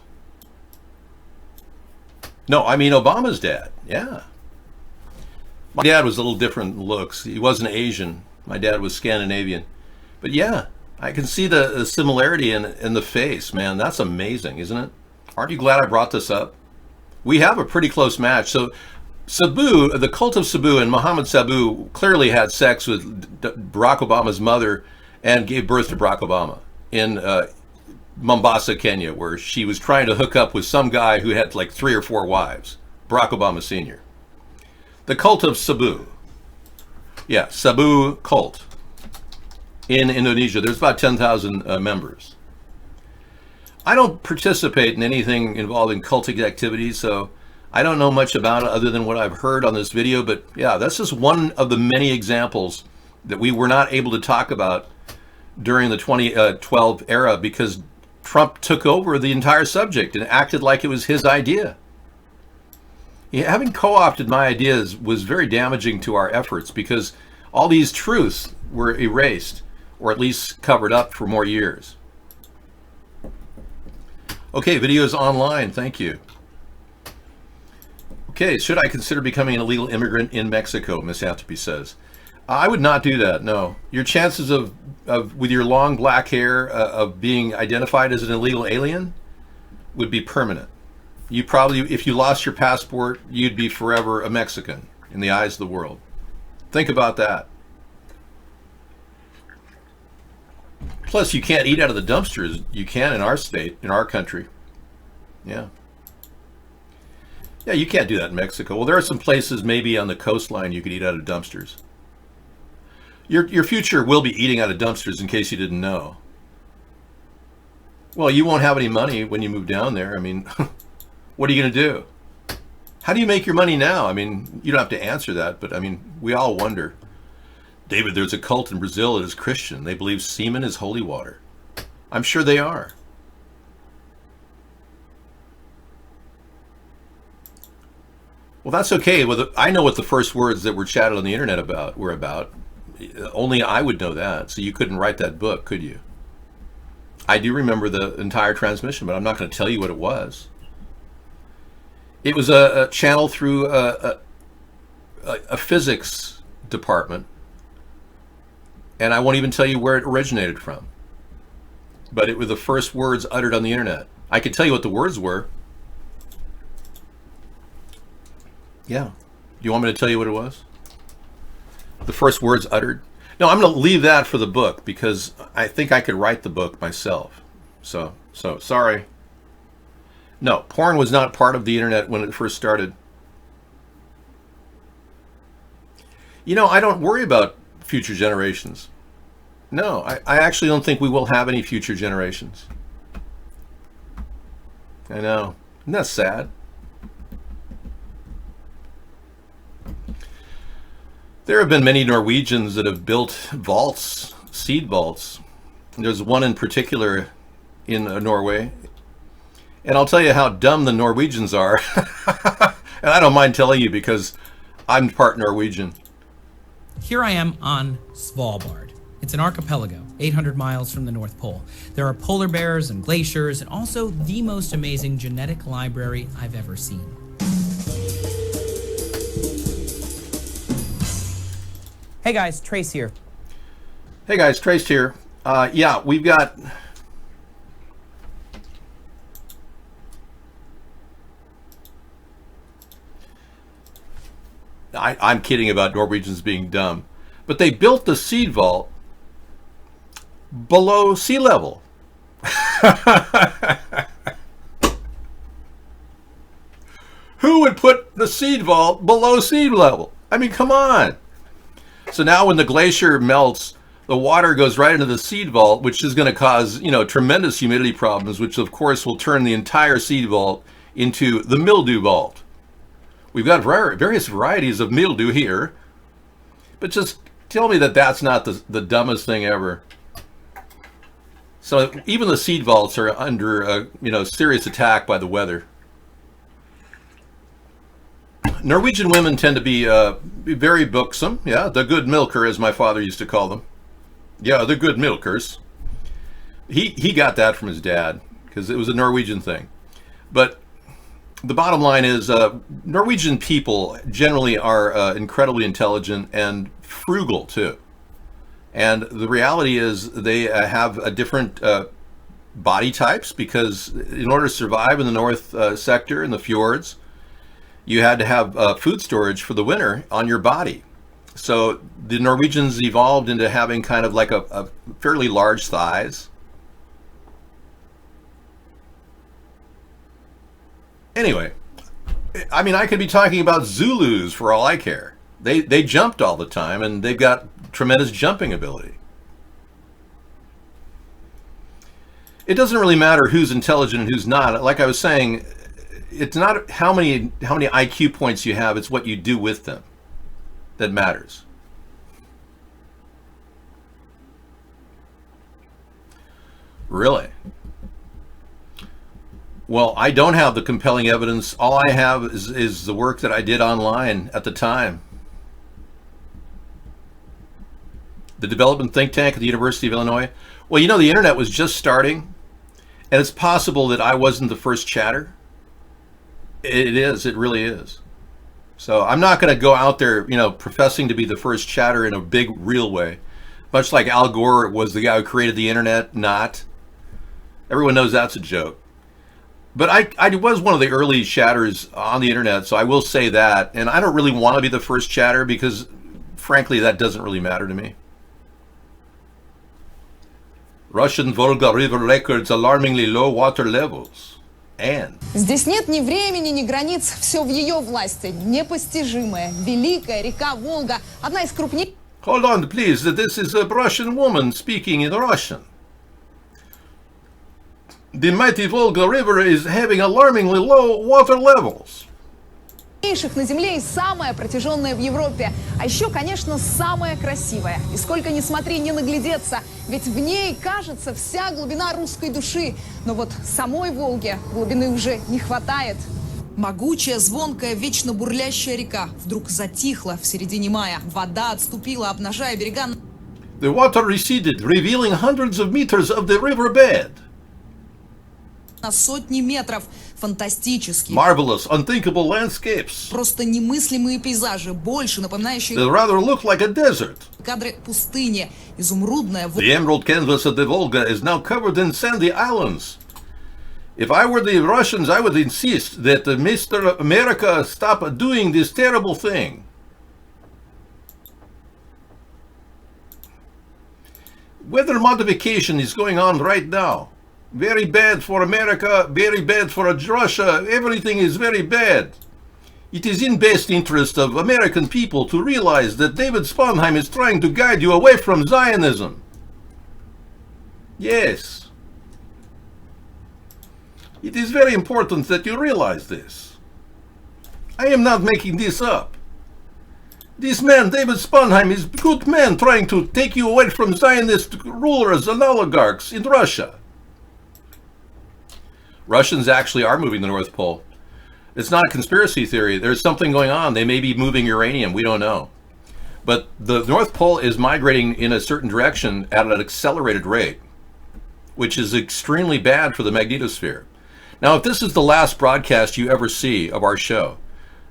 No, I mean Obama's dad. Yeah. My dad was a little different in looks. He wasn't Asian. My dad was Scandinavian. But yeah, I can see the similarity in the face, man. That's amazing, isn't it? Aren't you glad I brought this up? We have a pretty close match. So Sabu, the cult of Sabu, and Mohammed Sabu clearly had sex with Barack Obama's mother and gave birth to Barack Obama in Mombasa, Kenya, where she was trying to hook up with some guy who had like 3 or 4 wives, Barack Obama Sr. The cult of Sabu. Yeah, Sabu cult in Indonesia. There's about 10,000 members. I don't participate in anything involving cultic activities, so I don't know much about it other than what I've heard on this video. But yeah, this is one of the many examples that we were not able to talk about during the 2012 era because Trump took over the entire subject and acted like it was his idea. Yeah, having co-opted my ideas was very damaging to our efforts because all these truths were erased or at least covered up for more years. Okay, video is online. Thank you. Okay, should I consider becoming an illegal immigrant in Mexico? Misanthropy says. I would not do that, no. Your chances of with your long black hair, of being identified as an illegal alien would be permanent. You probably, if you lost your passport, you'd be forever a Mexican in the eyes of the world. Think about that. Plus, you can't eat out of the dumpsters. You can in our state, in our country. Yeah. Yeah, you can't do that in Mexico. Well, there are some places maybe on the coastline you could eat out of dumpsters. Your future will be eating out of dumpsters, in case you didn't know. Well, you won't have any money when you move down there. I mean, what are you going to do? How do you make your money now? I mean, you don't have to answer that, but I mean, we all wonder. David, there's a cult in Brazil that is Christian. They believe semen is holy water. I'm sure they are. Well, that's okay. Well, I know what the first words that were chatted on the internet were about. Only I would know that. So you couldn't write that book, could you? I do remember the entire transmission, but I'm not going to tell you what it was. It was a channel through a physics department. And I won't even tell you where it originated from. But it was the first words uttered on the internet. I can tell you what the words were. Yeah. Do you want me to tell you what it was? The first words uttered? No, I'm going to leave that for the book because I think I could write the book myself. So sorry. No, porn was not part of the internet when it first started. You know, I don't worry about future generations. No, I actually don't think we will have any future generations. I know. Isn't that sad? There have been many Norwegians that have built vaults, seed vaults. There's one in particular in Norway. And I'll tell you how dumb the Norwegians are. And I don't mind telling you because I'm part Norwegian. Here I am on Svalbard. It's an archipelago, 800 miles from the North Pole. There are polar bears and glaciers and also the most amazing genetic library I've ever seen. Hey guys, Trace here. Hey guys, Trace here. Yeah, we've got... I'm kidding about Norwegians being dumb. But they built the seed vault below sea level. Who would put the seed vault below sea level? I mean, come on. So now when the glacier melts, the water goes right into the seed vault, which is going to cause, tremendous humidity problems, which of course will turn the entire seed vault into the mildew vault. We've got various varieties of mildew here, but just tell me that that's not the dumbest thing ever. So even the seed vaults are under, serious attack by the weather. Norwegian women tend to be very buxom. Yeah, the good milker, as my father used to call them. Yeah, the good milkers. He got that from his dad because it was a Norwegian thing. But the bottom line is Norwegian people generally are incredibly intelligent and frugal too. And the reality is they have a different body types, because in order to survive in the north sector in the fjords, you had to have food storage for the winter on your body. So the Norwegians evolved into having kind of like a fairly large thighs. Anyway, I mean, I could be talking about Zulus for all I care. They jumped all the time, and they've got tremendous jumping ability. It doesn't really matter who's intelligent and who's not. Like I was saying, it's not how many IQ points you have, it's what you do with them that matters. Really? Well, I don't have the compelling evidence. All I have is the work that I did online at the time. The development think tank at the University of Illinois. Well, you know, the internet was just starting, and it's possible that I wasn't the first chatter. It is. It really is. So I'm not going to go out there, you know, professing to be the first chatter in a big, real way. Much like Al Gore was the guy who created the internet, not. Everyone knows that's a joke. But I was one of the early chatters on the internet, so I will say that. And I don't really want to be the first chatter because, frankly, that doesn't really matter to me. Russian Volga River records alarmingly low water levels. And здесь нет ни времени, ни границ, все в ее власти. Непостижимая, великая река Волга, одна из крупнейших... Hold on, please. This is a Russian woman speaking in Russian. The mighty Volga River is having alarmingly low water levels. на Земле и самая протяженная в Европе. А еще, конечно, самая красивая. И сколько ни смотри, не наглядеться. Ведь в ней, кажется, вся глубина русской души. Но вот самой Волге глубины уже не хватает. Могучая, звонкая, вечно бурлящая река вдруг затихла в середине мая. Вода отступила, обнажая берега... The water receded, revealing hundreds of meters of the riverbed. На сотни метров. Фантастические. Marvelous, unthinkable landscapes. Просто немыслимые пейзажи, больше напоминающие... They rather look like a desert. Кадры пустыни, изумрудная... The emerald canvas of the Volga is now covered in sandy islands. If I were the Russians, I would insist that Mr. America stop doing this terrible thing. Weather modification is going on right now. Very bad for America, very bad for Russia. Everything is very bad. It is in best interest of American people to realize that David Sponheim is trying to guide you away from Zionism. Yes. It is very important that you realize this. I am not making this up. This man, David Sponheim, is a good man trying to take you away from Zionist rulers and oligarchs in Russia. Russians actually are moving the North Pole. It's not a conspiracy theory. There's something going on. They may be moving uranium. We don't know. But the North Pole is migrating in a certain direction at an accelerated rate, which is extremely bad for the magnetosphere. Now, if this is the last broadcast you ever see of our show,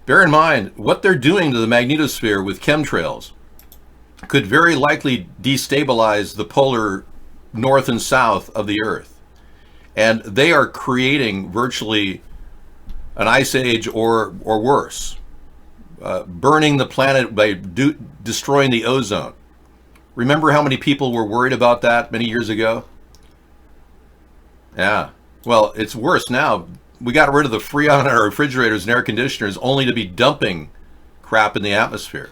bear in mind what they're doing to the magnetosphere with chemtrails could very likely destabilize the polar north and south of the Earth. And they are creating virtually an ice age or worse, burning the planet by destroying the ozone. Remember how many people were worried about that many years ago? Yeah. Well, it's worse now. We got rid of the Freon in our refrigerators and air conditioners only to be dumping crap in the atmosphere.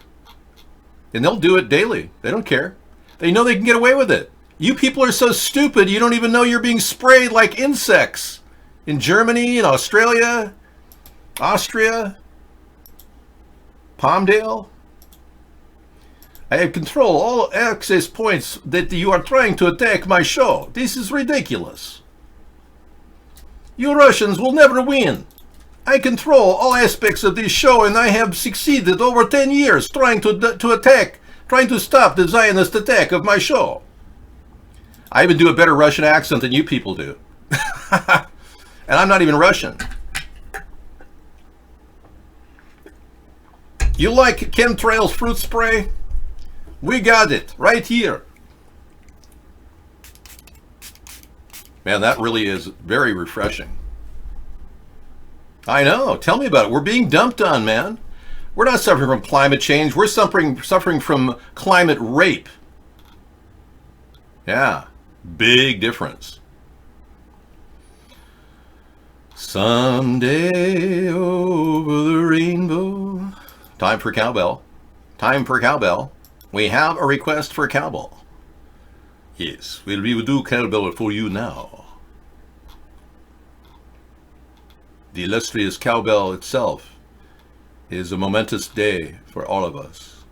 And they'll do it daily. They don't care. They know they can get away with it. You people are so stupid, you don't even know you're being sprayed like insects. In Germany, in Australia, Austria, Palmdale. I control all access points that you are trying to attack my show. This is ridiculous. You Russians will never win. I control all aspects of this show, and I have succeeded over 10 years trying to stop the Zionist attack of my show. I even do a better Russian accent than you people do. And I'm not even Russian. You like chemtrails fruit spray? We got it right here. Man, that really is very refreshing. I know. Tell me about it. We're being dumped on, man. We're not suffering from climate change. We're suffering from climate rape. Yeah, big difference. Someday over the rainbow. Time for cowbell. Time for cowbell. We have a request for cowbell. Yes, we will do cowbell for you now. The illustrious cowbell itself is a momentous day for all of us.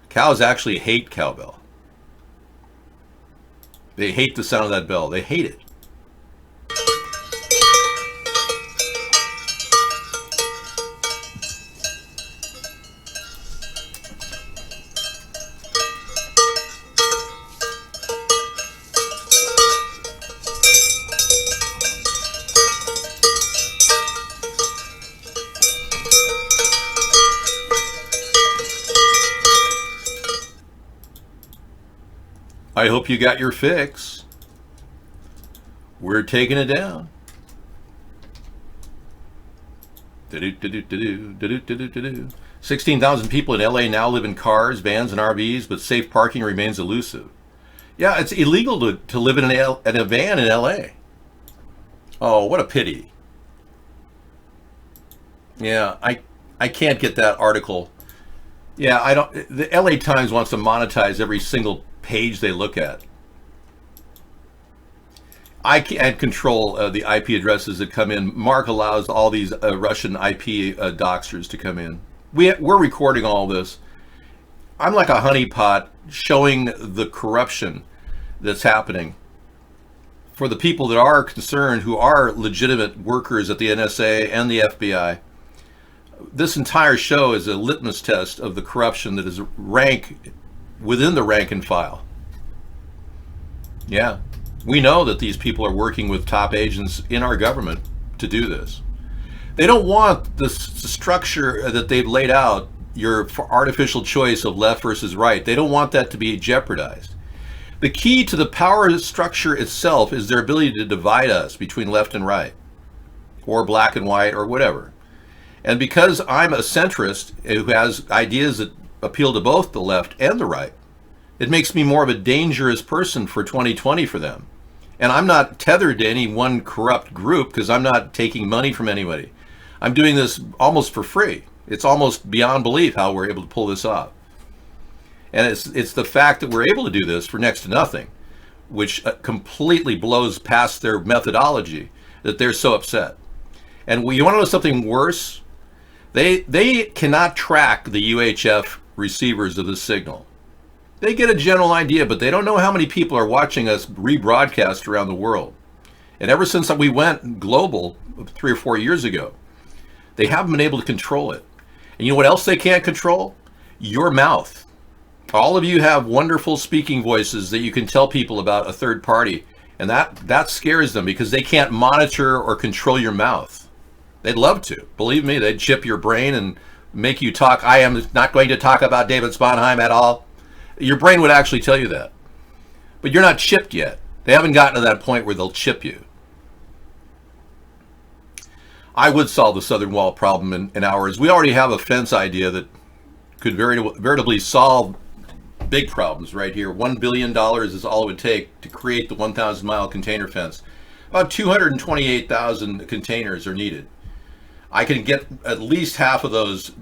Cows actually hate cowbell. They hate the sound of that bell. They hate it. I hope you got your fix. We're taking it down. 16,000 people in LA now live in cars, vans, and RVs, but safe parking remains elusive. Yeah, it's illegal to live in a van in LA. Oh, what a pity. Yeah, I can't get that article. Yeah, I don't. The LA Times wants to monetize every single page they look at. I can't control the IP addresses that come in. Mark allows all these Russian IP doxers to come in. We're recording all this. I'm like a honeypot showing the corruption that's happening for the people that are concerned, who are legitimate workers at the NSA and the FBI. This entire show is a litmus test of the corruption that is rank within the rank and file. Yeah, we know that these people are working with top agents in our government to do this. They don't want the structure that they've laid out, your artificial choice of left versus right. They don't want that to be jeopardized. The key to the power structure itself is their ability to divide us between left and right, or black and white, or whatever. And because I'm a centrist who has ideas that appeal to both the left and the right, it makes me more of a dangerous person for 2020 for them. And I'm not tethered to any one corrupt group because I'm not taking money from anybody. I'm doing this almost for free. It's almost beyond belief how we're able to pull this off. And it's the fact that we're able to do this for next to nothing, which completely blows past their methodology, that they're so upset. And you want to know something worse? They cannot track the UHF receivers of the signal. They get a general idea, but they don't know how many people are watching us rebroadcast around the world. And ever since we went global 3 or 4 years ago, they haven't been able to control it. And you know what else they can't control? Your mouth. All of you have wonderful speaking voices that you can tell people about a third party, and that scares them because they can't monitor or control your mouth. They'd love to. Believe me, they'd chip your brain and make you talk. I am not going to talk about David Sponheim at all. Your brain would actually tell you that. But you're not chipped yet. They haven't gotten to that point where they'll chip you. I would solve the Southern Wall problem in hours. We already have a fence idea that could veritably solve big problems right here. $1 billion is all it would take to create the 1,000-mile container fence. About 228,000 containers are needed. I can get at least half of those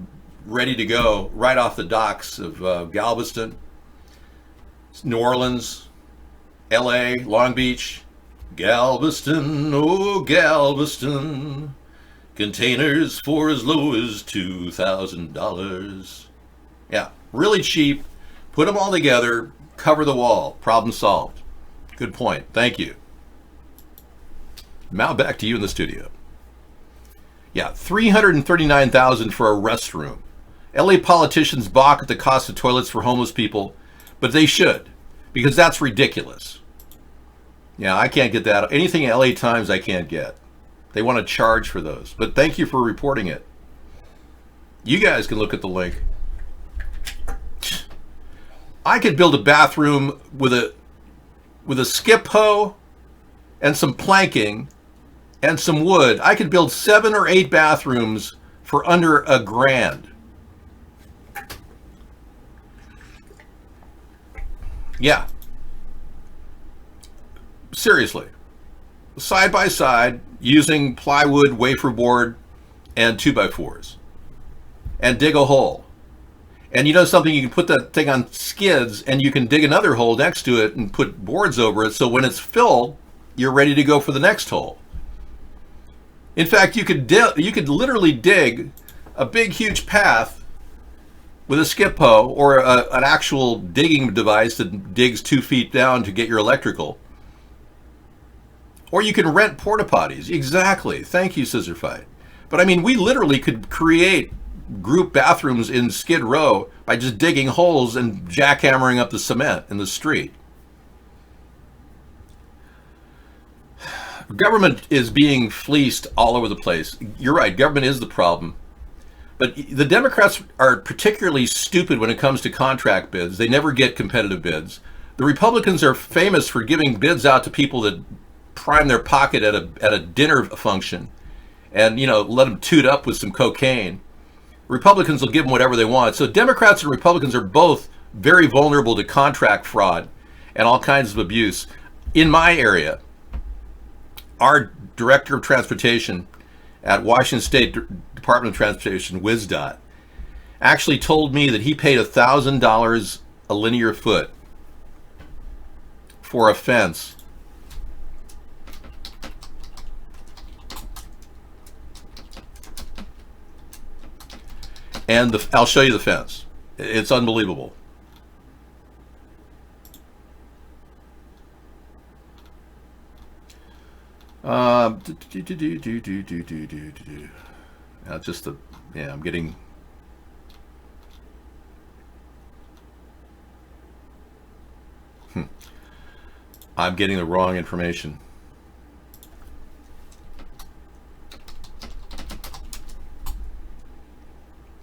ready to go right off the docks of Galveston, New Orleans, LA, Long Beach, Galveston, oh Galveston, containers for as low as $2,000. Yeah, really cheap. Put them all together, cover the wall, problem solved. Good point, thank you. Now back to you in the studio. Yeah, $339,000 for a restroom. LA politicians balk at the cost of toilets for homeless people, but they should, because that's ridiculous. Yeah, I can't get that. Anything LA Times I can't get. They want to charge for those, but thank you for reporting it. You guys can look at the link. I could build a bathroom with a skip hoe and some planking and some wood. I could build 7 or 8 bathrooms for under $1,000. Yeah. Seriously. Side by side, using plywood, wafer board, and 2x4s. And dig a hole. And you know something, you can put that thing on skids and you can dig another hole next to it and put boards over it, so when it's filled, you're ready to go for the next hole. In fact, you could literally dig a big, huge path with a skip hoe or an actual digging device that digs 2 feet down to get your electrical. Or you can rent porta potties. Exactly. Thank you, Scissor Fight. But I mean, we literally could create group bathrooms in Skid Row by just digging holes and jackhammering up the cement in the street. Government is being fleeced all over the place. You're right, government is the problem. But the Democrats are particularly stupid when it comes to contract bids. They never get competitive bids. The Republicans are famous for giving bids out to people that prime their pocket at a dinner function and, you know, let them toot up with some cocaine. Republicans will give them whatever they want. So Democrats and Republicans are both very vulnerable to contract fraud and all kinds of abuse. In my area, our director of transportation at Washington State Department of Transportation, WSDOT, actually told me that he paid $1,000 a linear foot for a fence. And I'll show you the fence. It's unbelievable. Just the, yeah, I'm getting. I'm getting the wrong information.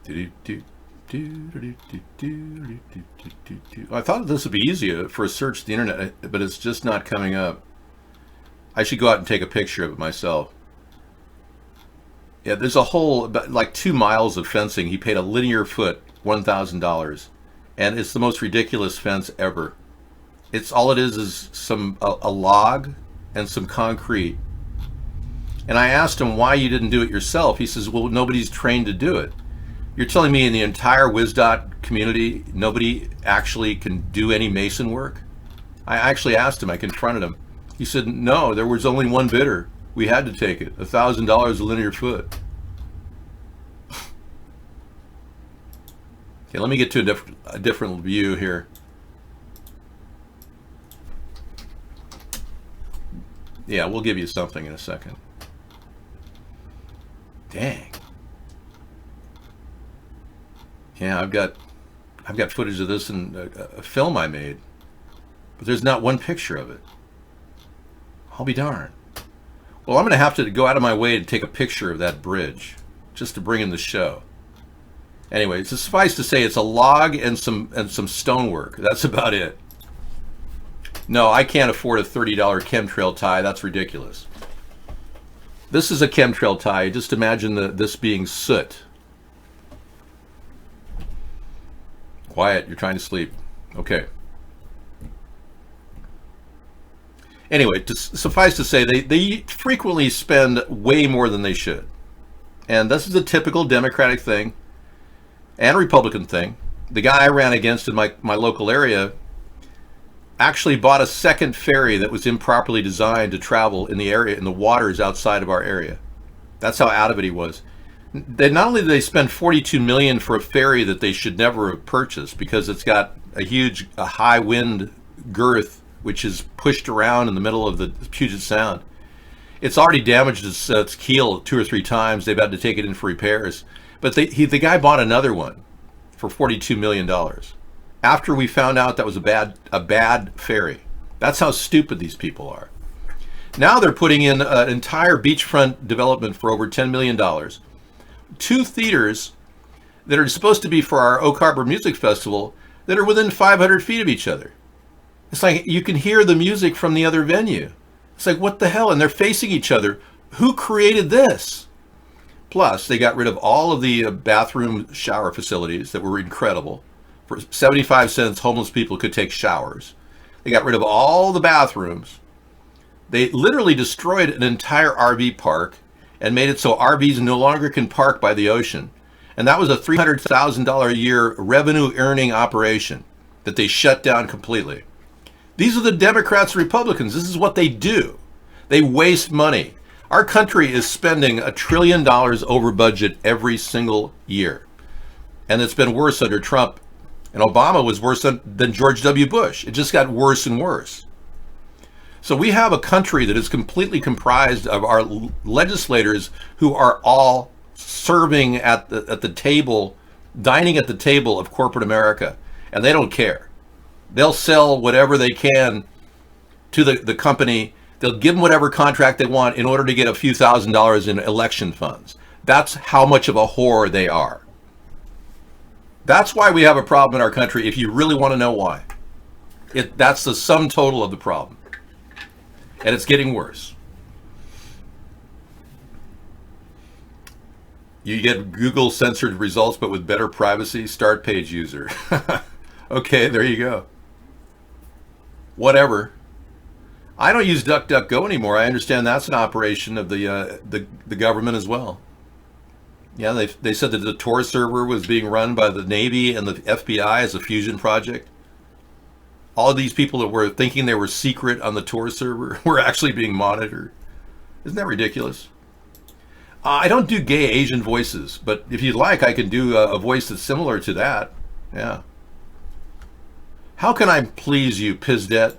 I thought this would be easier for a search of the internet, but it's just not coming up. I should go out and take a picture of it myself. Yeah, there's a whole, like 2 miles of fencing. He paid a linear foot, $1,000. And it's the most ridiculous fence ever. It's all it is a log and some concrete. And I asked him why you didn't do it yourself. He says, well, nobody's trained to do it. You're telling me in the entire WSDOT community, nobody actually can do any mason work? I actually asked him, I confronted him. He said, no, there was only one bidder. We had to take it, $1,000 a linear foot. Okay, let me get to a different view here. Yeah, we'll give you something in a second. Dang. Yeah, I've got footage of this in a film I made, but there's not one picture of it. I'll be darned. Well, I'm going to have to go out of my way to take a picture of that bridge just to bring in the show. Anyway, it's suffice to say it's a log and some stonework. That's about it. No, I can't afford a $30 chemtrail tie. That's ridiculous. This is a chemtrail tie. Just imagine this being soot. Quiet, you're trying to sleep. Okay. Anyway, suffice to say, they frequently spend way more than they should. And this is a typical Democratic thing and Republican thing. The guy I ran against in my local area actually bought a second ferry that was improperly designed to travel in the area, in the waters outside of our area. That's how out of it he was. Not only did they spend $42 million for a ferry that they should never have purchased because it's got a high wind girth which is pushed around in the middle of the Puget Sound. It's already damaged its keel 2 or 3 times. They've had to take it in for repairs. But the guy bought another one for $42 million after we found out that was a bad ferry. That's how stupid these people are. Now they're putting in an entire beachfront development for over $10 million. 2 theaters that are supposed to be for our Oak Harbor Music Festival that are within 500 feet of each other. It's like you can hear the music from the other venue. It's like, what the hell? And they're facing each other. Who created this? Plus, they got rid of all of the bathroom shower facilities that were incredible. For 75 cents, homeless people could take showers. They got rid of all the bathrooms. They literally destroyed an entire RV park and made it so RVs no longer can park by the ocean. And that was a $300,000 a year revenue earning operation that they shut down completely. These are the Democrats and Republicans. This is what they do. They waste money. Our country is spending $1 trillion over budget every single year. And it's been worse under Trump. And Obama was worse than George W. Bush. It just got worse and worse. So we have a country that is completely comprised of our legislators who are all serving at the table, dining at the table of corporate America. And they don't care. They'll sell whatever they can to the company. They'll give them whatever contract they want in order to get a few $1,000s in election funds. That's how much of a whore they are. That's why we have a problem in our country, if you really want to know why. That's the sum total of the problem. And it's getting worse. You get Google censored results, but with better privacy. Start page user. Okay, there you go. Whatever. I don't use DuckDuckGo anymore. I understand that's an operation of the government as well. Yeah, they said that the Tor server was being run by the Navy and the FBI as a fusion project. All of these people that were thinking they were secret on the Tor server were actually being monitored. Isn't that ridiculous? I don't do gay Asian voices, but if you'd like, I can do a voice that's similar to that. Yeah. How can I please you, Pizdet?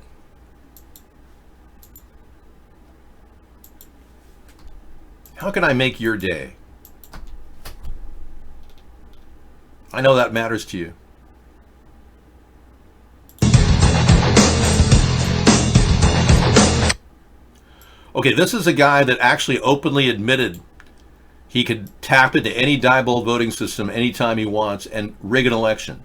How can I make your day? I know that matters to you. Okay, this is a guy that actually openly admitted he could tap into any Diebold voting system anytime he wants and rig an election.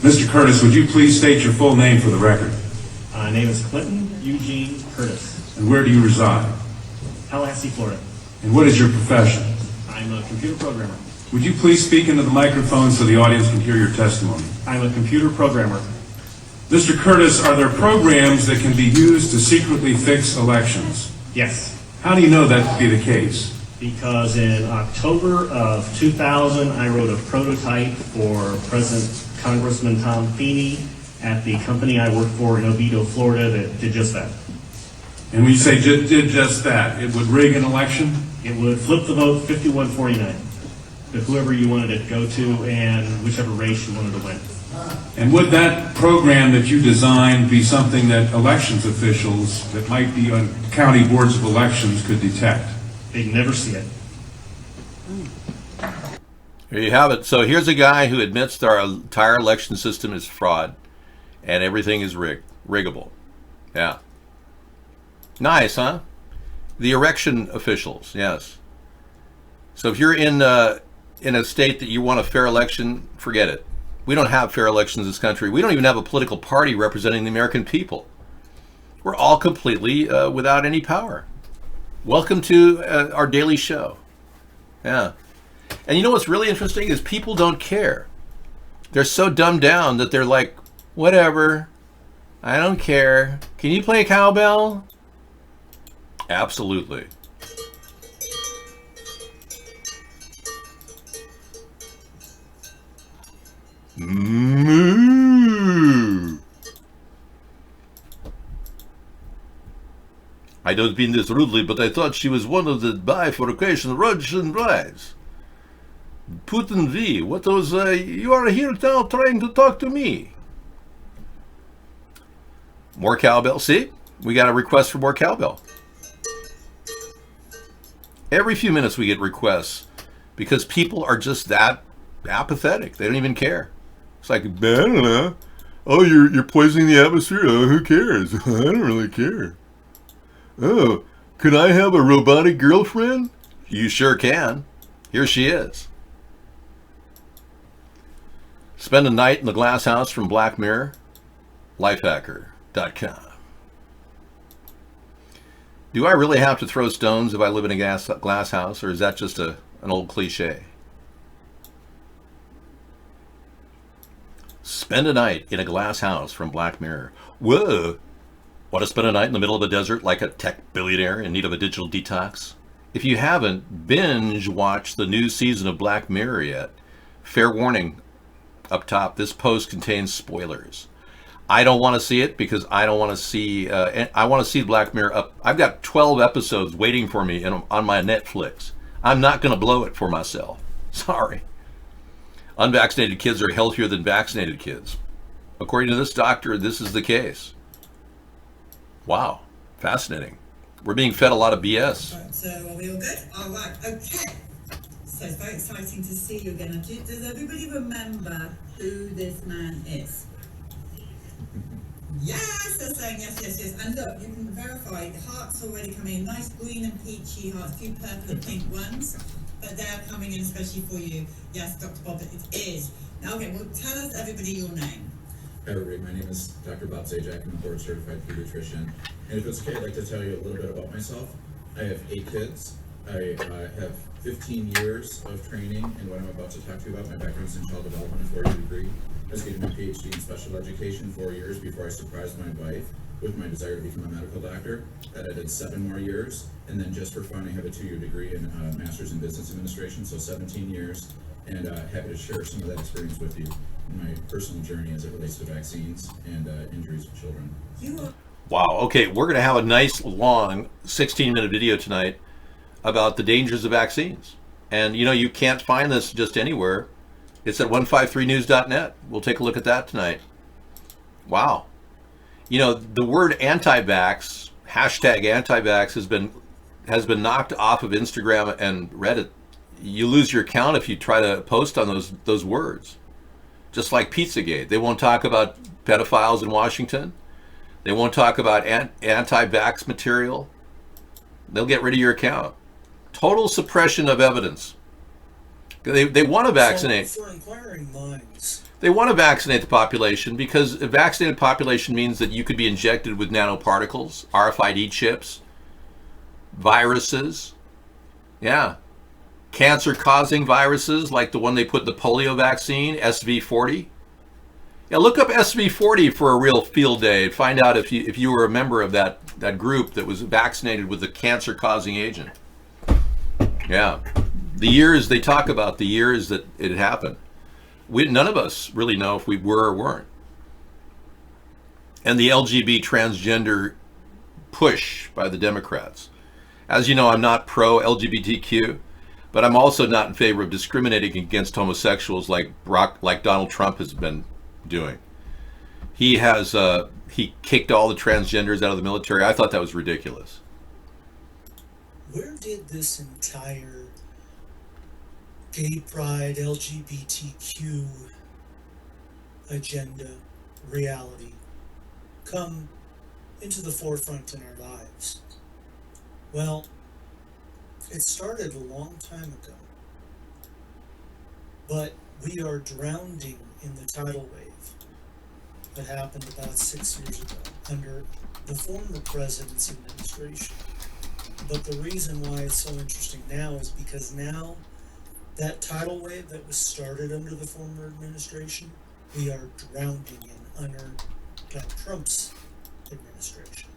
Mr. Curtis, would you please state your full name for the record? My name is Clinton Eugene Curtis. And where do you reside? Tallahassee, Florida. And what is your profession? I'm a computer programmer. Would you please speak into the microphone so the audience can hear your testimony? I'm a computer programmer. Mr. Curtis, are there programs that can be used to secretly fix elections? Yes. How do you know that to be the case? Because in October of 2000, I wrote a prototype for Congressman Tom Feeney at the company I work for in Oviedo, Florida, that did just that. And when you say did just that, it would rig an election? It would flip the vote 51-49 to whoever you wanted it to go to and whichever race you wanted to win. And would that program that you designed be something that elections officials that might be on county boards of elections could detect? They'd never see it. There you have it. So here's a guy who admits that our entire election system is fraud and everything is riggable. Yeah. Nice, huh? The election officials, yes. So if you're in a state that you want a fair election, forget it. We don't have fair elections in this country. We don't even have a political party representing the American people. We're all completely without any power. Welcome to our daily show. Yeah. And you know what's really interesting is people don't care. They're so dumbed down that they're like, whatever, I don't care. Can you play a cowbell? Absolutely. Moo. I don't mean this rudely, but I thought she was one of the bifurcation Russian brides. Putin V, what was, you are here now trying to talk to me. More cowbell. See? We got a request for more cowbell. Every few minutes we get requests because people are just that apathetic. They don't even care. It's like, Oh, you're poisoning the atmosphere? Oh, who cares? I don't really care. Oh, can I have a robotic girlfriend? You sure can. Here she is. Spend a night in the glass house from Black Mirror. Lifehacker.com. Do I really have to throw stones if I live in a glass house, or is that just an old cliche? Spend a night in a glass house from Black Mirror. Whoa! Want to spend a night in the middle of the desert like a tech billionaire in need of a digital detox? If you haven't binge watched the new season of Black Mirror yet, fair warning up top, this post contains spoilers. I don't want to see it because I don't want to see, I want to see Black Mirror up. I've got 12 episodes waiting for me on my Netflix. I'm not going to blow it for myself. Sorry. Unvaccinated kids are healthier than vaccinated kids. According to this doctor, this is the case. Wow. Fascinating. We're being fed a lot of BS. Right, so are we all good? All right, okay. So it's very exciting to see you again. Does everybody remember who this man is? Yes, they're saying yes. And look, you can verify the hearts already coming in. Nice green and peachy hearts, a few purple and pink ones. But they're coming in especially for you. Yes, Dr. Bob, it is. Now, okay, well, tell us everybody your name. Hi everybody, my name is Dr. Bob Zajac. I'm a board certified pediatrician. And if it's okay, I'd like to tell you a little bit about myself. I have 8 kids. I have 15 years of training in what I'm about to talk to you about. My background is in child development, a 4-year degree. I was getting my PhD in special education 4 years before I surprised my wife with my desire to become a medical doctor. That I did 7 more years. And then just for fun, I have a 2-year degree in Master's in Business Administration, so 17 years. And happy to share some of that experience with you in my personal journey as it relates to vaccines and injuries of children. Wow. Okay, we're going to have a nice, long, 16-minute video tonight about the dangers of vaccines. And, you know, you can't find this just anywhere. It's at 153news.net. We'll take a look at that tonight. Wow. You know, the word anti-vax, hashtag anti-vax, has been knocked off of Instagram and Reddit. You lose your account if you try to post on those words. Just like Pizzagate. They won't talk about pedophiles in Washington. They won't talk about anti-vax material. They'll get rid of your account. Total suppression of evidence. They want to vaccinate. So for inquiring minds. They want to vaccinate the population because a vaccinated population means that you could be injected with nanoparticles, RFID chips, viruses. Yeah. Cancer-causing viruses like the one they put in the polio vaccine, SV40. Yeah, look up SV40 for a real field day and find out if you were a member of that group that was vaccinated with the cancer-causing agent. Yeah. The years they talk about, the years that it happened. None of us really know if we were or weren't. And the LGBT transgender push by the Democrats. As you know, I'm not pro-LGBTQ. But I'm also not in favor of discriminating against homosexuals like Donald Trump has been doing. He kicked all the transgenders out of the military. I thought that was ridiculous. Where did this entire gay pride, LGBTQ agenda, reality come into the forefront in our lives? Well, it started a long time ago, but we are drowning in the tidal wave that happened about 6 years ago under the former president's administration. But the reason why it's so interesting now is because now that tidal wave that was started under the former administration, we are drowning in under Donald Trump's administration.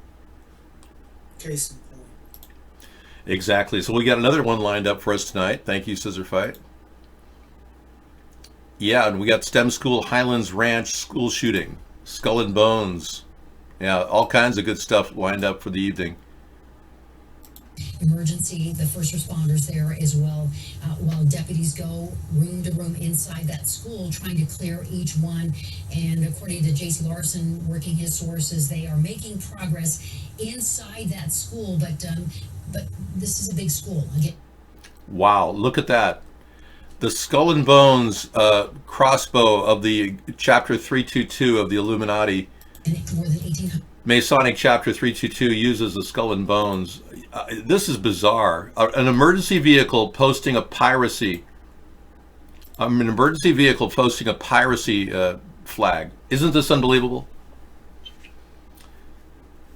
Case in point. Exactly. So we got another one lined up for us tonight. Thank you, Scissor Fight. Yeah, and we got STEM School Highlands Ranch school shooting, Skull and Bones. Yeah, all kinds of good stuff lined up for the evening. Emergency, the first responders there as well, while deputies go room to room inside that school trying to clear each one. And according to J.C. Larson, working his sources, they are making progress inside that school, but this is a big school. Again. Wow, look at that. The skull and bones crossbow of the chapter 322 of the Illuminati, More than 1,800. Masonic chapter 322 uses the skull and bones. This is bizarre. An emergency vehicle posting a piracy. An emergency vehicle posting a piracy flag. Isn't this unbelievable?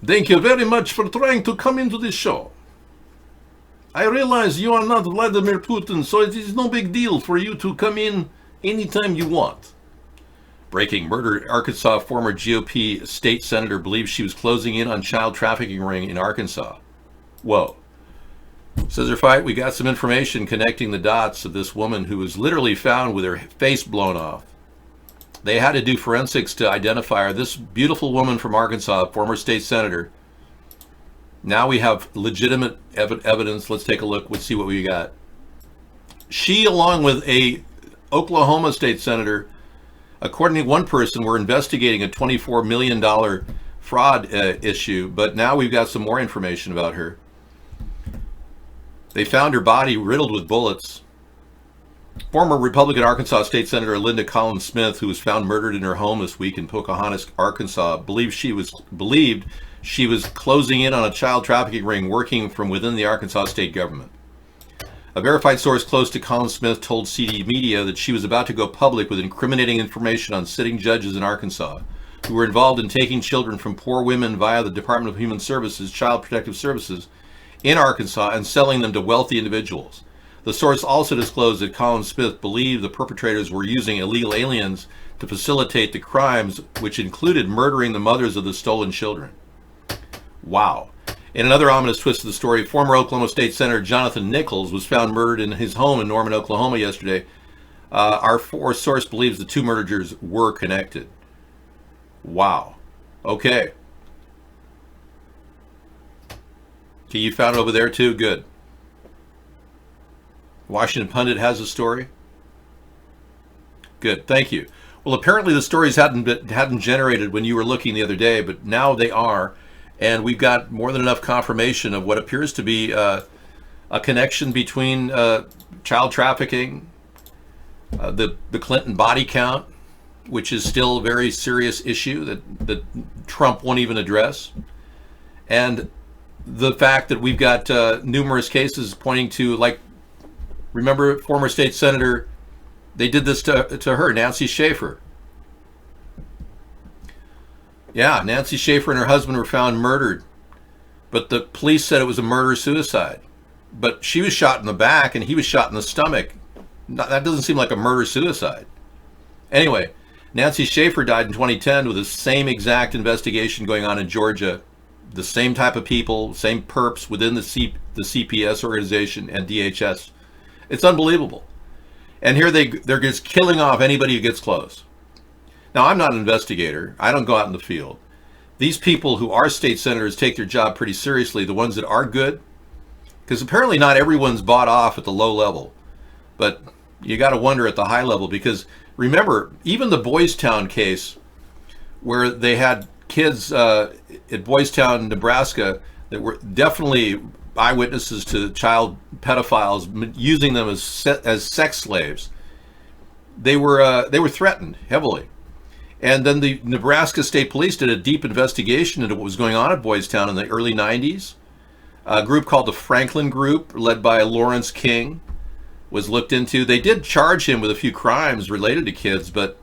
Thank you very much for trying to come into this show. I realize you are not Vladimir Putin, so it is no big deal for you to come in anytime you want. Breaking: murdered Arkansas former GOP state senator believes she was closing in on child trafficking ring in Arkansas. Whoa. Scissor fight, we got some information connecting the dots of this woman who was literally found with her face blown off. They had to do forensics to identify her. This beautiful woman from Arkansas, former state senator. Now we have legitimate evidence. Let's take a look. Let's see what we got. She, along with a Oklahoma state senator, according to one person, were investigating a $24 million fraud issue, but now we've got some more information about her. They found her body riddled with bullets. Former Republican Arkansas State Senator Linda Collins Smith, who was found murdered in her home this week in Pocahontas, Arkansas, believed she was closing in on a child trafficking ring working from within the Arkansas state government. A verified source close to Collins Smith told CD Media that she was about to go public with incriminating information on sitting judges in Arkansas who were involved in taking children from poor women via the Department of Human Services, Child Protective Services in Arkansas and selling them to wealthy individuals. The source also disclosed that Collins Smith believed the perpetrators were using illegal aliens to facilitate the crimes, which included murdering the mothers of the stolen children. Wow. In another ominous twist of the story, former Oklahoma State Senator Jonathan Nichols was found murdered in his home in Norman, Oklahoma yesterday. Our source believes the two murderers were connected. Wow. Okay. Okay, you found it over there too? Good. Washington Pundit has a story? Good, thank you. Well, apparently the stories hadn't generated when you were looking the other day, but now they are. And we've got more than enough confirmation of what appears to be a connection between child trafficking, the Clinton body count, which is still a very serious issue that Trump won't even address, and the fact that we've got numerous cases pointing to, like, remember former state senator, they did this to her, Nancy Schaefer. Yeah, Nancy Schaefer and her husband were found murdered, but the police said it was a murder-suicide. But she was shot in the back and he was shot in the stomach. That doesn't seem like a murder-suicide. Anyway, Nancy Schaefer died in 2010 with the same exact investigation going on in Georgia. The same type of people, same perps within the CPS organization and DHS. It's unbelievable. And here they're just killing off anybody who gets close. Now, I'm not an investigator. I don't go out in the field. These people who are state senators take their job pretty seriously, the ones that are good, because apparently not everyone's bought off at the low level. But you got to wonder at the high level, because remember, even the Boys Town case, where they had kids at Boys Town, Nebraska, that were definitely eyewitnesses to child pedophiles using them as sex slaves. They were threatened heavily. And then the Nebraska State Police did a deep investigation into what was going on at Boys Town in the early 90s. A group called the Franklin Group, led by Lawrence King, was looked into. They did charge him with a few crimes related to kids, but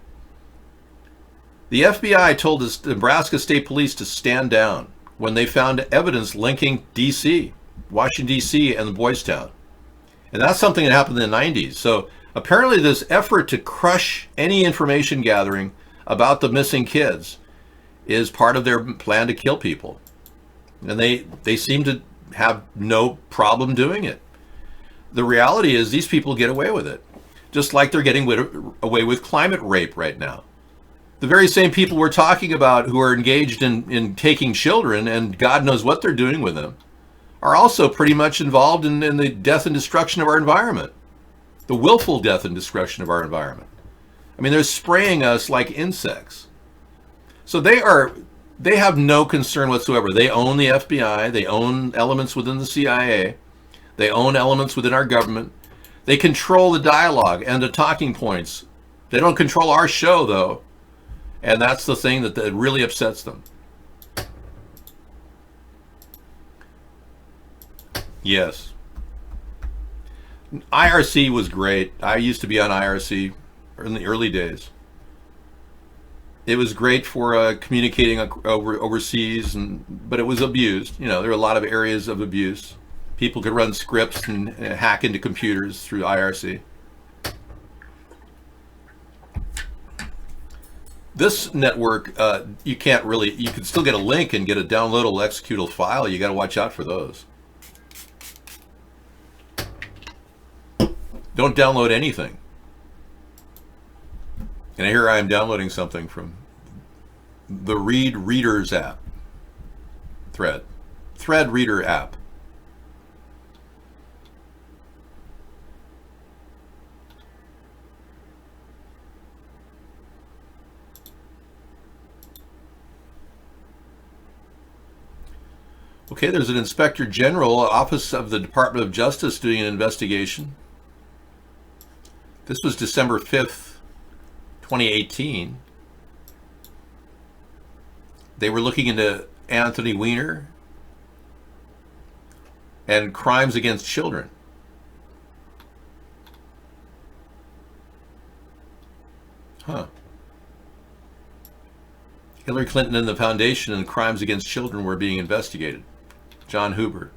the FBI told the Nebraska State Police to stand down when they found evidence linking D.C., Washington, D.C., and the Boys Town. And that's something that happened in the 90s. So apparently this effort to crush any information gathering about the missing kids is part of their plan to kill people. And they seem to have no problem doing it. The reality is these people get away with it, just like they're getting away with climate rape right now. The very same people we're talking about who are engaged in taking children, and God knows what they're doing with them, are also pretty much involved in the death and destruction of our environment. The willful death and destruction of our environment. I mean, they're spraying us like insects. So they have no concern whatsoever. They own the FBI. They own elements within the CIA. They own elements within our government. They control the dialogue and the talking points. They don't control our show, though. And that's the thing that really upsets them. Yes. IRC was great. I used to be on IRC in the early days. It was great for communicating overseas, but it was abused. You know, there were a lot of areas of abuse. People could run scripts and hack into computers through IRC. This network, you can't really, you can still get a link and get a downloadable executable file. You got to watch out for those. Don't download anything. And here I am downloading something from the Read Readers app. Thread Reader app. Okay, there's an Inspector General, Office of the Department of Justice, doing an investigation. This was December 5th, 2018. They were looking into Anthony Weiner and crimes against children. Huh. Hillary Clinton and the Foundation and crimes against children were being investigated. John Huber.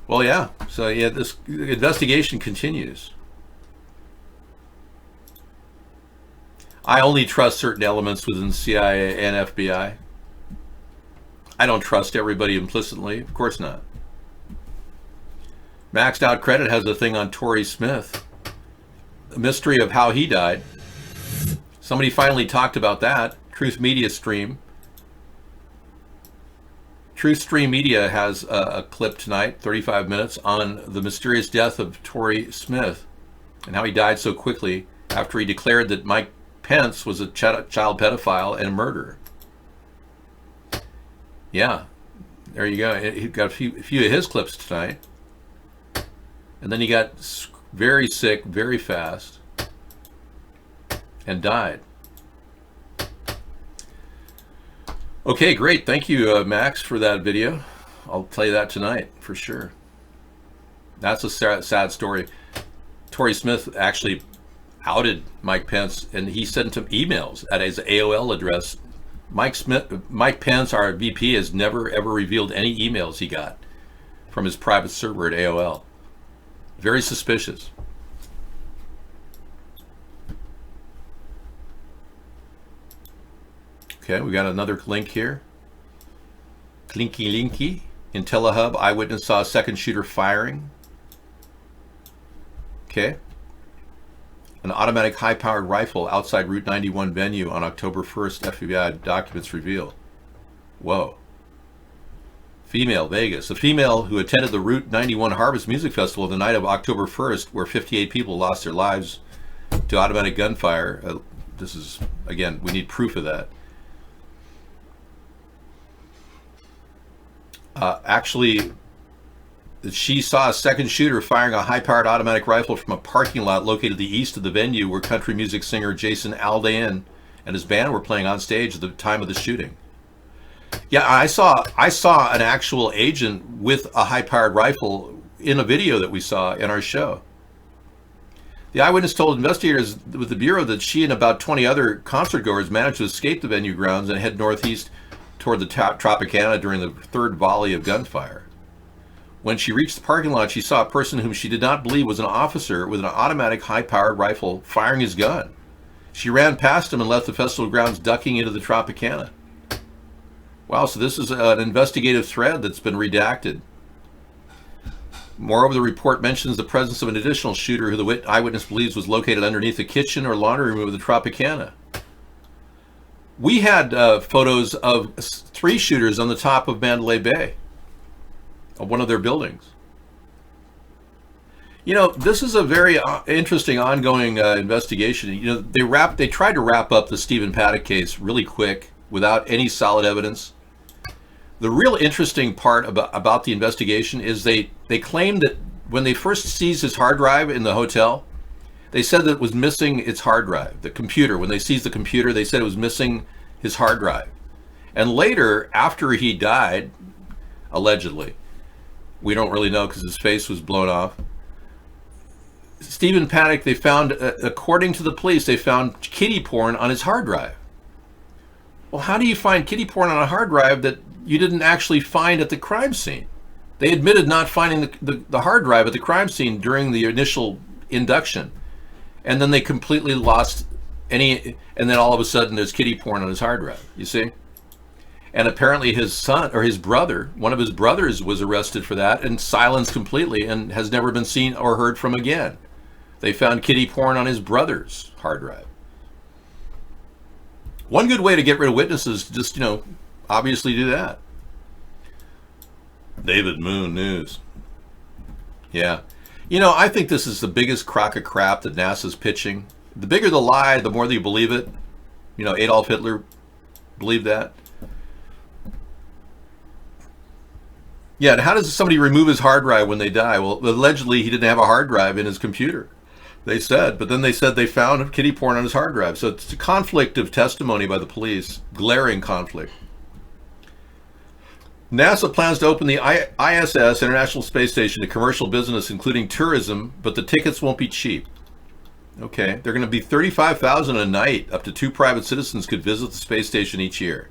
Well, yeah. So, yeah, this investigation continues. I only trust certain elements within CIA and FBI. I don't trust everybody implicitly. Of course not. Maxed Out Credit has a thing on Tory Smith. The mystery of how he died. Somebody finally talked about that. Truth Media Stream. Truth Stream Media has a clip tonight, 35 minutes, on the mysterious death of Tory Smith and how he died so quickly after he declared that Mike Pence was a child pedophile and a murderer. Yeah, there you go. He got a few of his clips tonight. And then he got very sick very fast and died. Okay, great. Thank you, Max, for that video. I'll play that tonight for sure. That's a sad story. Tory Smith actually outed Mike Pence, and he sent him emails at his AOL address. Mike Pence, our VP, has never ever revealed any emails he got from his private server at AOL. Very suspicious. Okay, we got another link here. Clinky Linky. IntelliHub, eyewitness saw a second shooter firing. Okay. An automatic high-powered rifle outside Route 91 venue on October 1st, FBI documents reveal. Whoa. Female, Vegas. A female who attended the Route 91 Harvest Music Festival the night of October 1st, where 58 people lost their lives to automatic gunfire. This is, again, we need proof of that. Actually, she saw a second shooter firing a high-powered automatic rifle from a parking lot located to the east of the venue where country music singer Jason Aldean and his band were playing on stage at the time of the shooting. Yeah, I saw an actual agent with a high-powered rifle in a video that we saw in our show. The eyewitness told investigators with the Bureau that she and about 20 other concertgoers managed to escape the venue grounds and head northeast toward the Tropicana during the third volley of gunfire. When she reached the parking lot, she saw a person whom she did not believe was an officer with an automatic high-powered rifle firing his gun. She ran past him and left the festival grounds, ducking into the Tropicana. Wow, so this is an investigative thread that's been redacted. Moreover, the report mentions the presence of an additional shooter who the eyewitness believes was located underneath the kitchen or laundry room of the Tropicana. We had photos of 3 shooters on the top of Mandalay Bay, of one of their buildings. You know, this is a very interesting ongoing investigation. You know, they tried to wrap up the Stephen Paddock case really quick without any solid evidence. The real interesting part about the investigation is they claim that when they first seized his hard drive in the hotel, they said that it was missing its hard drive. The computer, when they seized the computer, they said it was missing his hard drive. And later, after he died, allegedly, we don't really know because his face was blown off, Stephen Paddock, they found, according to the police, they found kiddie porn on his hard drive. Well, how do you find kiddie porn on a hard drive that you didn't actually find at the crime scene? They admitted not finding the hard drive at the crime scene during the initial induction. And then they completely lost and then all of a sudden there's kiddie porn on his hard drive, you see? And apparently his son, or his brother, one of his brothers was arrested for that and silenced completely and has never been seen or heard from again. They found kiddie porn on his brother's hard drive. One good way to get rid of witnesses is just, obviously do that. David Moon News. Yeah. I think this is the biggest crock of crap that NASA's pitching. The bigger the lie, the more that you believe it. Adolf Hitler believed that. Yeah, and how does somebody remove his hard drive when they die? Well, allegedly he didn't have a hard drive in his computer, they said. But then they said they found kiddie porn on his hard drive. So it's a conflict of testimony by the police, glaring conflict. NASA plans to open the ISS, International Space Station, to commercial business, including tourism, but the tickets won't be cheap. Okay, they're going to be $35,000 a night. Up to 2 private citizens could visit the space station each year.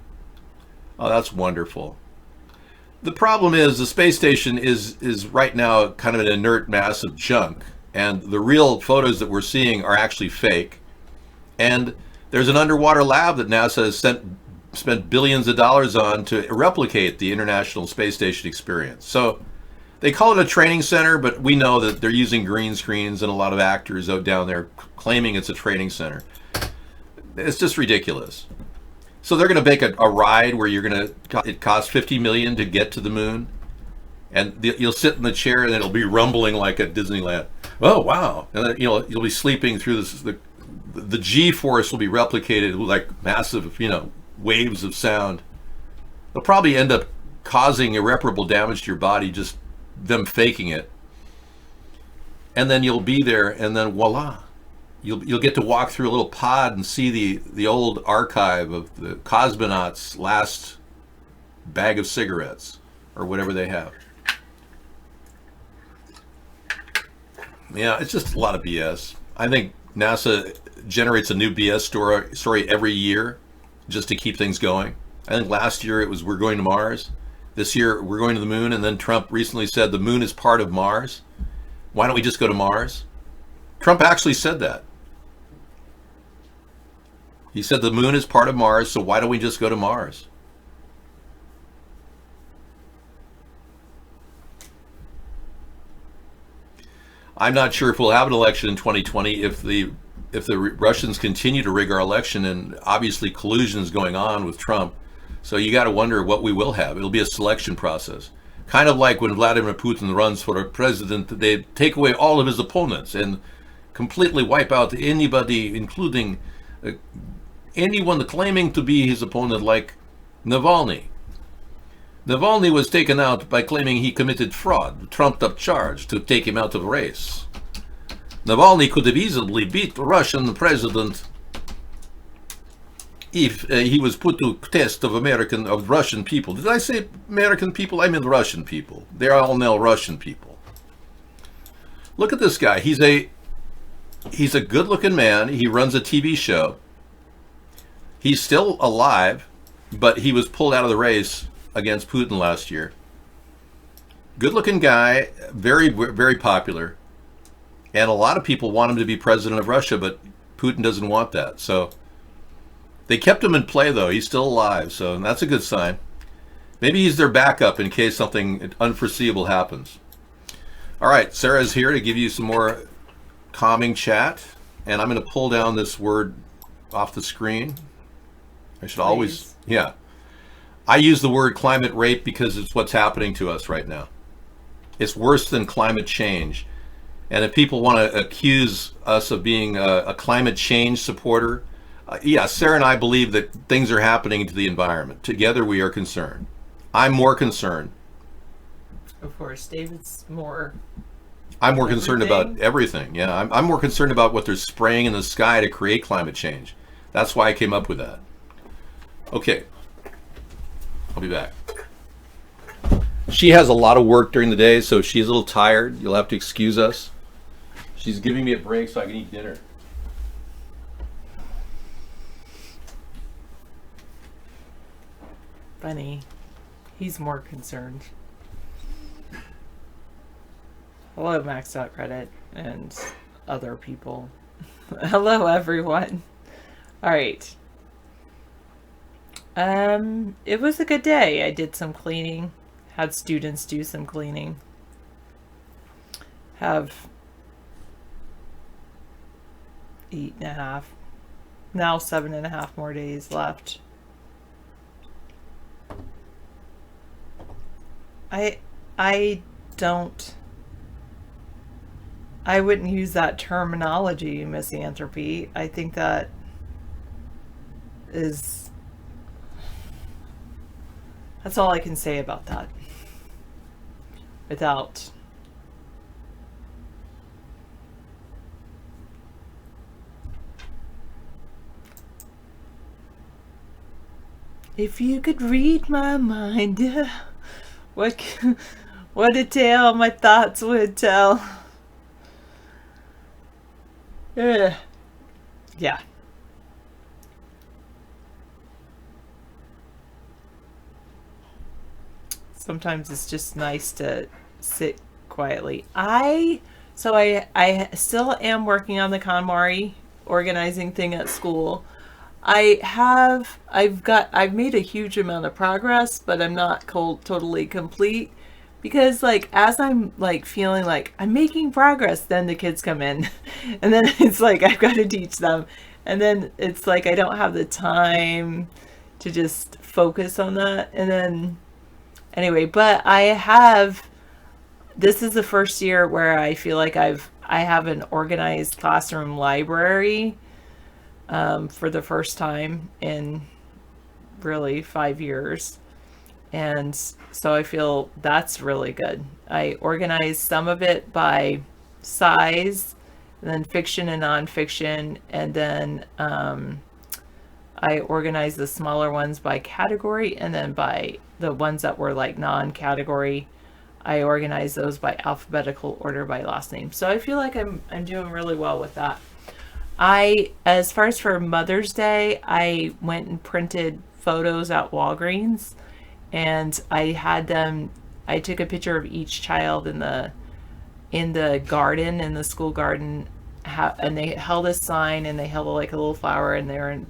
Oh, that's wonderful. The problem is the space station is right now kind of an inert mass of junk, and the real photos that we're seeing are actually fake. And there's an underwater lab that NASA has spent billions of dollars on to replicate the International Space Station experience. So they call it a training center, but we know that they're using green screens and a lot of actors out down there claiming it's a training center. It's just ridiculous. So they're going to make a ride where it costs $50 million to get to the moon, and you'll sit in the chair and it'll be rumbling like at Disneyland. Oh wow! And then, you'll be sleeping through this. The G-force will be replicated like massive, waves of sound. They'll probably end up causing irreparable damage to your body, just them faking it. And then you'll be there, and then voila. You'll get to walk through a little pod and see the old archive of the cosmonauts' last bag of cigarettes or whatever they have. Yeah, it's just a lot of BS. I think NASA generates a new BS story every year just to keep things going. I think last year it was we're going to Mars. This year we're going to the moon, and then Trump recently said the moon is part of Mars. Why don't we just go to Mars? Trump actually said that. He said the moon is part of Mars, so why don't we just go to Mars? I'm not sure if we'll have an election in 2020 if the Russians continue to rig our election, and obviously collusion is going on with Trump. So you got to wonder what we will have. It'll be a selection process. Kind of like when Vladimir Putin runs for president, they take away all of his opponents and completely wipe out anybody, including anyone claiming to be his opponent, like Navalny. Navalny was taken out by claiming he committed fraud, trumped up charge to take him out of the race. Navalny could have easily beat the Russian president if he was put to test of Russian people. Did I say American people? I mean Russian people. They're all now Russian people. Look at this guy. He's a good-looking man. He runs a TV show. He's still alive, but he was pulled out of the race against Putin last year. Good-looking guy, very, very popular. And a lot of people want him to be president of Russia, but Putin doesn't want that. So they kept him in play, though. He's still alive, so that's a good sign. Maybe he's their backup in case something unforeseeable happens. All right, Sarah's here to give you some more calming chat. And I'm going to pull down this word off the screen. I should always, yeah. I use the word climate rape because it's what's happening to us right now. It's worse than climate change. And if people want to accuse us of being a climate change supporter, yeah, Sarah and I believe that things are happening to the environment. Together we are concerned. I'm more concerned. Of course, David's more I'm more concerned about everything. Yeah, I'm more concerned about what they're spraying in the sky to create climate change. That's why I came up with that. Okay, I'll be back. She has a lot of work during the day, so she's a little tired. You'll have to excuse us. She's giving me a break so I can eat dinner. Funny. He's more concerned. Hello, Max.credit and other people. Hello, everyone. All right. It was a good day. I did some cleaning. Had students do some cleaning. Have 8.5, now 7.5 more days left. I wouldn't use that terminology, misanthropy. I think that is, that's all I can say about that. Without if you could read my mind, what a tale my thoughts would tell. Yeah. Sometimes it's just nice to sit quietly. I still am working on the KonMari organizing thing at school. I've made a huge amount of progress, but I'm not totally complete. Because like as I'm like feeling like I'm making progress, then the kids come in and then it's like I've got to teach them, and then it's like I don't have the time to just focus on that. And then anyway, but this is the first year where I feel like I have an organized classroom library for the first time in really 5 years. And so I feel that's really good. I organized some of it by size, and then fiction and nonfiction, and then I organized the smaller ones by category, and then by the ones that were like non-category, I organized those by alphabetical order by last name. So I feel like I'm doing really well with that. As far as for Mother's Day, I went and printed photos at Walgreens. And I took a picture of each child in the garden, in the school garden, and they held a sign, and they held like a little flower, and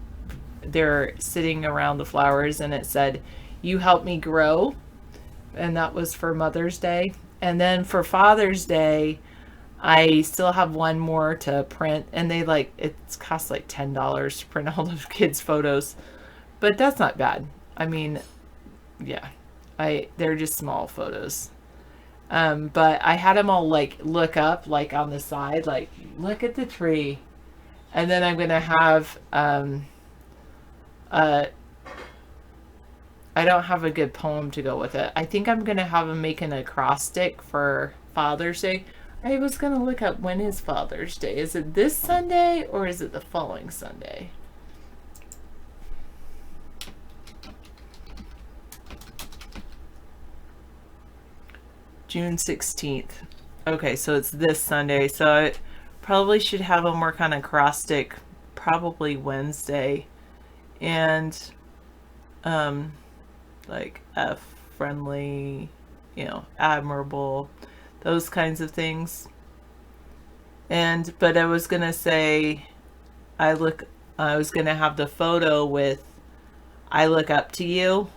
they're sitting around the flowers, and it said, "You helped me grow." And that was for Mother's Day. And then for Father's Day, I still have one more to print, and it costs like $10 to print all the kids' photos, but that's not bad. I mean, yeah, they're just small photos. But I had them all like look up, like on the side, like look at the tree. And then I'm gonna have I don't have a good poem to go with it. I think I'm gonna have them make an acrostic for Father's Day. I was gonna look up, when is Father's Day? Is it this Sunday or is it the following Sunday? June 16th. Okay, so it's this Sunday. So I probably should have them work on acrostic probably Wednesday. And like friendly, admirable, those kinds of things. But I was gonna say, I was gonna have the photo with "I look up to you,"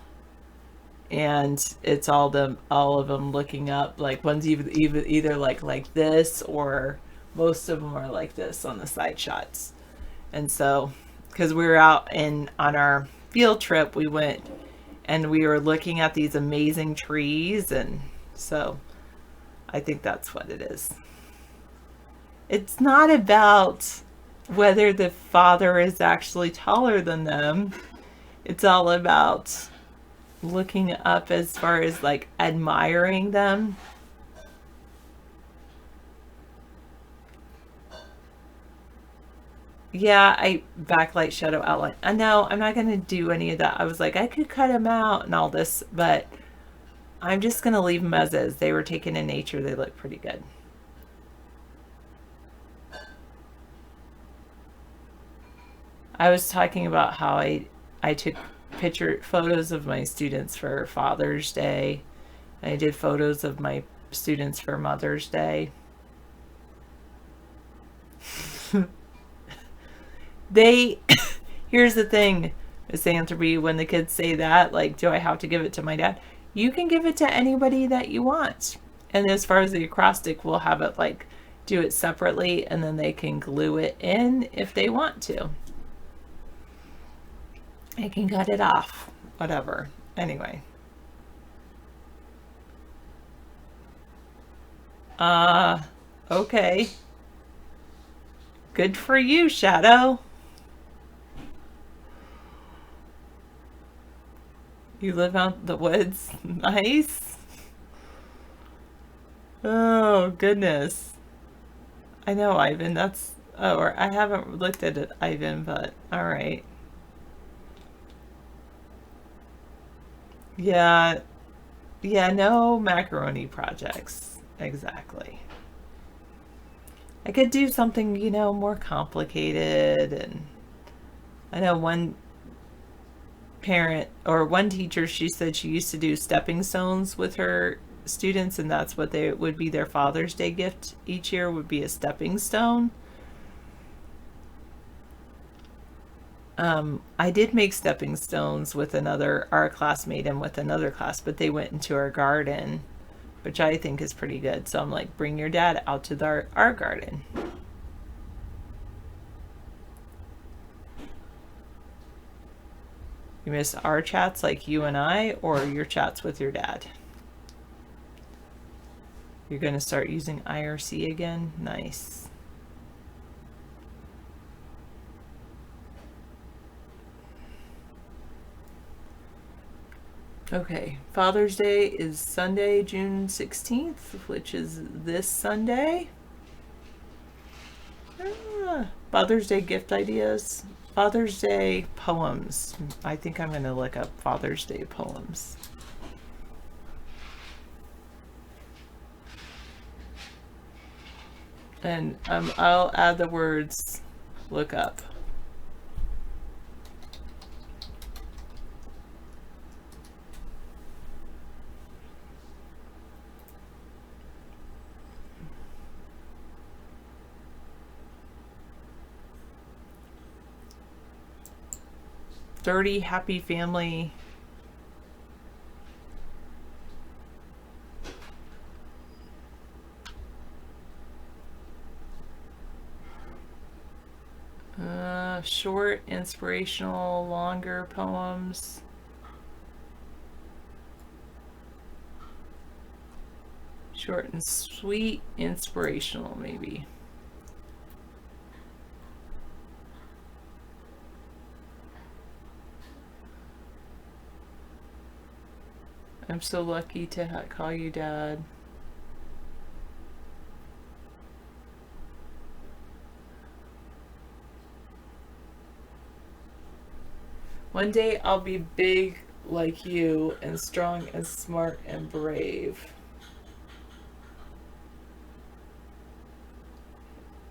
and it's all of them looking up. Like one's either like this, or most of them are like this on the side shots. And so, because we were out on our field trip, we went and we were looking at these amazing trees, and so I think that's what it is. It's not about whether the father is actually taller than them. It's all about looking up as far as like admiring them. Yeah, I backlight, shadow, outline. No, I'm not going to do any of that. I was like, I could cut them out and all this, but I'm just going to leave them as is. They were taken in nature. They look pretty good. I was talking about how I took photos of my students for Father's Day. I did photos of my students for Mother's Day. Here's the thing, Miss Anthropy, when the kids say that, like, do I have to give it to my dad? You can give it to anybody that you want. And as far as the acrostic, we'll have it like do it separately, and then they can glue it in if they want to. They can cut it off, whatever. Anyway. Okay. Good for you, Shadow. You live out in the woods? Nice. Oh, goodness. I know, Ivan. That's... Oh, or I haven't looked at it, Ivan, but alright. Yeah. Yeah, no macaroni projects. Exactly. I could do something, you know, more complicated. And I know one parent or one teacher, she said she used to do stepping stones with her students, and that's what they would be their Father's Day gift each year, would be a stepping stone. I did make stepping stones with our classmate and with another class, but they went into our garden, which I think is pretty good. So I'm like, bring your dad out to our garden. You miss our chats like you and I, or your chats with your dad? You're going to start using IRC again? Nice. Okay, Father's Day is Sunday, June 16th, which is this Sunday. Father's Day gift ideas. Father's Day poems. I think I'm going to look up Father's Day poems. And I'll add the words look up. Dirty Happy Family. Short, inspirational, longer poems. Short and sweet, inspirational maybe. I'm so lucky to call you Dad. One day I'll be big like you and strong and smart and brave.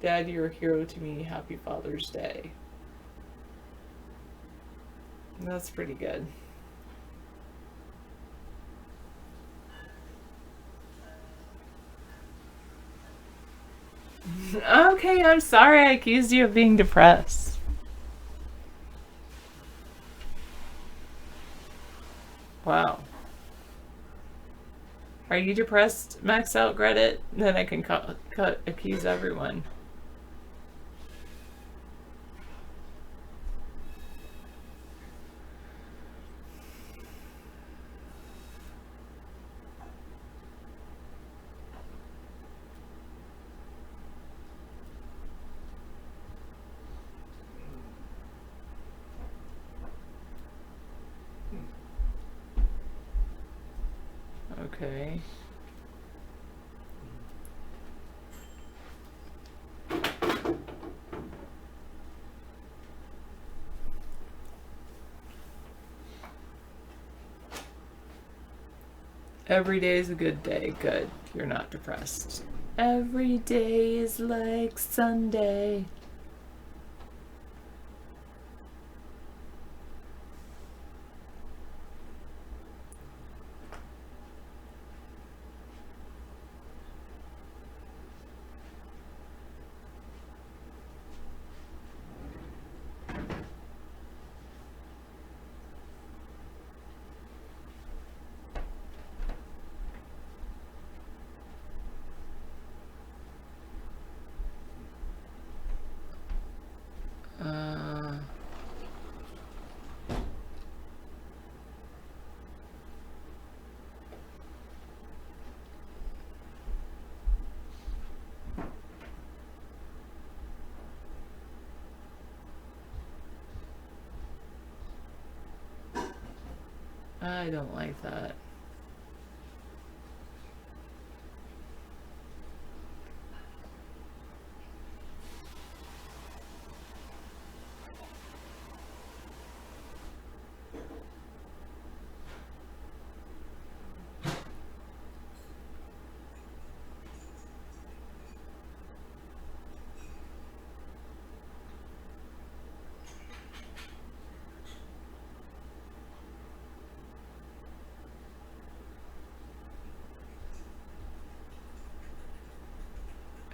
Dad, you're a hero to me. Happy Father's Day. That's pretty good. Okay, I'm sorry I accused you of being depressed. Wow. Are you depressed? Max out Reddit? Then I can accuse everyone. Okay. Every day is a good day. Good. You're not depressed. Every day is like Sunday. I don't like that.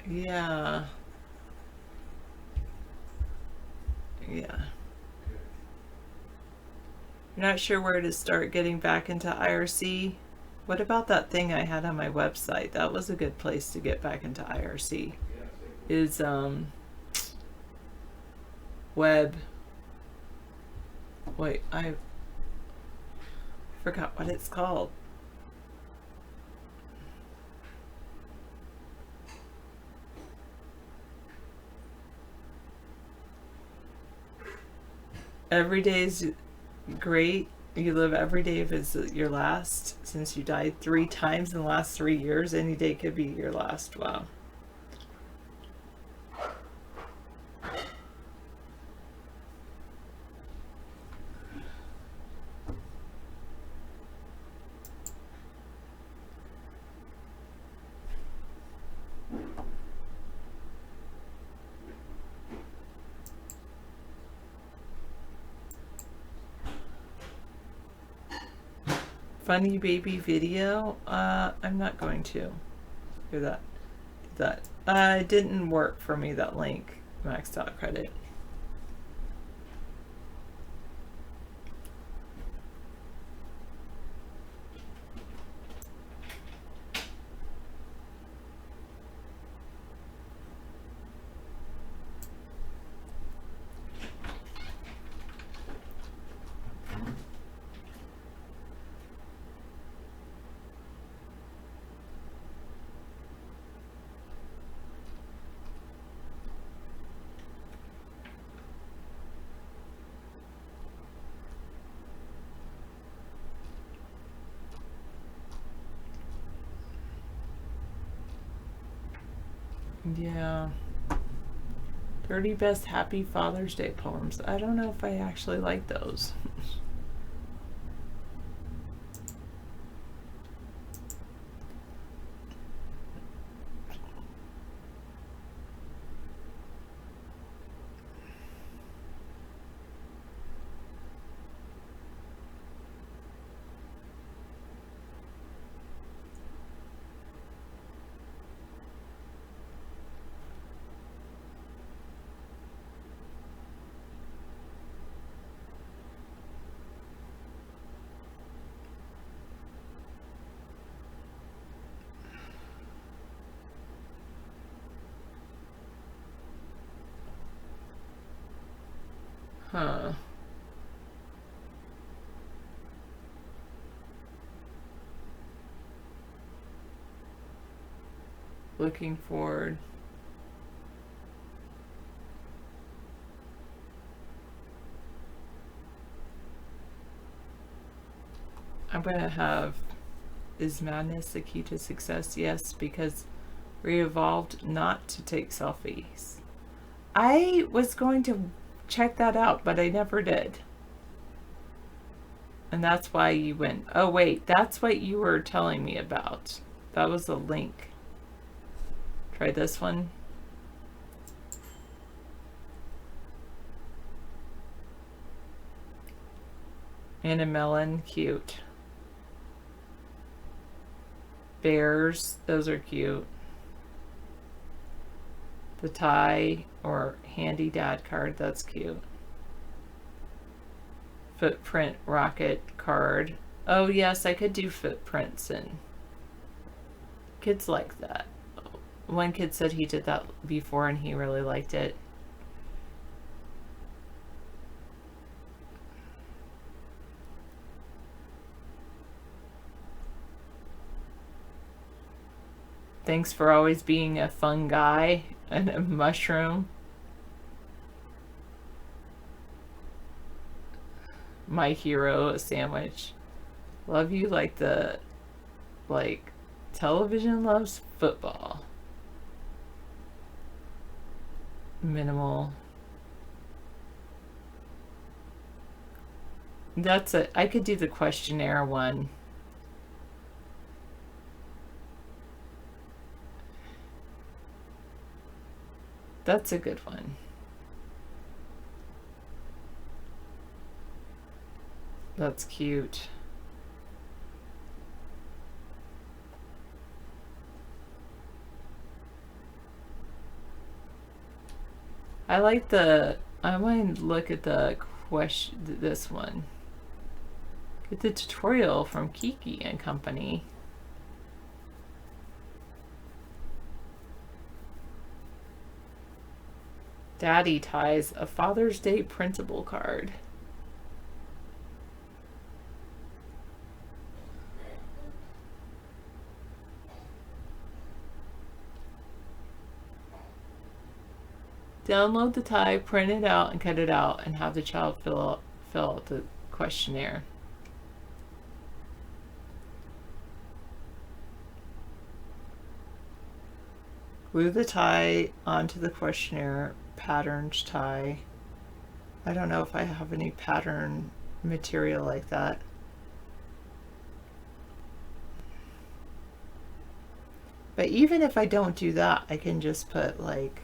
Yeah. Yeah. You're not sure where to start getting back into IRC? What about that thing I had on my website? That was a good place to get back into IRC. Is web. Wait, I forgot what it's called. Every day's great. You live every day if it's your last. Since you died 3 times in the last 3 years, any day could be your last. Wow. Funny baby video. I'm not going to do that. It didn't work for me, that link. Maxed out credit. Yeah. 30 best happy Father's Day poems. I don't know if I actually like those. Huh. Looking forward. I'm gonna have, is madness the key to success? Yes, because we evolved not to take selfies. I was going to check that out, but I never did. And that's why you went, oh wait, that's what you were telling me about. That was the link. Try this one. Anna Melon, cute. Bears, those are cute. The tie or handy dad card, that's cute. Footprint rocket card. Oh yes, I could do footprints, and kids like that. One kid said he did that before and he really liked it. Thanks for always being a fun guy and a mushroom. My hero, a sandwich. Love you like television loves football. Minimal. That's it. I could do the questionnaire one. That's a good one. That's cute. I like the, I want to look at the question, this one. Get the tutorial from Kiki and Company. Daddy ties a Father's Day printable card. Download the tie, print it out, and cut it out, and have the child fill out the questionnaire. Glue the tie onto the questionnaire. Patterned tie. I don't know if I have any pattern material like that. But even if I don't do that, I can just put like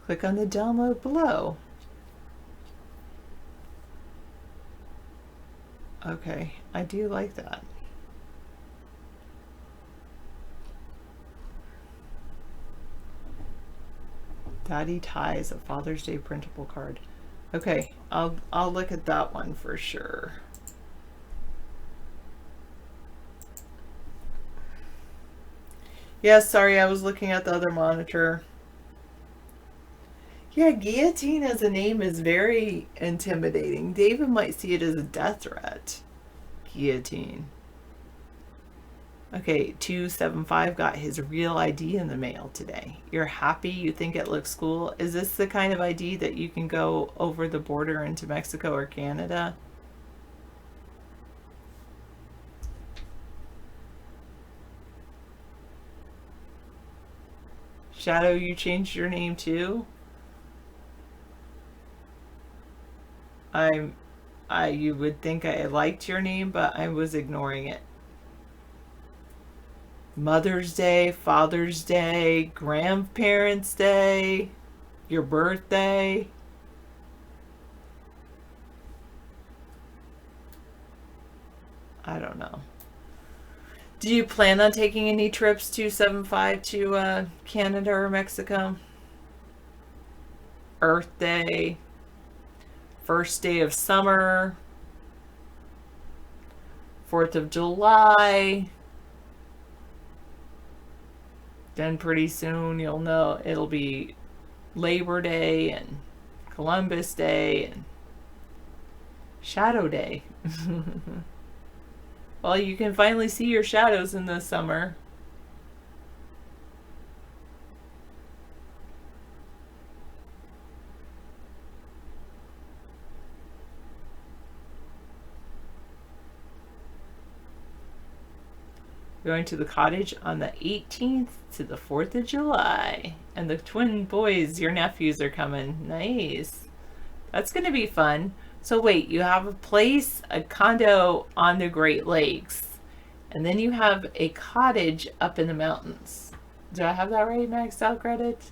click on the download below. Okay, I do like that. Daddy ties a Father's Day printable card. Okay, I'll look at that one for sure. Yeah, sorry, I was looking at the other monitor. Yeah, guillotine as a name is very intimidating. David might see it as a death threat. Guillotine. Okay, 275 got his real ID in the mail today. You're happy? You think it looks cool? Is this the kind of ID that you can go over the border into Mexico or Canada? Shadow, you changed your name too? You would think I liked your name, but I was ignoring it. Mother's Day, Father's Day, Grandparents' Day, your birthday. I don't know. Do you plan on taking any trips 275 to Canada or Mexico? Earth Day, first day of summer, 4th of July. Then pretty soon you'll know it'll be Labor Day and Columbus Day and Shadow Day. Well, you can finally see your shadows in the summer. Going to the cottage on the 18th to the 4th of July. And the twin boys, your nephews, are coming. Nice. That's going to be fun. So wait, you have a place, a condo on the Great Lakes, and then you have a cottage up in the mountains. Do I have that right, maxed out credit?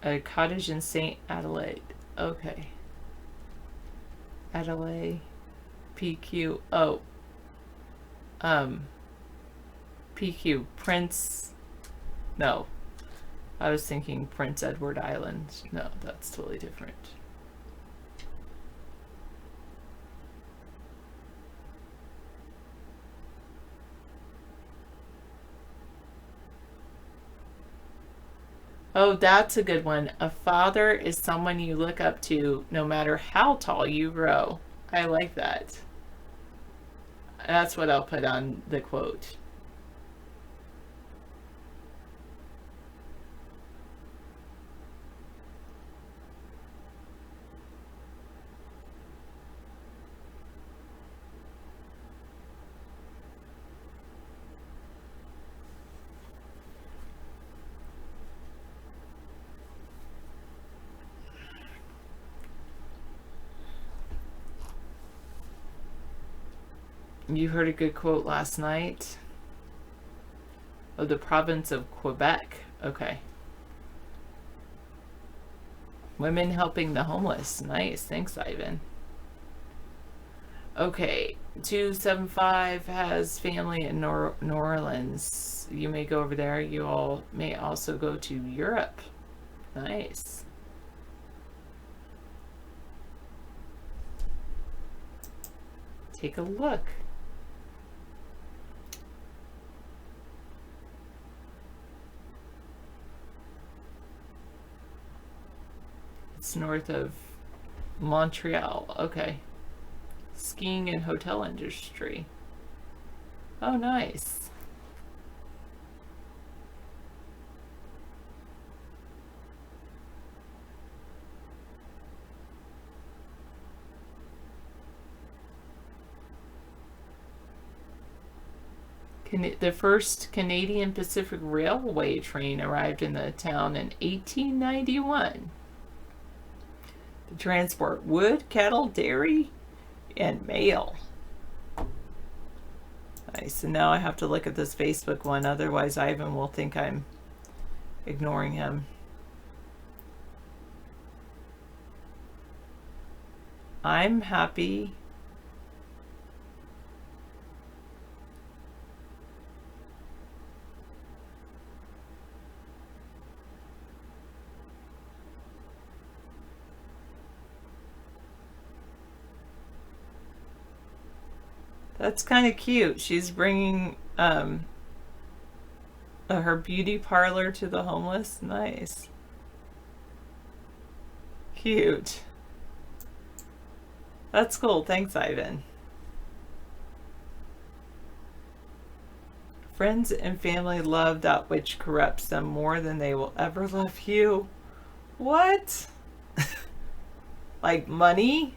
A cottage in St. Adelaide. Okay. Adelaide. PQ. Oh. PQ. Prince. No. I was thinking Prince Edward Island. No, that's totally different. Oh, that's a good one. A father is someone you look up to no matter how tall you grow. I like that. That's what I'll put on the quote. You heard a good quote last night? Oh, the province of Quebec. Okay. Women helping the homeless. Nice. Thanks, Ivan. Okay. 275 has family in New Orleans. You may go over there. You all may also go to Europe. Nice. Take a look. It's north of Montreal. Okay. Skiing and hotel industry. Oh, nice. The first Canadian Pacific Railway train arrived in the town in 1891. To transport wood, cattle, dairy, and mail. Nice. And now I have to look at this Facebook one, otherwise Ivan will think I'm ignoring him. I'm happy. That's kind of cute. She's bringing her beauty parlor to the homeless. Nice. Cute. That's cool. Thanks, Ivan. Friends and family love that which corrupts them more than they will ever love you. What? Like money?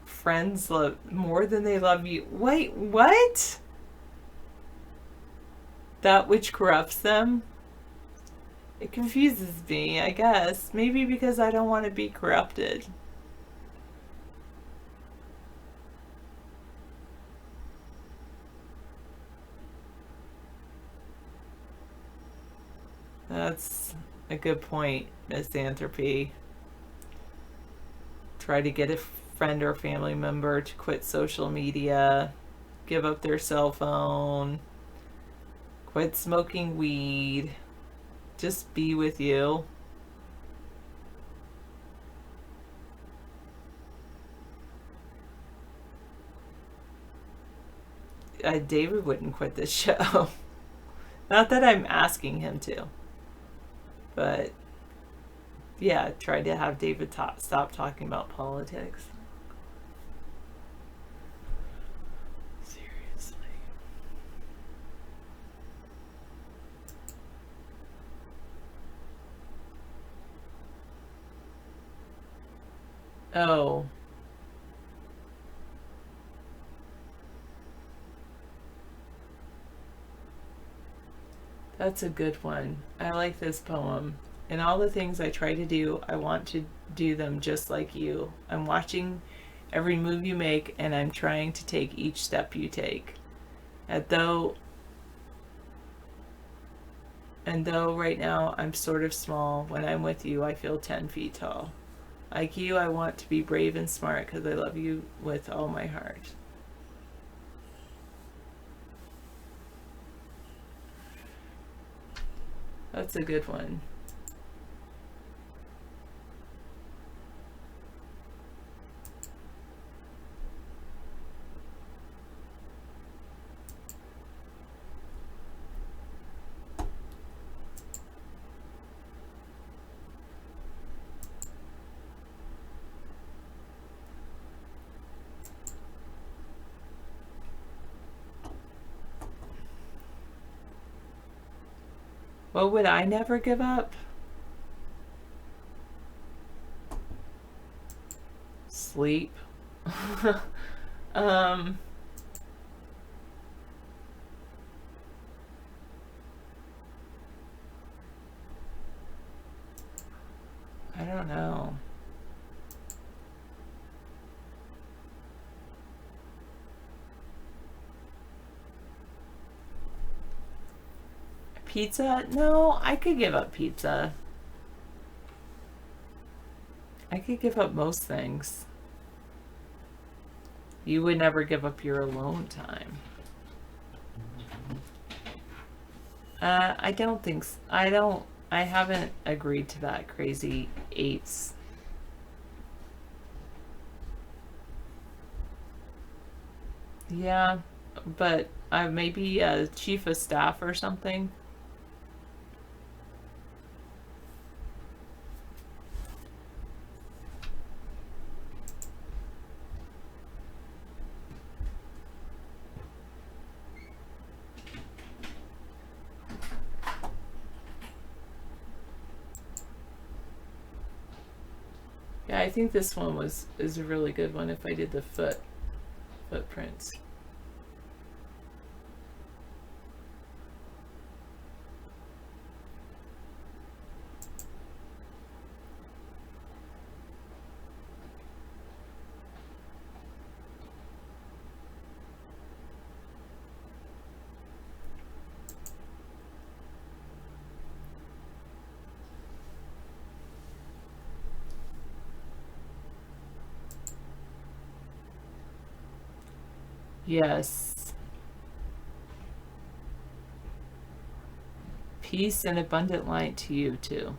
Friends love more than they love you. Wait, what? That which corrupts them? It confuses me, I guess. Maybe because I don't want to be corrupted. That's a good point, Misanthropy. Try to get a friend or family member to quit social media, give up their cell phone, quit smoking weed, just be with you. David wouldn't quit this show. Not that I'm asking him to, but Yeah, try to have David stop talking about politics. Seriously. Oh. That's a good one. I like this poem. In all the things I try to do, I want to do them just like you. I'm watching every move you make, and I'm trying to take each step you take. And though right now I'm sort of small, when I'm with you, I feel 10 feet tall. Like you, I want to be brave and smart because I love you with all my heart. That's a good one. What would I never give up? Sleep. I don't know. Pizza? No, I could give up pizza. I could give up most things. You would never give up your alone time. I don't think so. I haven't agreed to that crazy 8s. Yeah, but maybe a chief of staff or something. Yeah, I think this one is a really good one if I did the footprints. Yes. Peace and abundant light to you too.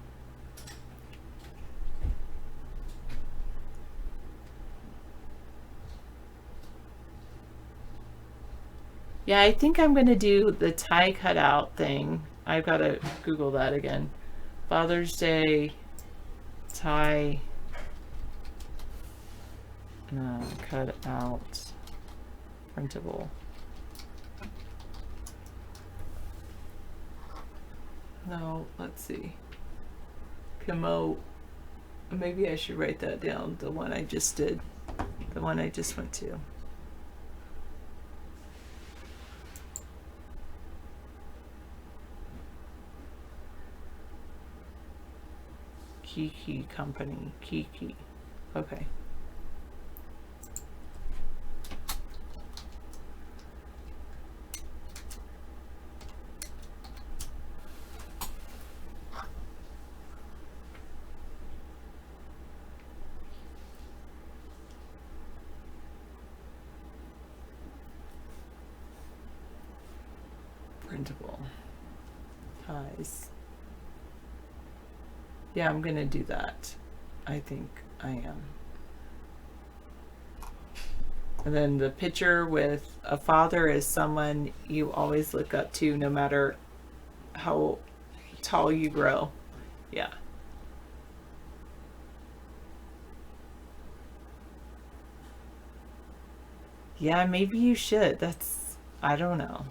Yeah, I think I'm going to do the tie cutout thing. I've got to Google that again. Father's Day tie cut out printable. No, let's see. Promote. Maybe I should write that down. The one I just did. The one I just went to. Kiki Company. Kiki. Okay. Printable ties. Yeah, I'm gonna do that. I think I am. And then the picture with a father is someone you always look up to no matter how tall you grow. Yeah. Yeah, maybe you should. I don't know.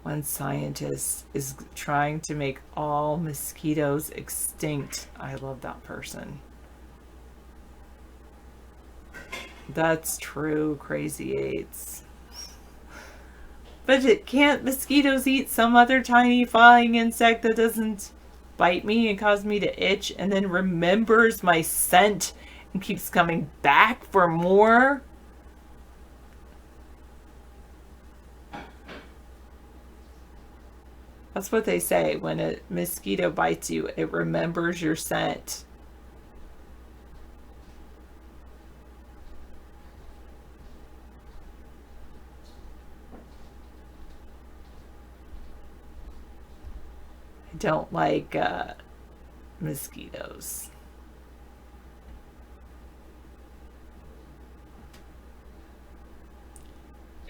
One scientist is trying to make all mosquitoes extinct. I love that person. That's true, Crazy Eights. But can't mosquitoes eat some other tiny flying insect that doesn't bite me and cause me to itch and then remembers my scent and keeps coming back for more? That's what they say. When a mosquito bites you, it remembers your scent. I don't like mosquitoes.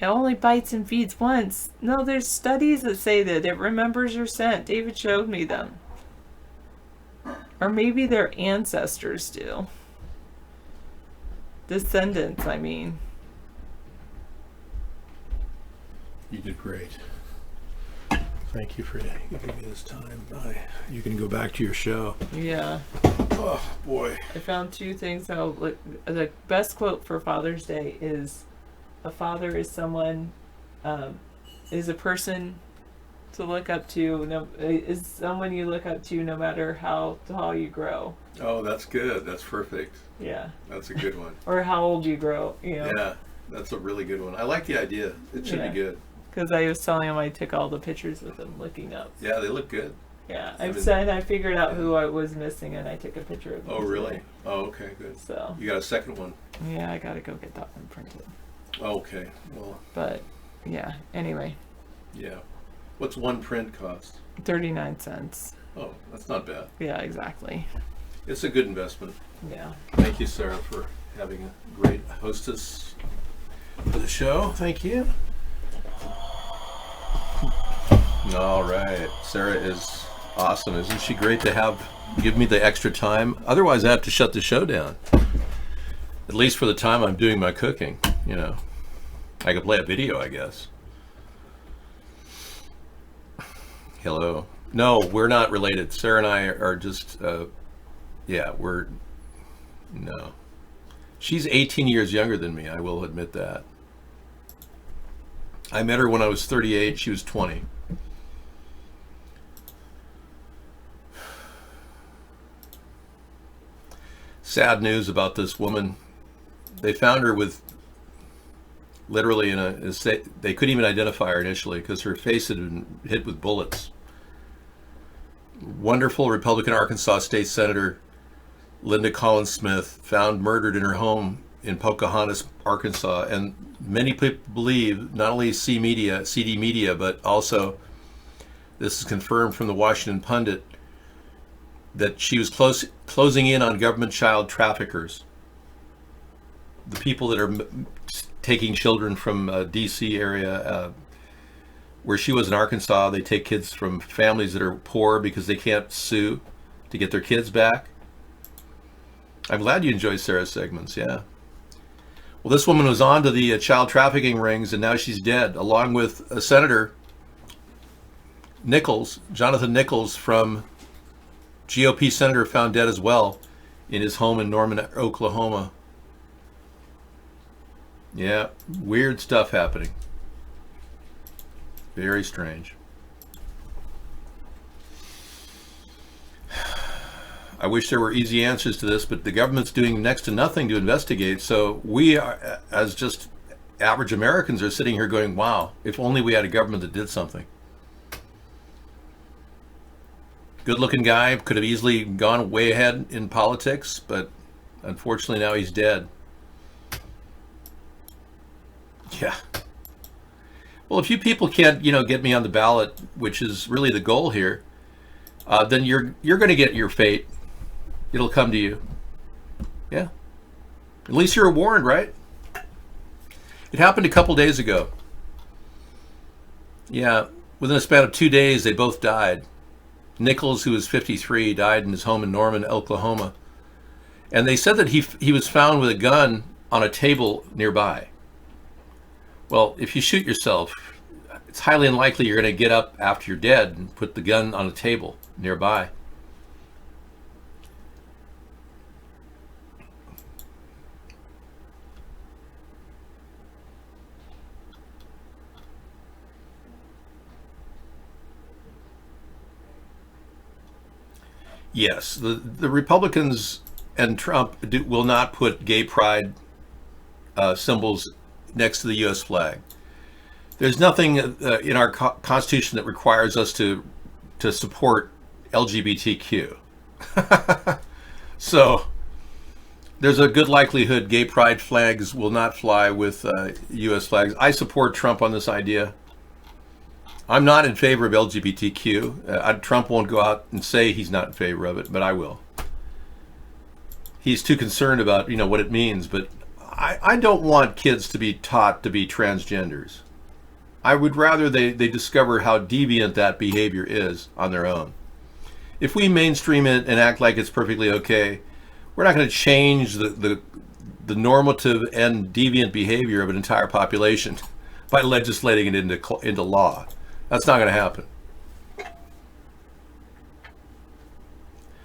It only bites and feeds once. No, there's studies that say that it remembers your scent. David showed me them. Or maybe their ancestors do. Descendants, I mean. You did great. Thank you for giving me this time. You can go back to your show. Yeah. Oh, boy. I found two things. The best quote for Father's Day is, a father is someone, is a person to look up to, is someone you look up to no matter how tall you grow. Oh, that's good. That's perfect. Yeah. That's a good one. Or how old you grow, Yeah, that's a really good one. I like the idea. It should be good. Because I was telling him I took all the pictures with him looking up. Yeah, they look good. Yeah, I figured out who I was missing and I took a picture of him. Oh, really? Oh, okay, good. So. You got a second one? Yeah, I gotta go get that one printed. Okay, well. But, yeah, anyway. Yeah. What's one print cost? 39 cents. Oh, that's not bad. Yeah, exactly. It's a good investment. Yeah. Thank you, Sarah, for having a great hostess for the show. Thank you. All right. Sarah is awesome. Isn't she great to give me the extra time? Otherwise, I have to shut the show down. At least for the time I'm doing my cooking, I could play a video, I guess. Hello. No, we're not related. Sarah and I are just, no. She's 18 years younger than me, I will admit that. I met her when I was 38, she was 20. Sad news about this woman. They found her with literally they couldn't even identify her initially because her face had been hit with bullets. Wonderful Republican Arkansas State Senator Linda Collins Smith found murdered in her home in Pocahontas, Arkansas, and many people believe, not only CD Media, but also this is confirmed from the Washington Pundit, that she was closing in on government child traffickers, the people that are taking children from D.C. area. Where she was in Arkansas, they take kids from families that are poor because they can't sue to get their kids back. I'm glad you enjoy Sarah's segments, yeah. Well, this woman was on to the child trafficking rings, and now she's dead, along with a Senator Nichols, Jonathan Nichols, from GOP senator, found dead as well in his home in Norman, Oklahoma. Yeah, weird stuff happening. Very strange. I wish there were easy answers to this, but the government's doing next to nothing to investigate. So we, are, as just average Americans, are sitting here going, wow, if only we had a government that did something. Good-looking guy, could have easily gone way ahead in politics, but unfortunately now he's dead. Yeah. Well, if you people can't, get me on the ballot, which is really the goal here, then you're going to get your fate. It'll come to you. Yeah. At least you're warned, right? It happened a couple days ago. Yeah. Within a span of 2 days, they both died. Nichols, who was 53, died in his home in Norman, Oklahoma. And they said that he was found with a gun on a table nearby. Well, if you shoot yourself, it's highly unlikely you're going to get up after you're dead and put the gun on a table nearby. Yes, the Republicans and Trump will not put gay pride symbols next to the U.S. flag. There's nothing in our Constitution that requires us to support LGBTQ. So there's a good likelihood gay pride flags will not fly with U.S. flags. I support Trump on this idea. I'm not in favor of LGBTQ. Trump won't go out and say he's not in favor of it, but I will. He's too concerned about, what it means, but I don't want kids to be taught to be transgenders. I would rather they discover how deviant that behavior is on their own. If we mainstream it and act like it's perfectly okay, we're not going to change the normative and deviant behavior of an entire population by legislating it into law. That's not going to happen.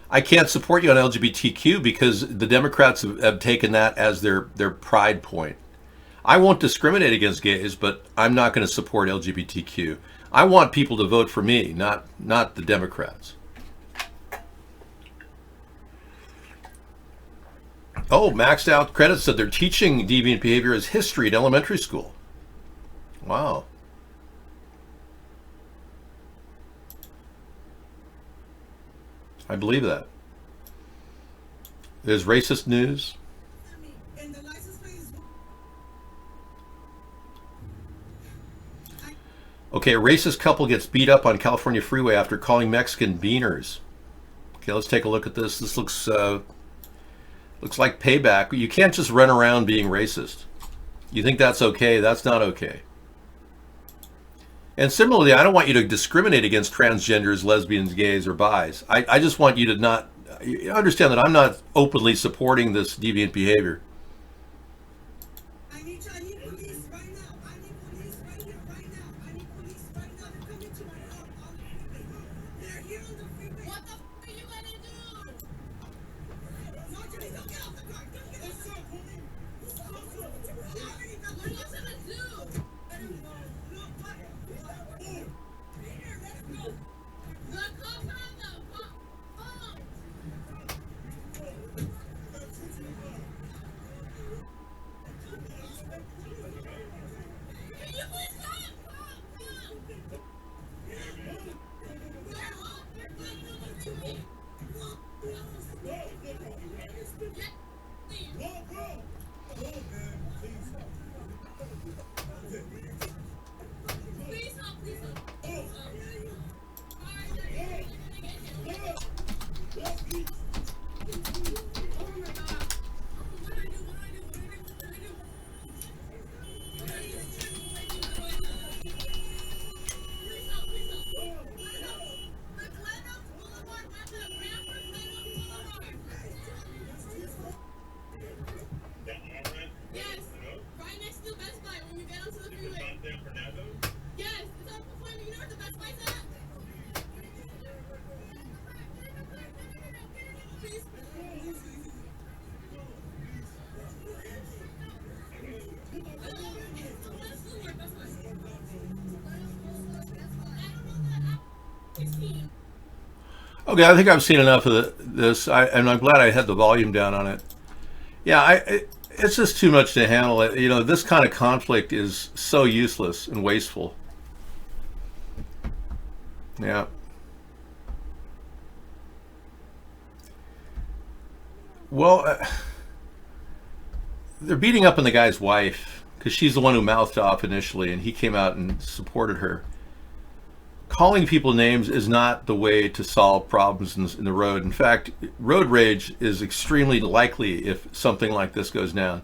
I can't support you on LGBTQ because the Democrats have taken that as their pride point. I won't discriminate against gays, but I'm not going to support LGBTQ. I want people to vote for me, not the Democrats. Oh, maxed out credits said they're teaching deviant behavior as history at elementary school. Wow. I believe that. There's racist news. Okay, a racist couple gets beat up on California freeway after calling Mexican beaners. Okay, let's take a look at this. This looks like payback. You can't just run around being racist. You think that's okay? That's not okay. And similarly, I don't want you to discriminate against transgenders, lesbians, gays, or bis. I just want you to not understand that I'm not openly supporting this deviant behavior. Okay, I think I've seen enough of this, and I'm glad I had the volume down on it. Yeah, it's just too much to handle. This kind of conflict is so useless and wasteful. Yeah. Well, they're beating up on the guy's wife because she's the one who mouthed off initially, and he came out and supported her. Calling people names is not the way to solve problems in the road. In fact, road rage is extremely likely if something like this goes down.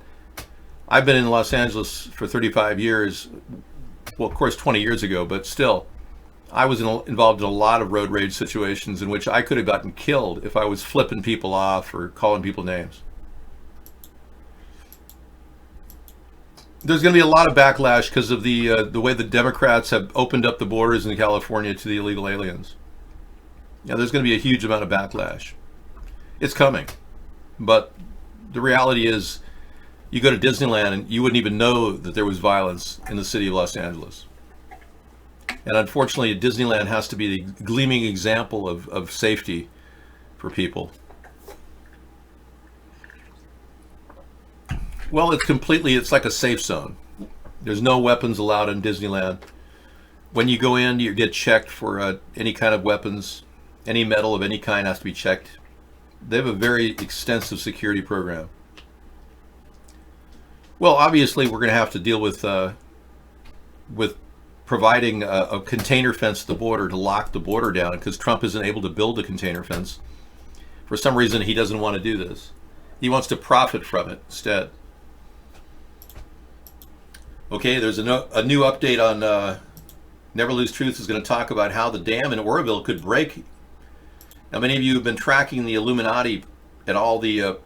I've been in Los Angeles for 35 years. Well, of course, 20 years ago, but still, I was involved in a lot of road rage situations in which I could have gotten killed if I was flipping people off or calling people names. there's going to be a lot of backlash because of the way the Democrats have opened up the borders in California to the illegal aliens. Yeah, there's going to be a huge amount of backlash. It's coming. But the reality is, you go to Disneyland and you wouldn't even know that there was violence in the city of Los Angeles. And unfortunately, Disneyland has to be the gleaming example of safety for people. Well, it's like a safe zone. There's no weapons allowed in Disneyland. When you go in, you get checked for any kind of weapons. Any metal of any kind has to be checked. They have a very extensive security program. Well, obviously, we're going to have to deal with providing a container fence at the border to lock the border down, because Trump isn't able to build a container fence. For some reason, he doesn't want to do this. He wants to profit from it instead. Okay, there's a new update on Never Lose Truth is going to talk about how the dam in Oroville could break. Now, many of you have been tracking the Illuminati and all the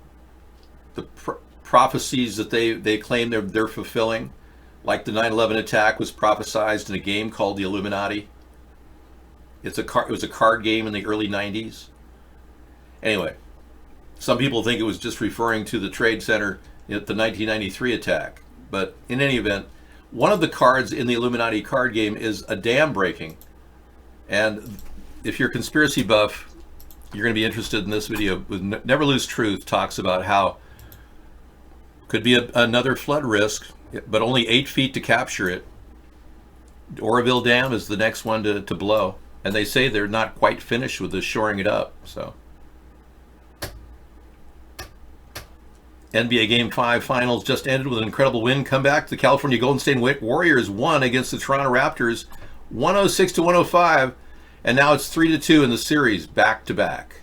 prophecies that they claim they're fulfilling, like the 9/11 attack was prophesized in a game called the Illuminati. It was a card game in the early 90s. Anyway, some people think it was just referring to the Trade Center at the 1993 attack. But in any event, one of the cards in the Illuminati card game is a dam breaking. And if you're a conspiracy buff, you're going to be interested in this video. Never Lose Truth talks about how could be another flood risk, but only 8 feet to capture it. Oroville Dam is the next one to blow. And they say they're not quite finished with the shoring it up. So NBA Game 5 Finals just ended with an incredible win comeback. The California Golden State Warriors won against the Toronto Raptors 106-105, and now it's 3-2 in the series, back-to-back.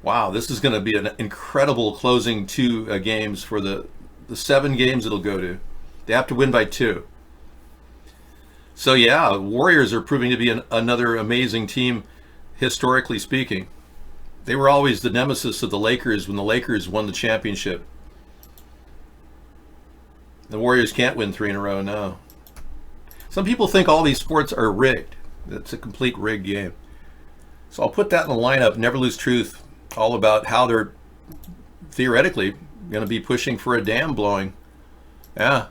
Wow, this is going to be an incredible closing 2 games for the 7 games it'll go to. They have to win by 2. So yeah, Warriors are proving to be another amazing team, historically speaking. They were always the nemesis of the Lakers when the Lakers won the championship. The Warriors can't win 3 in a row now. Some people think all these sports are rigged. It's a complete rigged game. So I'll put that in the lineup, Never Lose Truth, all about how they're theoretically going to be pushing for a dam blowing. Yeah,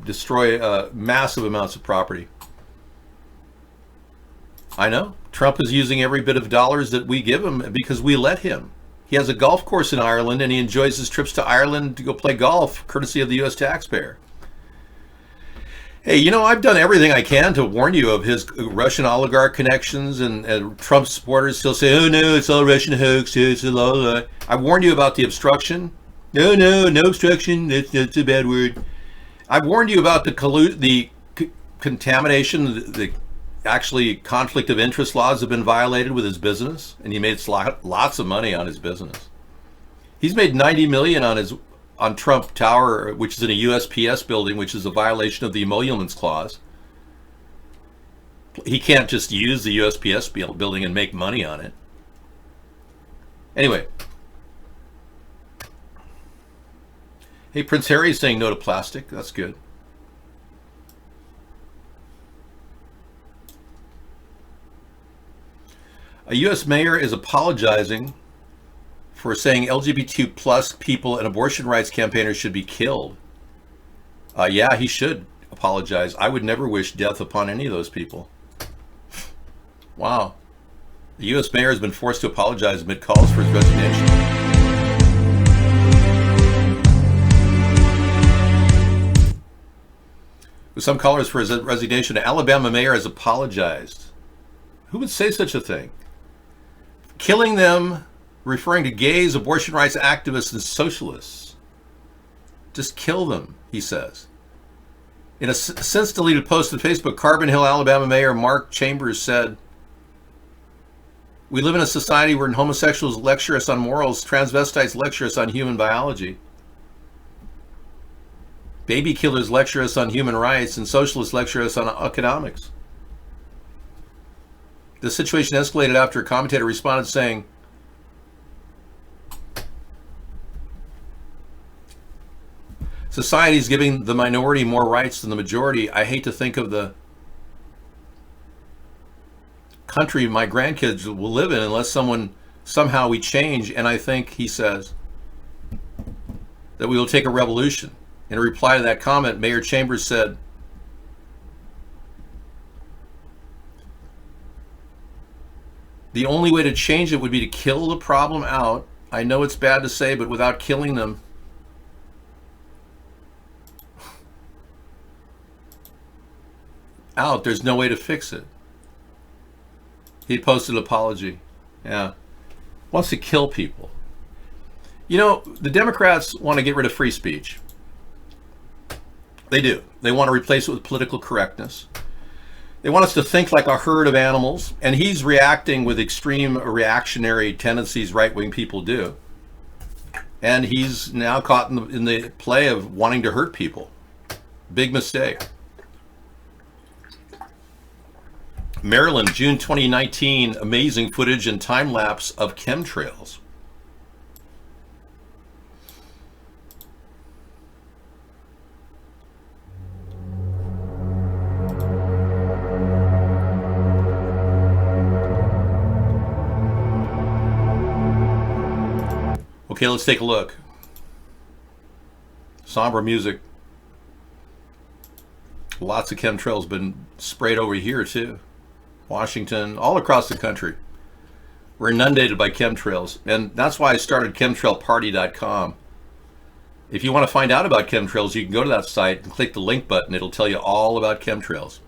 destroy massive amounts of property. I know. Trump is using every bit of dollars that we give him because we let him. He has a golf course in Ireland, and he enjoys his trips to Ireland to go play golf, courtesy of the U.S. taxpayer. Hey, you know, I've done everything I can to warn you of his Russian oligarch connections, and Trump supporters still say, oh no, it's all Russian hoax. It's a lie. I warned you about the obstruction. No obstruction. That's a bad word. I've warned you about the contamination, the actually conflict of interest laws have been violated with his business, and he made lots of money on his business. He's made $90 million on Trump Tower, which is in a USPS building, which is a violation of the emoluments clause. He can't just use the USPS building and make money on it. Anyway. Hey, Prince Harry's saying no to plastic. That's good. A U.S. mayor is apologizing for saying LGBT plus people and abortion rights campaigners should be killed. Yeah, he should apologize. I would never wish death upon any of those people. Wow. The U.S. mayor has been forced to apologize amid calls for his resignation. With some callers for his resignation, Alabama mayor has apologized. Who would say such a thing? Killing them, referring to gays, abortion rights activists, and socialists. Just kill them, he says. In a since-deleted post on Facebook, Carbon Hill, Alabama Mayor Mark Chambers said, "We live in a society where homosexuals lecture us on morals, transvestites lecture us on human biology. Baby killers lecture us on human rights, and socialists lecture us on economics." The situation escalated after a commentator responded saying, society's giving the minority more rights than the majority. I hate to think of the country my grandkids will live in unless somehow we change. And I think he says that we will take a revolution. In a reply to that comment, Mayor Chambers said, the only way to change it would be to kill the problem out. I know it's bad to say, but without killing them, out, there's no way to fix it. He posted an apology. Yeah. Wants to kill people. You know, the Democrats want to get rid of free speech. They do. They want to replace it with political correctness. They want us to think like a herd of animals, and he's reacting with extreme reactionary tendencies right-wing people do. And he's now caught in the play of wanting to hurt people. Big mistake. Maryland, June 2019, amazing footage and time-lapse of chemtrails. Okay, let's take a look. Somber music. Lots of chemtrails been sprayed over here too. Washington, all across the country. We're inundated by chemtrails, and that's why I started chemtrailparty.com. If you want to find out about chemtrails, you can go to that site and click the link button. It'll tell you all about chemtrails.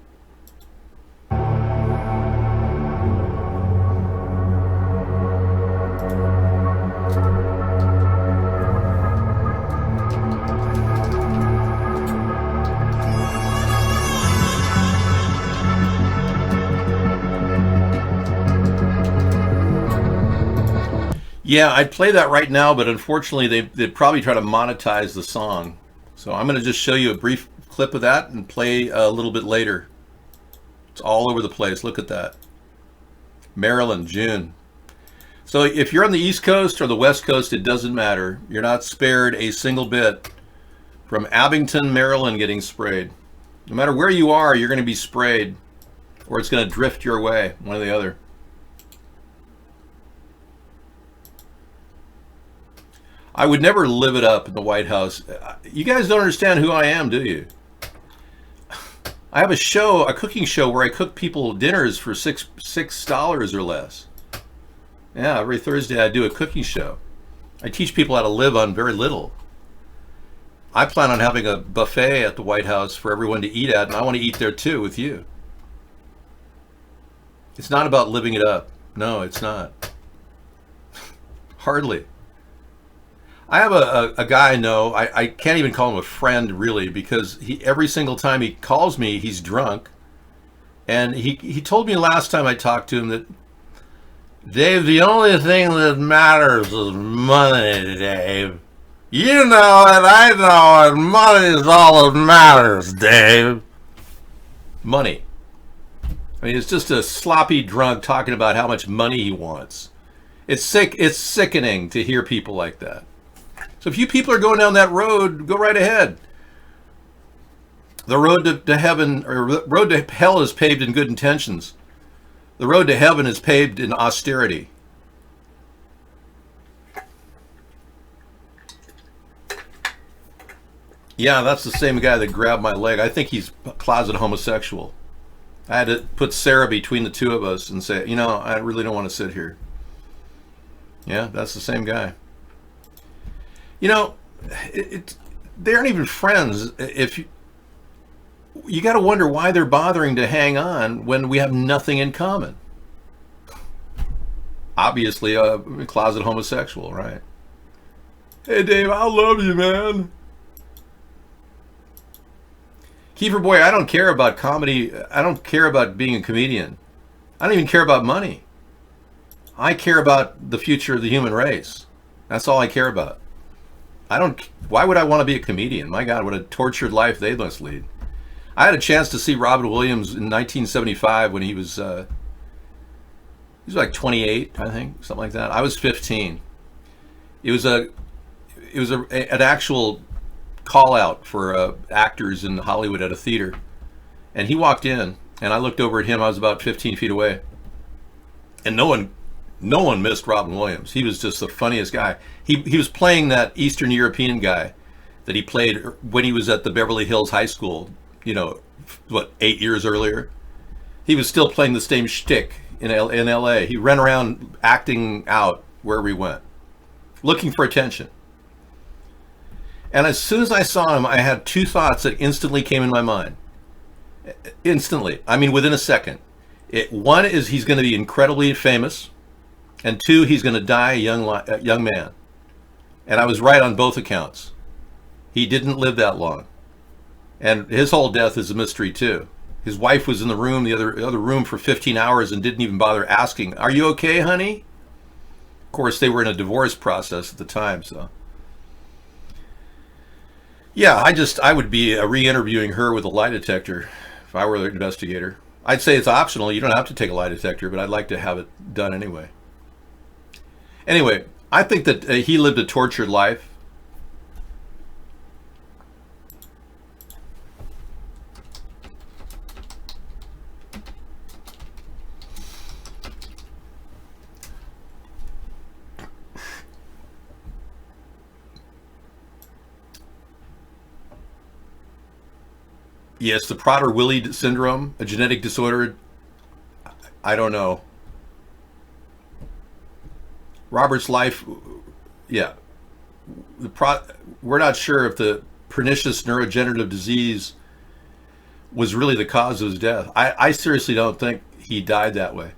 Yeah, I'd play that right now, but unfortunately they'd probably try to monetize the song. So I'm going to just show you a brief clip of that and play a little bit later. It's all over the place. Look at that. Maryland, June. So if you're on the East Coast or the West Coast, it doesn't matter. You're not spared a single bit from Abington, Maryland getting sprayed. No matter where you are, you're going to be sprayed, or it's going to drift your way, one or the other. I would never live it up in the White House. You guys don't understand who I am, do you? I have a show, a cooking show, where I cook people dinners for $6 or less. Yeah, every Thursday I do a cooking show. I teach people how to live on very little. I plan on having a buffet at the White House for everyone to eat at, and I want to eat there too with you. It's not about living it up. No, it's not. Hardly. I have a guy I know, I can't even call him a friend really, because every single time he calls me, he's drunk. And he told me last time I talked to him that, Dave, the only thing that matters is money, Dave. You know it, I know it, money is all that matters, Dave. Money. I mean, it's just a sloppy drunk talking about how much money he wants. It's sickening to hear people like that. So if you people are going down that road, go right ahead. The road to heaven, or road to hell, is paved in good intentions. The road to heaven is paved in austerity. Yeah, that's the same guy that grabbed my leg. I think he's a closet homosexual. I had to put Sarah between the two of us and say, you know, I really don't want to sit here. Yeah, that's the same guy. You know, they aren't even friends. If you got to wonder why they're bothering to hang on when we have nothing in common. Obviously, a closet homosexual, right? Hey, Dave, I love you, man. Kiefer Boy, I don't care about comedy. I don't care about being a comedian. I don't even care about money. I care about the future of the human race. That's all I care about. Why would I want to be a comedian? My God, what a tortured life they must lead. I had a chance to see Robin Williams in 1975 when he was like 28, I think, something like that. I was 15. It was an actual call out for actors in Hollywood at a theater. And he walked in, and I looked over at him. I was about 15 feet away. And no one missed Robin Williams. He was just the funniest guy. He was playing that Eastern European guy that he played when he was at the Beverly Hills High School, 8 years earlier. He was still playing the same shtick in LA. He ran around acting out wherever he went, looking for attention. And as soon as I saw him, I had two thoughts that instantly came in my mind. Instantly. I mean, within a second. One is he's going to be incredibly famous, and two, he's going to die a young man. And I was right on both accounts. He didn't live that long. And his whole death is a mystery, too. His wife was in the room, the other room, for 15 hours and didn't even bother asking, "Are you okay, honey?" Of course, they were in a divorce process at the time, so. Yeah, I would be re-interviewing her with a lie detector if I were the investigator. I'd say it's optional. You don't have to take a lie detector, but I'd like to have it done anyway. Anyway, I think that he lived a tortured life. Yes, the Prader-Willi syndrome, a genetic disorder. I don't know. Robert's life, yeah. We're not sure if the pernicious neurodegenerative disease was really the cause of his death. I seriously don't think he died that way.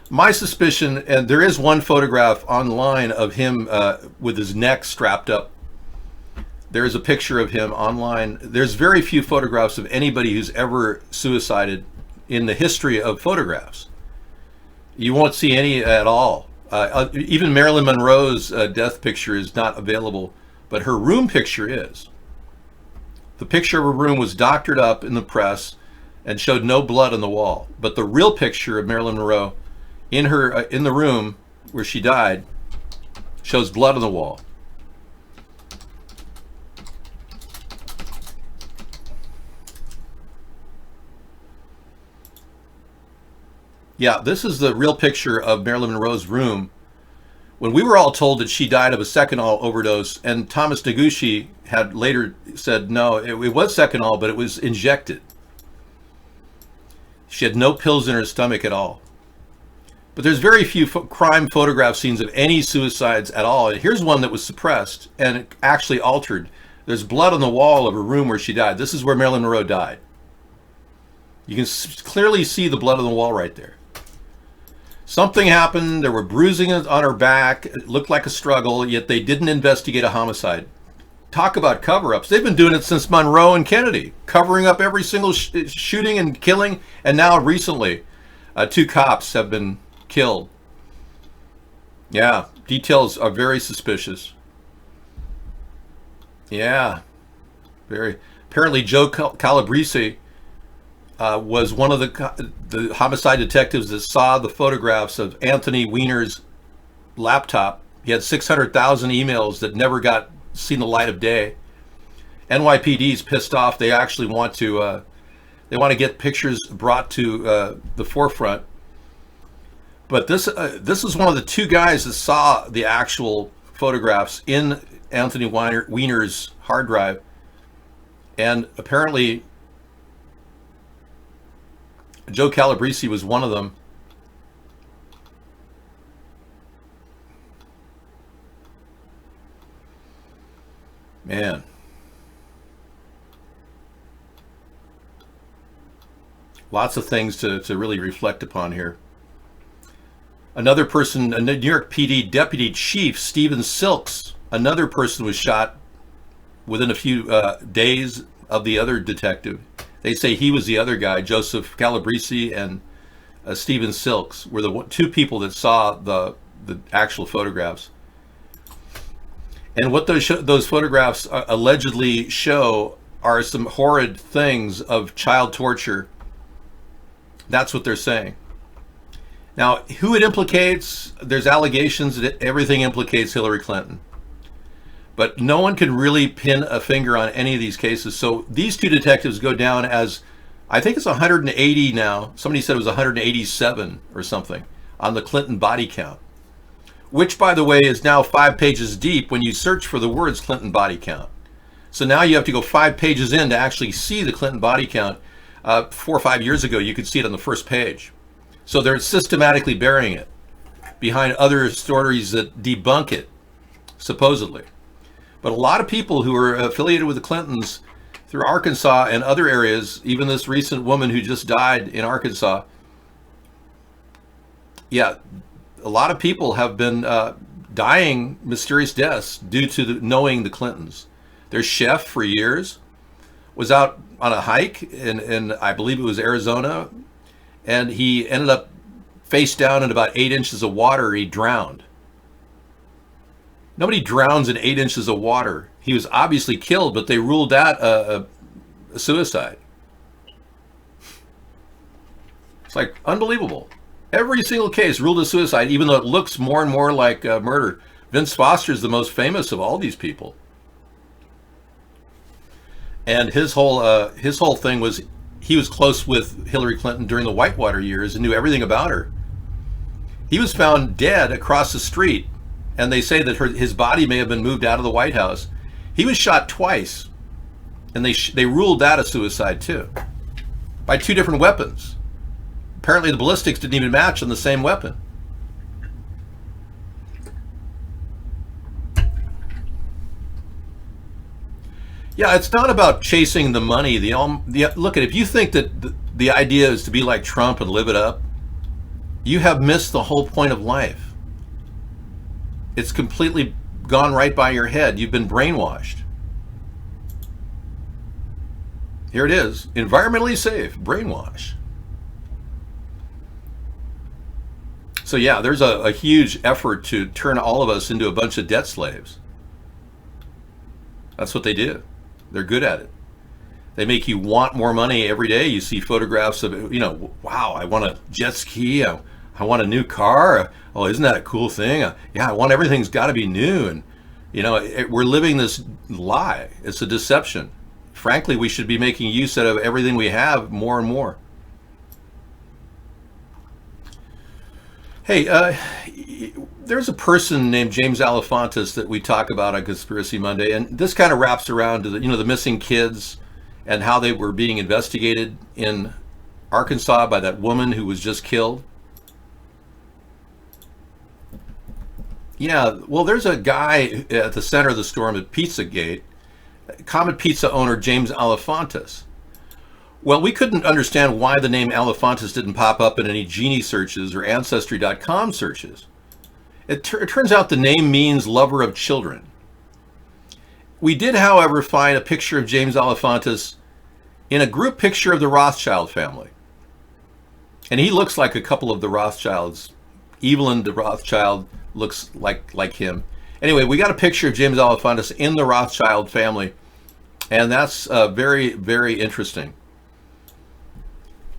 My suspicion, and there is one photograph online of him with his neck strapped up. There is a picture of him online. There's very few photographs of anybody who's ever suicided in the history of photographs. You won't see any at all. Even Marilyn Monroe's death picture is not available, but her room picture is. The picture of her room was doctored up in the press and showed no blood on the wall. But the real picture of Marilyn Monroe in the room where she died shows blood on the wall. Yeah, this is the real picture of Marilyn Monroe's room when we were all told that she died of a Seconal overdose, and Thomas Noguchi had later said, no, it was Seconal, but it was injected. She had no pills in her stomach at all. But there's very few crime photograph scenes of any suicides at all. And here's one that was suppressed and actually altered. There's blood on the wall of her room where she died. This is where Marilyn Monroe died. You can clearly see the blood on the wall right there. Something happened, there were bruising on her back, it looked like a struggle, yet they didn't investigate a homicide. Talk about cover-ups. They've been doing it since Monroe and Kennedy, covering up every single shooting and killing, and now recently, 2 cops have been killed. Yeah, details are very suspicious. Yeah, very. Apparently Joe Calabrese was one of the homicide detectives that saw the photographs of Anthony Weiner's laptop. He had 600,000 emails that never got seen the light of day. NYPD's pissed off. They actually want to get pictures brought to the forefront. But this is one of the 2 guys that saw the actual photographs in Anthony Weiner's hard drive, and apparently Joe Calabrese was one of them. Man. Lots of things to really reflect upon here. Another person, a New York PD Deputy Chief, Stephen Silks, another person was shot within a few days of the other detective. They say he was the other guy. Joseph Calabrese and Stephen Silks were the 2 people that saw the actual photographs. And what those photographs allegedly show are some horrid things of child torture. That's what they're saying. Now, who it implicates, there's allegations that everything implicates Hillary Clinton. But no one can really pin a finger on any of these cases. So these two detectives go down as, I think it's 180 now. Somebody said it was 187 or something on the Clinton body count, which, by the way, is now 5 pages deep when you search for the words Clinton body count. So now you have to go 5 pages in to actually see the Clinton body count. 4 or 5 years ago, you could see it on the first page. So they're systematically burying it behind other stories that debunk it, supposedly. But a lot of people who are affiliated with the Clintons through Arkansas and other areas, even this recent woman who just died in Arkansas, yeah, a lot of people have been dying mysterious deaths due to knowing the Clintons. Their chef for years was out on a hike in I believe it was Arizona, and he ended up face down in about 8 inches of water. He drowned. Nobody drowns in 8 inches of water. He was obviously killed, but they ruled that a suicide. It's like unbelievable. Every single case ruled a suicide, even though it looks more and more like murder. Vince Foster is the most famous of all these people. And his whole thing was he was close with Hillary Clinton during the Whitewater years and knew everything about her. He was found dead across the street, and they say that his body may have been moved out of the White House. He was shot twice, and they ruled that a suicide too, by 2 different weapons. Apparently the ballistics didn't even match on the same weapon. Yeah, it's not about chasing the money. Look, if you think that the idea is to be like Trump and live it up, you have missed the whole point of life. It's completely gone right by your head. You've been brainwashed. Here it is, environmentally safe, brainwash. So yeah, there's a huge effort to turn all of us into a bunch of debt slaves. That's what they do. They're good at it. They make you want more money every day. You see photographs of, wow, I want a jet ski. I want a new car. Oh, isn't that a cool thing? Yeah, I want everything's got to be new. And, we're living this lie. It's a deception. Frankly, we should be making use out of everything we have more and more. Hey, there's a person named James Alefantis that we talk about on Conspiracy Monday, and this kind of wraps around to the missing kids and how they were being investigated in Arkansas by that woman who was just killed. Yeah, well, there's a guy at the center of the storm at Pizzagate, Comet Pizza owner James Alefantis. Well, we couldn't understand why the name Alefantis didn't pop up in any Genie searches or Ancestry.com searches. It turns out the name means lover of children. We did, however, find a picture of James Alefantis in a group picture of the Rothschild family. And he looks like a couple of the Rothschilds. Evelyn de Rothschild looks like him. Anyway, we got a picture of James Alefantis in the Rothschild family, and that's very, very interesting.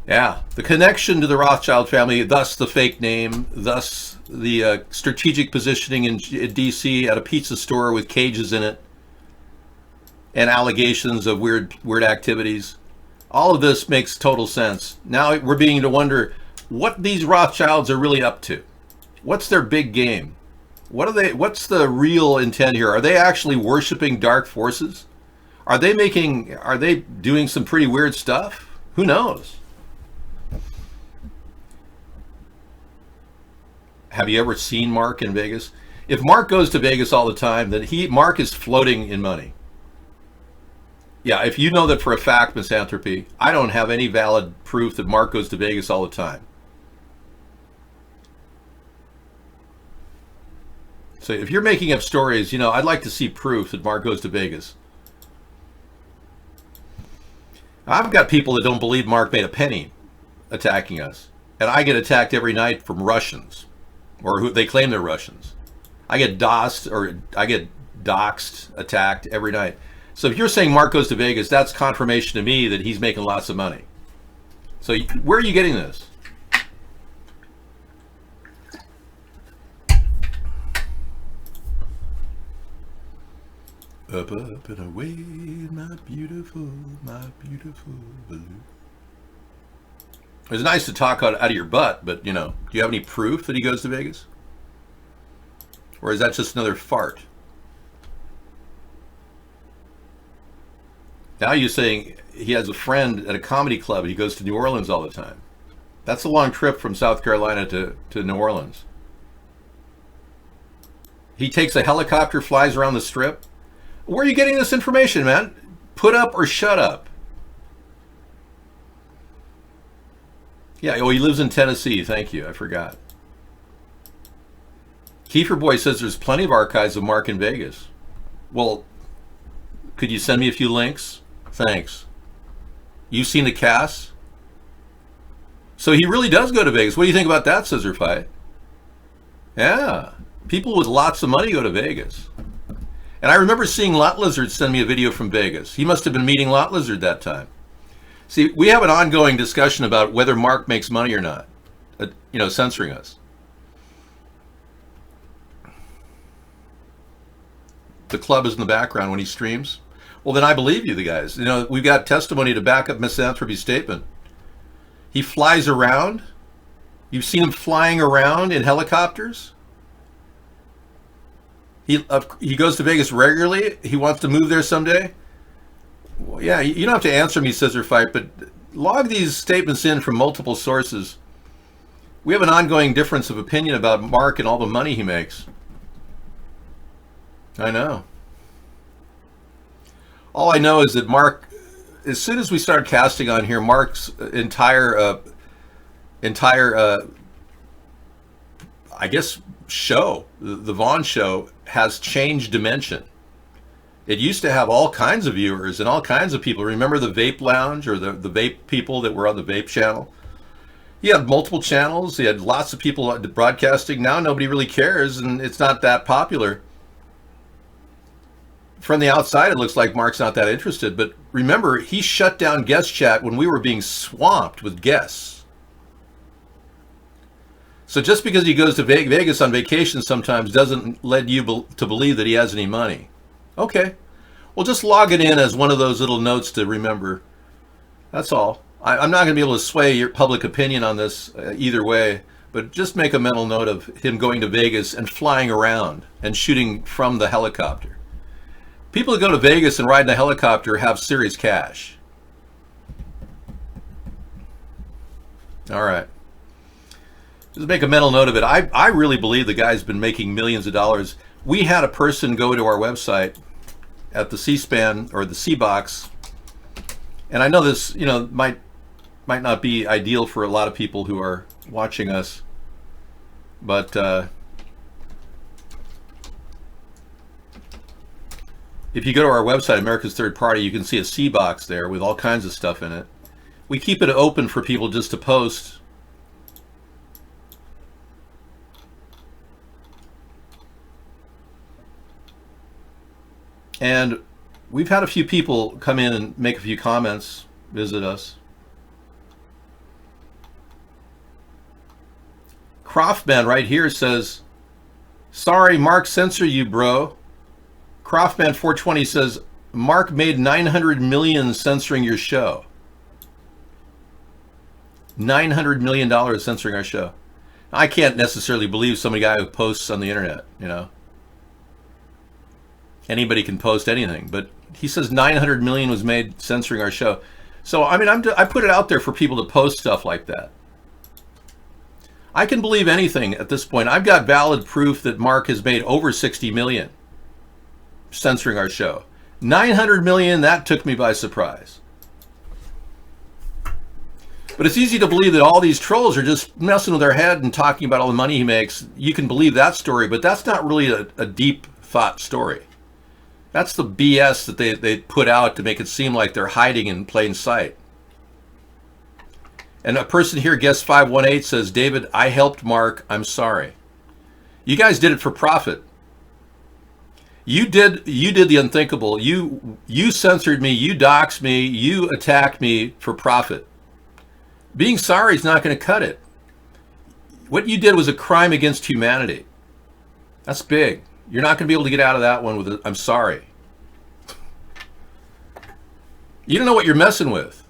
Yeah, the connection to the Rothschild family, thus the fake name, thus the strategic positioning in D.C. at a pizza store with cages in it, and allegations of weird activities. All of this makes total sense. Now we're beginning to wonder what these Rothschilds are really up to. What's their big game? What's the real intent here? Are they actually worshiping dark forces? Are they doing some pretty weird stuff? Who knows? Have you ever seen Mark in Vegas? If Mark goes to Vegas all the time, then Mark is floating in money. Yeah, if you know that for a fact, Misanthropy, I don't have any valid proof that Mark goes to Vegas all the time. So if you're making up stories, I'd like to see proof that Mark goes to Vegas. I've got people that don't believe Mark made a penny attacking us. And I get attacked every night from Russians, or who they claim they're Russians. I get doxed, attacked every night. So if you're saying Mark goes to Vegas, that's confirmation to me that he's making lots of money. So where are you getting this? Up, up and away, my beautiful balloon. It's nice to talk out of your butt, but, you know, do you have any proof that he goes to Vegas? Or is that just another fart? Now you're saying he has a friend at a comedy club. He goes to New Orleans all the time. That's a long trip from South Carolina to New Orleans. He takes a helicopter, flies around the Strip. Where are you getting this information, man? Put up or shut up. Yeah, oh, he lives in Tennessee. Thank you. I forgot. Kiefer Boy says there's plenty of archives of Mark in Vegas. Well, could you send me a few links? Thanks. You've seen the cast? So he really does go to Vegas. What do you think about that, Scissor Fight? Yeah. People with lots of money go to Vegas. And I remember seeing Lot Lizard send me a video from Vegas. He must have been meeting Lot Lizard that time. See, we have an ongoing discussion about whether Mark makes money or not. You know, censoring us. The club is in the background when he streams. Well, then I believe you, the guys. You know, we've got testimony to back up Misanthropy's statement. He flies around. You've seen him flying around in helicopters. He goes to Vegas regularly. He wants to move there someday. Well, yeah, you don't have to answer me, Scissor Fight, but log these statements in from multiple sources. We have an ongoing difference of opinion about Mark and all the money he makes. I know. All I know is that Mark, as soon as we started casting on here, Mark's entire I guess, show, the Vaughn show, has changed dimension. It used to have all kinds of viewers and all kinds of people. Remember the Vape Lounge or the vape people that were on the Vape channel? He had multiple channels. He had lots of people broadcasting. Now nobody really cares, and it's not that popular. From the outside, it looks like Mark's not that interested. But remember, he shut down guest chat when we were being swamped with guests. So just because he goes to Vegas on vacation sometimes doesn't lead you to believe that he has any money. Okay. Well, just log it in as one of those little notes to remember. That's all. I'm not going to be able to sway your public opinion on this either way, but just make a mental note of him going to Vegas and flying around and shooting from the helicopter. People that go to Vegas and ride in a helicopter have serious cash. All right. Just make a mental note of it. I really believe the guy's been making millions of dollars. We had a person go to our website at the C-SPAN or the C-Box, and I know this, you know, might not be ideal for a lot of people who are watching us, but if you go to our website, America's Third Party, you can see a C-Box there with all kinds of stuff in it. We keep it open for people just to post. And we've had a few people come in and make a few comments, visit us. Croftman right here says, sorry, Mark censored you, bro. Croftman 420 says, Mark made $900 million censoring your show. $900 million censoring our show. I can't necessarily believe some guy who posts on the internet, you know. Anybody can post anything, but he says 900 million was made censoring our show. So, I mean, I put it out there for people to post stuff like that. I can believe anything at this point. I've got valid proof that Mark has made over 60 million censoring our show. 900 million, that took me by surprise. But it's easy to believe that all these trolls are just messing with their head and talking about all the money he makes. You can believe that story, but that's not really a deep thought story. That's the BS that they put out to make it seem like they're hiding in plain sight. And a person here, Guest 518, says, David, I helped Mark. I'm sorry. You guys did it for profit. You did the unthinkable. You censored me. You doxed me. You attacked me for profit. Being sorry is not going to cut it. What you did was a crime against humanity. That's big. You're not going to be able to get out of that one with a, I'm sorry. You don't know what you're messing with.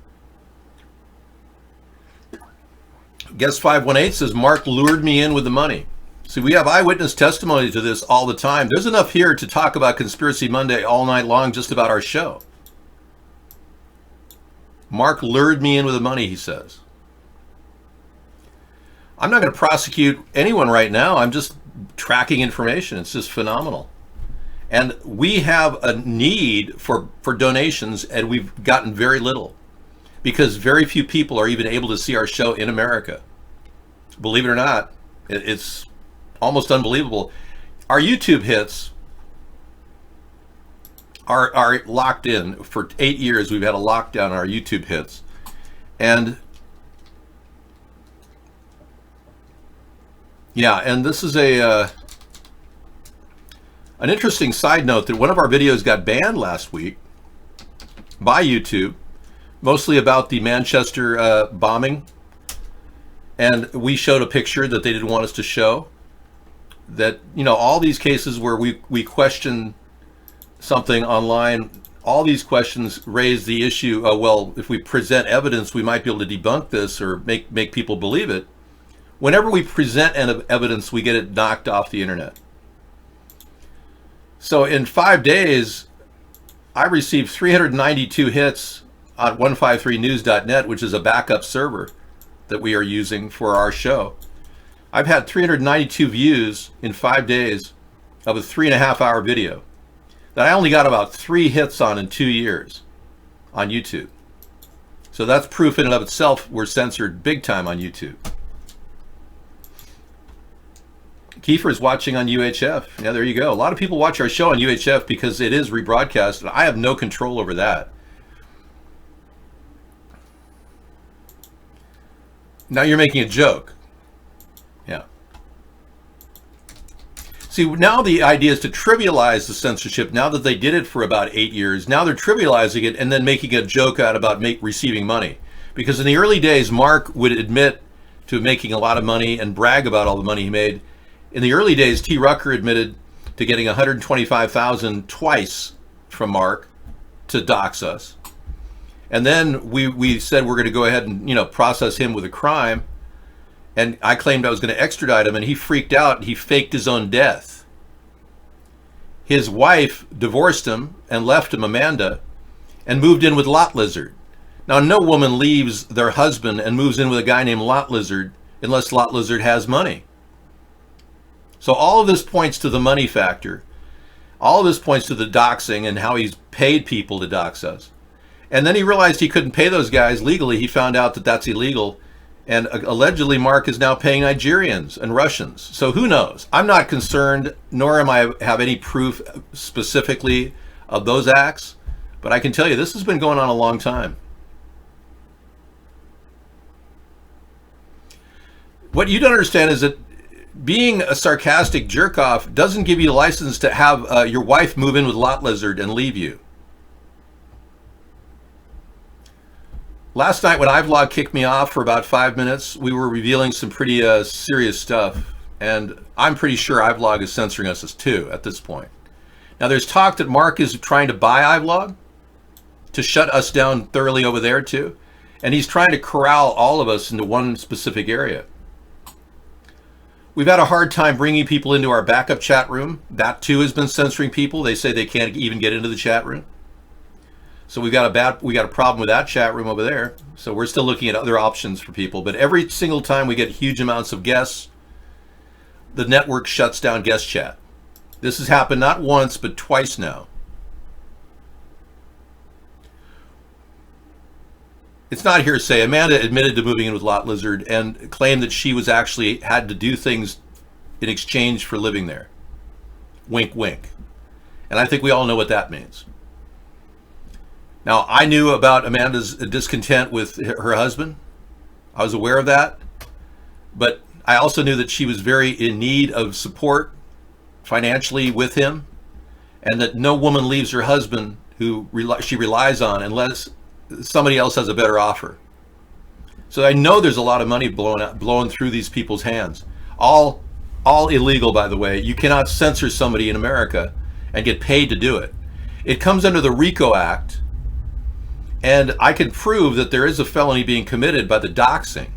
Guest 518 says, Mark lured me in with the money. See, we have eyewitness testimony to this all the time. There's enough here to talk about Conspiracy Monday all night long, just about our show. Mark lured me in with the money, he says. I'm not going to prosecute anyone right now. I'm just tracking information. It's just phenomenal. And we have a need for donations, and we've gotten very little because very few people are even able to see our show in America. Believe it or not, it's almost unbelievable. Our YouTube hits are locked in. For 8 years, we've had a lockdown on our YouTube hits. And yeah, and this is an interesting side note that one of our videos got banned last week by YouTube, mostly about the Manchester bombing. And we showed a picture that they didn't want us to show. That, you know, all these cases where we question something online, all these questions raise the issue of, well, if we present evidence, we might be able to debunk this or make people believe it. Whenever we present evidence, we get it knocked off the internet. So in 5 days, I received 392 hits on 153news.net, which is a backup server that we are using for our show. I've had 392 views in 5 days of a 3.5-hour video that I only got about 3 hits on in 2 years on YouTube. So that's proof in and of itself we're censored big time on YouTube. Kiefer's watching on UHF. Yeah, there you go. A lot of people watch our show on UHF because it is rebroadcast, and I have no control over that. Now you're making a joke. Yeah. See, now the idea is to trivialize the censorship. Now that they did it for about 8 years, now they're trivializing it and then making a joke out about receiving money. Because in the early days, Mark would admit to making a lot of money and brag about all the money he made. In the early days, T. Rucker admitted to getting $125,000 twice from Mark to dox us. And then we said we're going to go ahead and, you know, process him with a crime. And I claimed I was going to extradite him, and he freaked out. He faked his own death. His wife divorced him and left him, Amanda, and moved in with Lot Lizard. Now, no woman leaves their husband and moves in with a guy named Lot Lizard unless Lot Lizard has money. So all of this points to the money factor. All of this points to the doxing and how he's paid people to dox us. And then he realized he couldn't pay those guys legally. He found out that that's illegal. And allegedly Mark is now paying Nigerians and Russians. So who knows? I'm not concerned, nor am I have any proof specifically of those acts. But I can tell you this has been going on a long time. What you don't understand is that being a sarcastic jerk-off doesn't give you a license to have your wife move in with Lot Lizard and leave you. Last night when iVlog kicked me off for about 5 minutes, we were revealing some pretty serious stuff. And I'm pretty sure iVlog is censoring us too at this point. Now there's talk that Mark is trying to buy iVlog to shut us down thoroughly over there too. And he's trying to corral all of us into one specific area. We've had a hard time bringing people into our backup chat room. That too has been censoring people. They say they can't even get into the chat room. So we got a problem with that chat room over there. So we're still looking at other options for people. But every single time we get huge amounts of guests, the network shuts down guest chat. This has happened not once, but twice now. It's not hearsay. Amanda admitted to moving in with Lot Lizard and claimed that she was actually had to do things in exchange for living there. Wink, wink. And I think we all know what that means. Now, I knew about Amanda's discontent with her husband. I was aware of that. But I also knew that she was very in need of support financially with him, and that no woman leaves her husband who she relies on unless somebody else has a better offer. So I know there's a lot of money blowing through these people's hands. All illegal, by the way. You cannot censor somebody in America and get paid to do it. It comes under the RICO Act, And I can prove that there is a felony being committed by the doxing.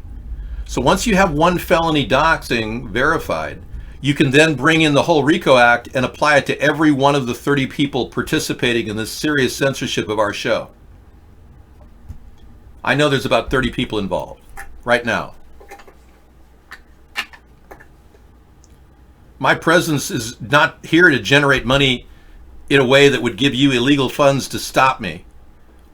So once you have one felony doxing verified, you can then bring in the whole RICO Act and apply it to every one of the 30 people participating in this serious censorship of our show. I know there's about 30 people involved right now. My presence is not here to generate money in a way that would give you illegal funds to stop me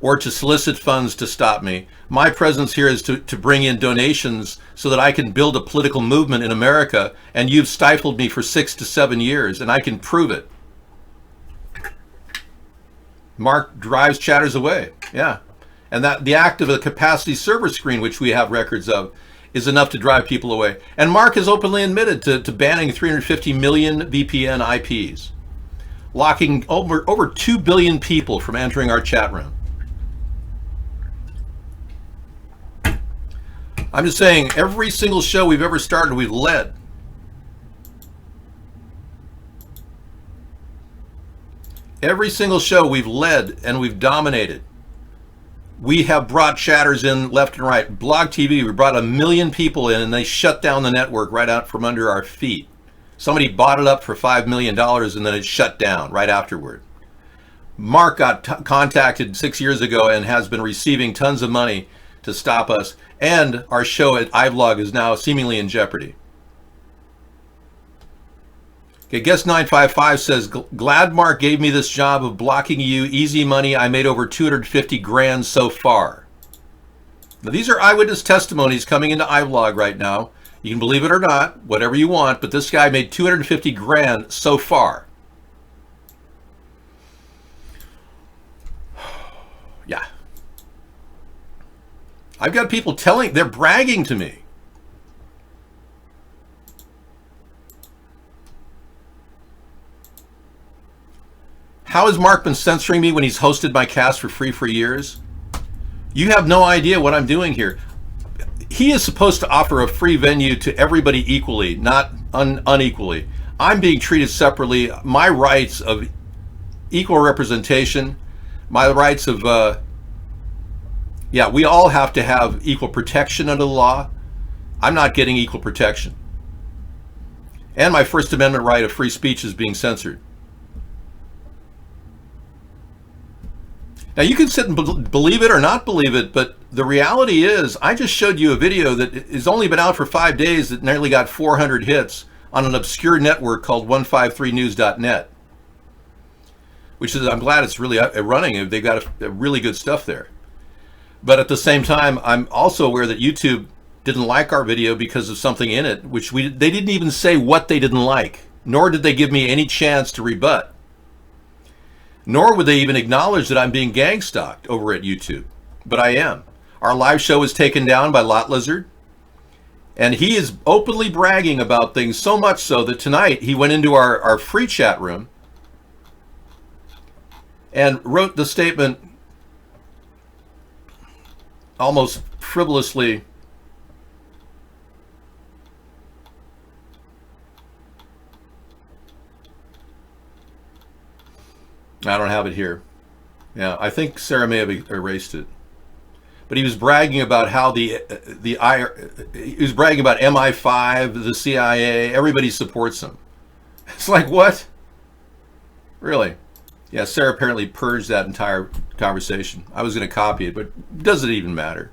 or to solicit funds to stop me. My presence here is to bring in donations so that I can build a political movement in America, and you've stifled me for 6 to 7 years, and I can prove it. Mark drives chatters away, yeah. And that the act of a capacity server screen, which we have records of, is enough to drive people away. And Mark has openly admitted to banning 350 million VPN IPs, locking over 2 billion people from entering our chat room. I'm just saying, every single show we've ever started, we've led. Every single show we've led and we've dominated. We have brought chatters in left and right. Blog TV, we brought 1 million people in and they shut down the network right out from under our feet. Somebody bought it up for $5 million and then it shut down right afterward. Mark got contacted 6 years ago and has been receiving tons of money to stop us. And our show at iVlog is now seemingly in jeopardy. Okay, Guest 955 says, glad Mark gave me this job of blocking you. Easy money. I made over 250 grand so far. Now, these are eyewitness testimonies coming into iVlog right now. You can believe it or not, whatever you want, but this guy made 250 grand so far. Yeah. I've got people they're bragging to me. How has Mark been censoring me when he's hosted my cast for free for years? You have no idea what I'm doing here. He is supposed to offer a free venue to everybody equally, not unequally. I'm being treated separately. My rights of equal representation, my rights of, we all have to have equal protection under the law. I'm not getting equal protection. And my First Amendment right of free speech is being censored. Now, you can sit and believe it or not believe it, but the reality is I just showed you a video that has only been out for 5 days that nearly got 400 hits on an obscure network called 153news.net, which is, I'm glad it's really running. They've got a really good stuff there. But at the same time, I'm also aware that YouTube didn't like our video because of something in it, which they didn't even say what they didn't like, nor did they give me any chance to rebut. Nor would they even acknowledge that I'm being gang stalked over at YouTube. But I am. Our live show was taken down by Lot Lizard. And he is openly bragging about things, so much so that tonight he went into our free chat room and wrote the statement almost frivolously. I don't have it here. Yeah, I think Sarah may have erased it. But he was bragging about how he was bragging about MI5, the CIA, everybody supports him. It's like, what? Really? Yeah, Sarah apparently purged that entire conversation. I was going to copy it, but does it even matter?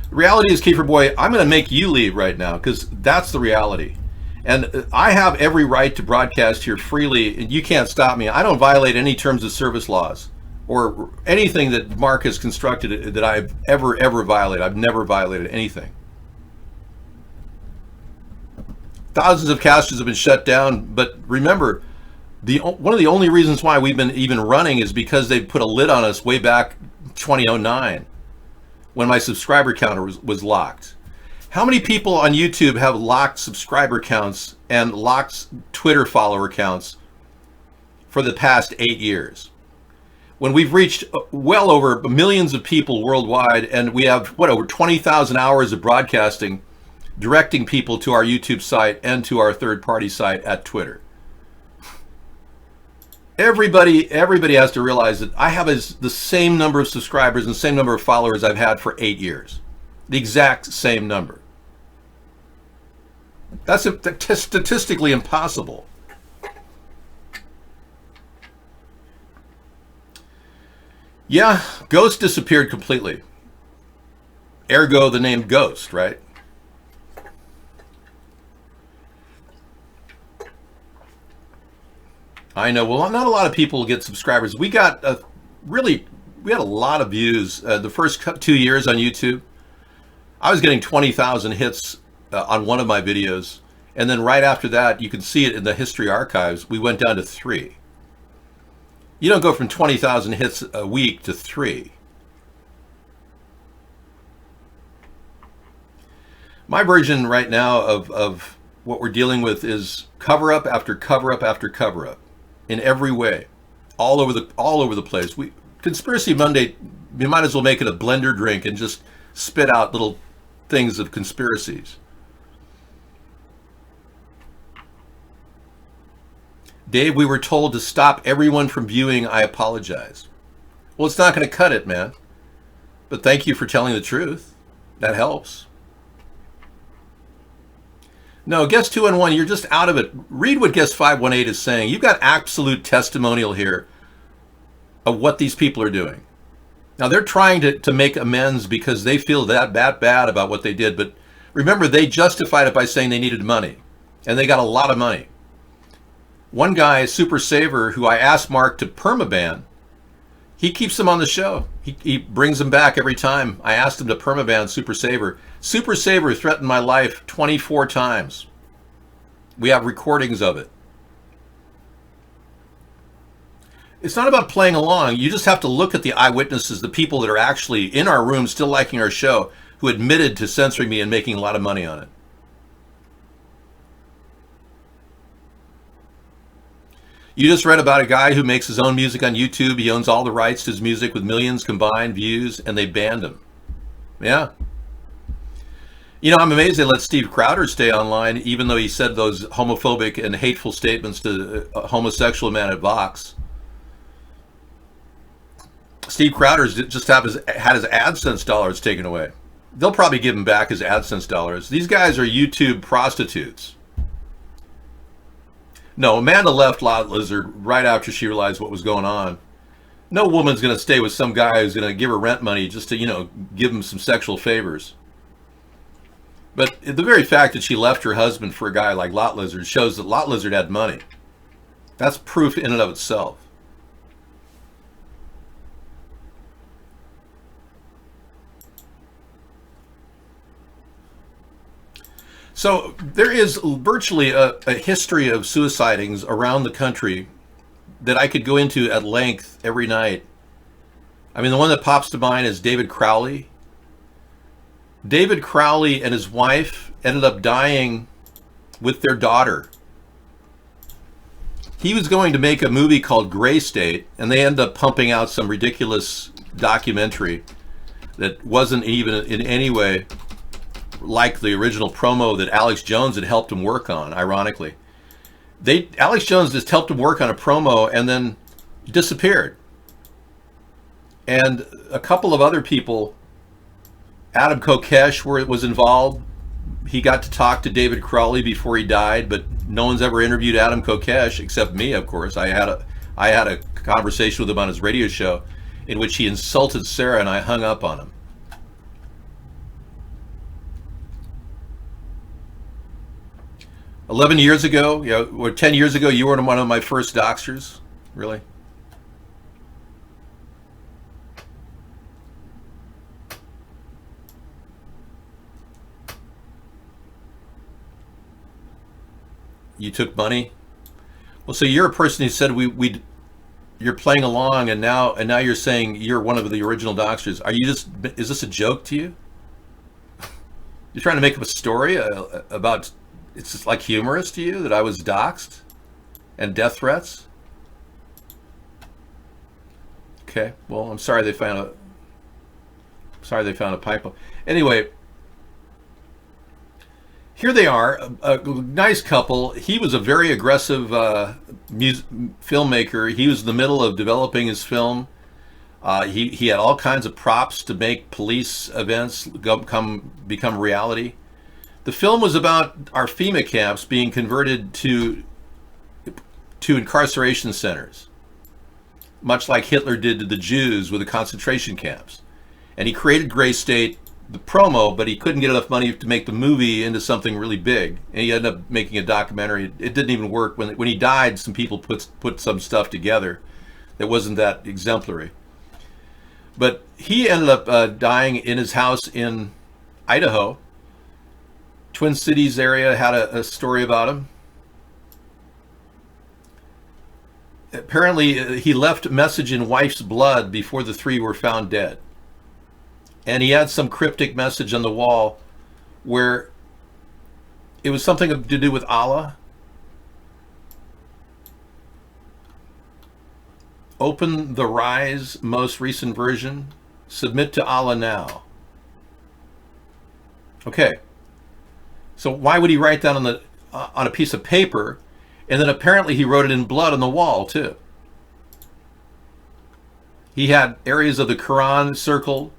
The reality is, Kiefer Boy, I'm going to make you leave right now because that's the reality. And I have every right to broadcast here freely, and you can't stop me. I don't violate any terms of service laws or anything that Mark has constructed that I've ever violated. I've never violated anything. Thousands of casters have been shut down, but remember, one of the only reasons why we've been even running is because they put a lid on us way back 2009 when my subscriber counter was locked. How many people on YouTube have locked subscriber counts and locked Twitter follower counts for the past 8 years? When we've reached well over millions of people worldwide, and we have, over 20,000 hours of broadcasting directing people to our YouTube site and to our third-party site at Twitter. Everybody has to realize that I have the same number of subscribers and the same number of followers I've had for 8 years. The exact same number. That's statistically impossible. Yeah, Ghost disappeared completely. Ergo the name Ghost, right? I know. Well, not a lot of people get subscribers. We had a lot of views the first 2 years on YouTube. I was getting 20,000 hits on one of my videos, and then right after that, you can see it in the history archives, we went down to 3. You don't go from 20,000 hits a week to 3. My version right now of what we're dealing with is cover up after cover up after cover up, in every way, all over the place. Conspiracy Monday, you might as well make it a blender drink and just spit out little things of conspiracies. Dave, we were told to stop everyone from viewing. I apologize. Well, it's not going to cut it, man. But thank you for telling the truth. That helps. No, Guest 211, you're just out of it. Read what Guest 518 is saying. You've got absolute testimonial here of what these people are doing. Now, they're trying to make amends because they feel that bad about what they did. But remember, they justified it by saying they needed money. And they got a lot of money. One guy, Super Saver, who I asked Mark to permaban, he keeps them on the show. He brings them back every time. I asked him to permaban Super Saver. Super Saver threatened my life 24 times. We have recordings of it. It's not about playing along. You just have to look at the eyewitnesses, the people that are actually in our room still liking our show, who admitted to censoring me and making a lot of money on it. You just read about a guy who makes his own music on YouTube. He owns all the rights to his music with millions combined views, and they banned him. Yeah. You know, I'm amazed they let Steve Crowder stay online, even though he said those homophobic and hateful statements to a homosexual man at Vox. Steve Crowder just had his AdSense dollars taken away. They'll probably give him back his AdSense dollars. These guys are YouTube prostitutes. No, Amanda left Lot Lizard right after she realized what was going on. No woman's going to stay with some guy who's going to give her rent money just to, give him some sexual favors. But the very fact that she left her husband for a guy like Lot Lizard shows that Lot Lizard had money. That's proof in and of itself. So there is virtually a history of suicidings around the country that I could go into at length every night. I mean, the one that pops to mind is David Crowley. David Crowley and his wife ended up dying with their daughter. He was going to make a movie called Gray State, and they ended up pumping out some ridiculous documentary that wasn't even in any way like the original promo that Alex Jones had helped him work on, ironically. Alex Jones just helped him work on a promo and then disappeared. And a couple of other people, Adam Kokesh was involved. He got to talk to David Crowley before he died, but no one's ever interviewed Adam Kokesh except me, of course. I had a conversation with him on his radio show in which he insulted Sarah and I hung up on him. $11 years ago, or 10 years ago, you were one of my first doxers, really? You took money? Well, so you're a person who said you're playing along, and now you're saying you're one of the original doxers. Is this a joke to you? You're trying to make up a story about? It's just like humorous to you that I was doxxed and death threats? Okay, well, I'm sorry they found a pipe. Anyway, here they are, a nice couple. He was a very aggressive filmmaker. He was in the middle of developing his film. He had all kinds of props to make police events become reality. The film was about our FEMA camps being converted to incarceration centers, much like Hitler did to the Jews with the concentration camps. And he created Gray State, the promo, but he couldn't get enough money to make the movie into something really big. And he ended up making a documentary. It didn't even work. When he died, some people put some stuff together that wasn't that exemplary. But he ended up dying in his house in Idaho. Twin Cities area had a story about him. Apparently, he left a message in wife's blood before the three were found dead. And he had some cryptic message on the wall where it was something to do with Allah. Open the Rise most recent version. Submit to Allah now. Okay. So why would he write that on a piece of paper? And then apparently he wrote it in blood on the wall too. He had areas of the Quran circled.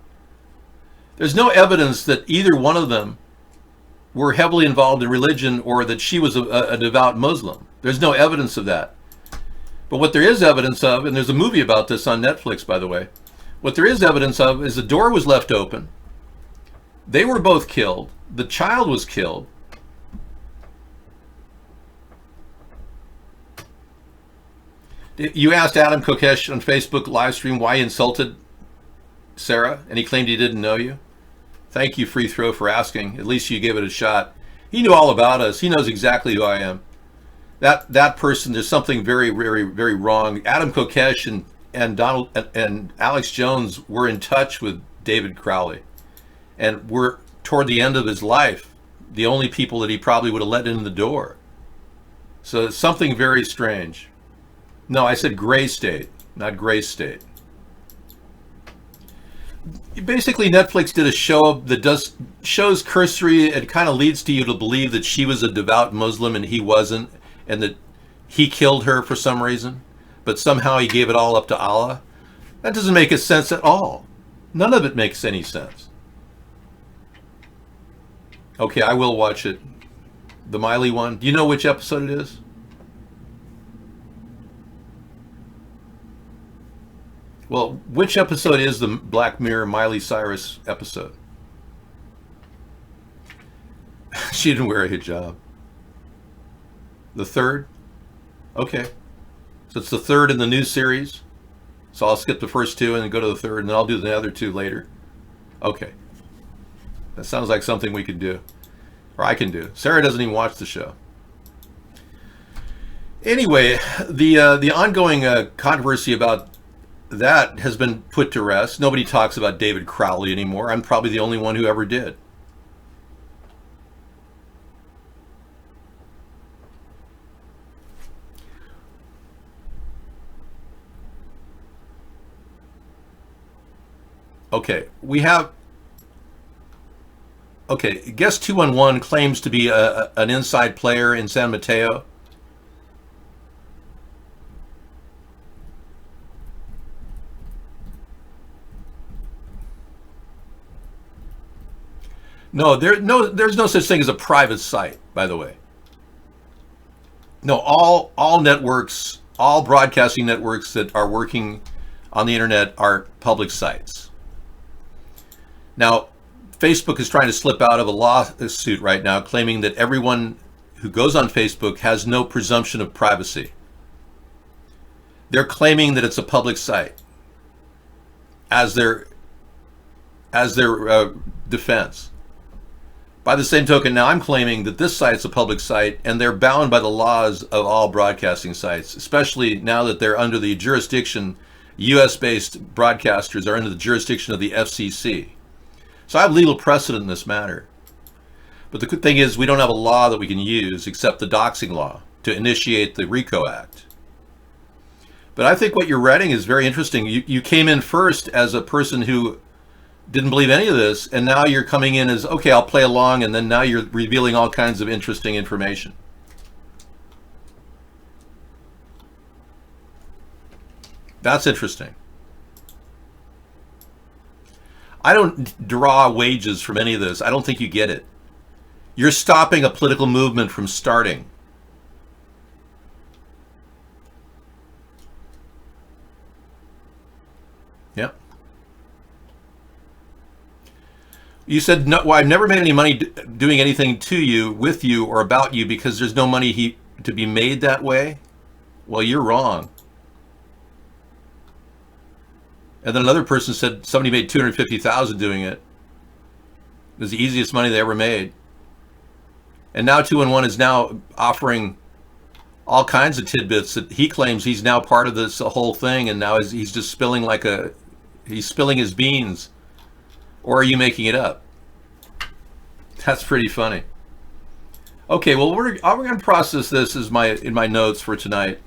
There's no evidence that either one of them were heavily involved in religion or that she was a devout Muslim. There's no evidence of that. But what there is evidence of, and there's a movie about this on Netflix, by the way, what there is evidence of is the door was left open. They were both killed. The child was killed. You asked Adam Kokesh on Facebook live stream why he insulted Sarah, and he claimed he didn't know you. Thank you, Free Throw, for asking. At least you gave it a shot. He knew all about us. He knows exactly who I am. That person, there's something very, very, very wrong. Adam Kokesh and Donald and Alex Jones were in touch with David Crowley, and were toward the end of his life the only people that he probably would have let in the door. So it's something very strange. No, I said Gray State, not Gray State. Basically, Netflix did a show that shows cursory. It kind of leads to you to believe that she was a devout Muslim and he wasn't, and that he killed her for some reason, but somehow he gave it all up to Allah. That doesn't make a sense at all. None of it makes any sense. Okay, I will watch it. The Miley one. Do you know which episode it is? Well, which episode is the Black Mirror Miley Cyrus episode? She didn't wear a hijab. The third? Okay. So it's the third in the new series. So I'll skip the first two and then go to the third, and then I'll do the other two later. Okay. That sounds like something we could do. Or I can do. Sarah doesn't even watch the show. Anyway, the ongoing controversy about that has been put to rest. Nobody talks about David Crowley anymore. I'm probably the only one who ever did. Okay, we have... Okay, Guest 211 claims to be an inside player in San Mateo. No, there's no such thing as a private site, by the way. No, all networks, all broadcasting networks that are working on the internet are public sites. Now, Facebook is trying to slip out of a lawsuit right now, claiming that everyone who goes on Facebook has no presumption of privacy. They're claiming that it's a public site as their defense. By the same token, now I'm claiming that this site's a public site and they're bound by the laws of all broadcasting sites, especially now that they're under the jurisdiction, US-based broadcasters are under the jurisdiction of the FCC. So I have legal precedent in this matter. But the good thing is we don't have a law that we can use except the doxing law to initiate the RICO Act. But I think what you're writing is very interesting. You came in first as a person who didn't believe any of this, and now you're coming in as, okay, I'll play along, and then now you're revealing all kinds of interesting information. That's interesting. I don't draw wages from any of this. I don't think you get it. You're stopping a political movement from starting. Yep. You said, no, well, I've never made any money doing anything to you, with you, or about you because there's no money to be made that way. Well, you're wrong. And then another person said somebody made $250,000 doing it. It was the easiest money they ever made. And now 2-in-1 is now offering all kinds of tidbits that he claims he's now part of this whole thing, and now he's just spilling he's spilling his beans. Or are you making it up? That's pretty funny. Okay, well we're going to process this in my notes for tonight,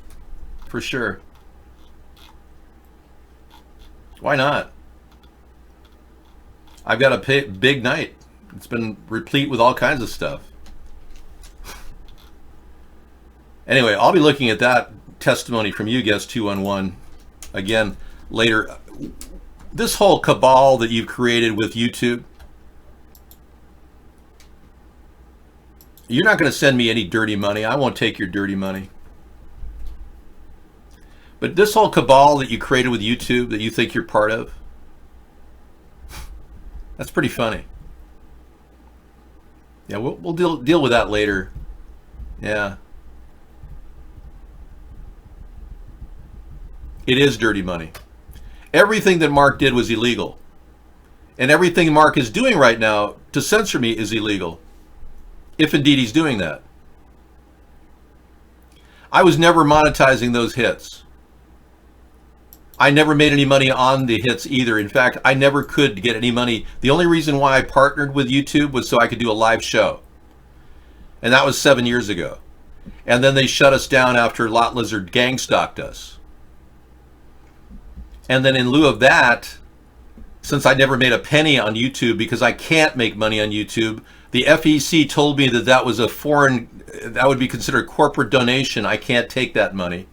for sure. Why not? I've got a big night. It's been replete with all kinds of stuff. Anyway, I'll be looking at that testimony from you, Guest 211, again later. This whole cabal that you've created with YouTube, you're not going to send me any dirty money. I won't take your dirty money. But this whole cabal that you created with YouTube that you think you're part of, that's pretty funny. Yeah, we'll deal with that later. Yeah. It is dirty money. Everything that Mark did was illegal. And everything Mark is doing right now to censor me is illegal. If indeed he's doing that. I was never monetizing those hits. I never made any money on the hits either. In fact, I never could get any money. The only reason why I partnered with YouTube was so I could do a live show. And that was 7 years ago. And then they shut us down after Lot Lizard gang stalked us. And then in lieu of that, since I never made a penny on YouTube because I can't make money on YouTube, the FEC told me that that was that would be considered corporate donation. I can't take that money.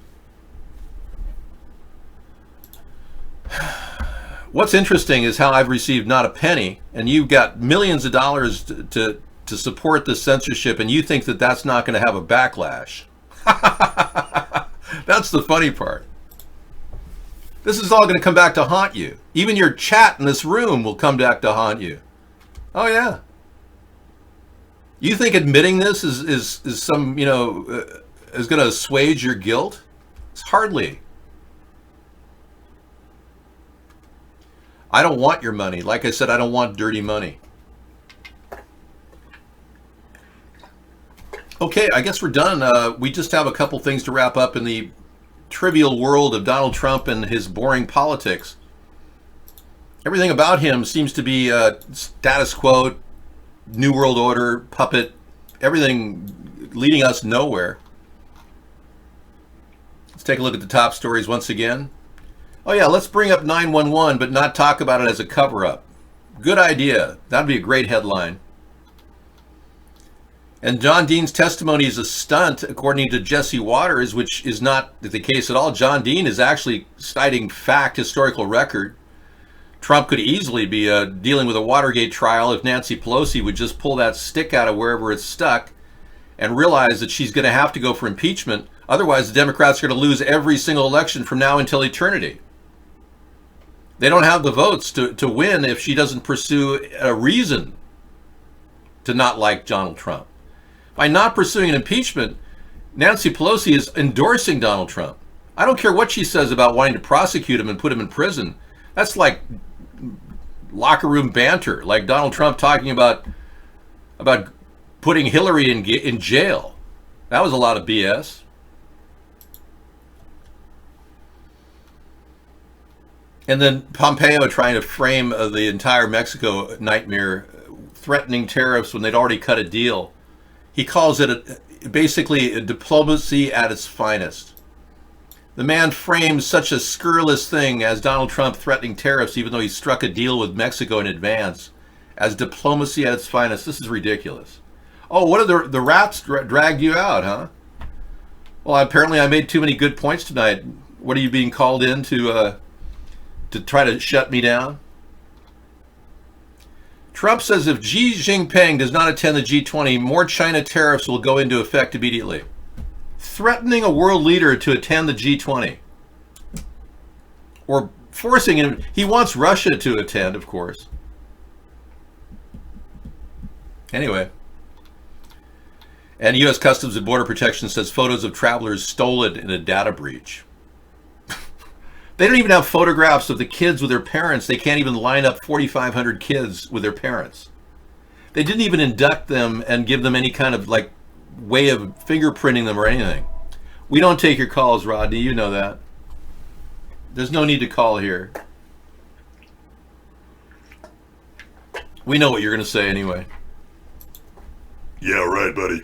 What's interesting is how I've received not a penny, and you've got millions of dollars to support the censorship, and you think that that's not going to have a backlash. That's the funny part. This is all going to come back to haunt you. Even your chat in this room will come back to haunt you. Oh yeah. You think admitting this is some, is going to assuage your guilt? It's hardly. I don't want your money. Like I said, I don't want dirty money. Okay, I guess we're done. We just have a couple things to wrap up in the trivial world of Donald Trump and his boring politics. Everything about him seems to be status quo, New World Order, puppet, everything leading us nowhere. Let's take a look at the top stories once again. Oh yeah, let's bring up 911, but not talk about it as a cover-up. Good idea. That'd be a great headline. And John Dean's testimony is a stunt, according to Jesse Waters, which is not the case at all. John Dean is actually citing fact, historical record. Trump could easily be dealing with a Watergate trial if Nancy Pelosi would just pull that stick out of wherever it's stuck and realize that she's going to have to go for impeachment. Otherwise, the Democrats are going to lose every single election from now until eternity. They don't have the votes to win if she doesn't pursue a reason to not like Donald Trump. By not pursuing an impeachment, Nancy Pelosi is endorsing Donald Trump. I don't care what she says about wanting to prosecute him and put him in prison. That's like locker room banter, like Donald Trump talking about putting Hillary in jail. That was a lot of BS. And then Pompeo trying to frame the entire Mexico nightmare, threatening tariffs when they'd already cut a deal. He calls it basically a diplomacy at its finest. The man frames such a scurrilous thing as Donald Trump threatening tariffs, even though he struck a deal with Mexico in advance, as diplomacy at its finest. This is ridiculous. Oh, what are the rats dragged you out, huh? Well, apparently I made too many good points tonight. What are you being called in to try to shut me down? Trump says if Xi Jinping does not attend the G20, more China tariffs will go into effect immediately. Threatening a world leader to attend the G20. Or forcing him. He wants Russia to attend, of course. Anyway. And U.S. Customs and Border Protection says photos of travelers stolen in a data breach. They don't even have photographs of the kids with their parents. They can't even line up 4,500 kids with their parents. They didn't even induct them and give them any kind of like way of fingerprinting them or anything. We don't take your calls, Rodney. You know that. There's no need to call here. We know what you're going to say anyway. Yeah, right, buddy.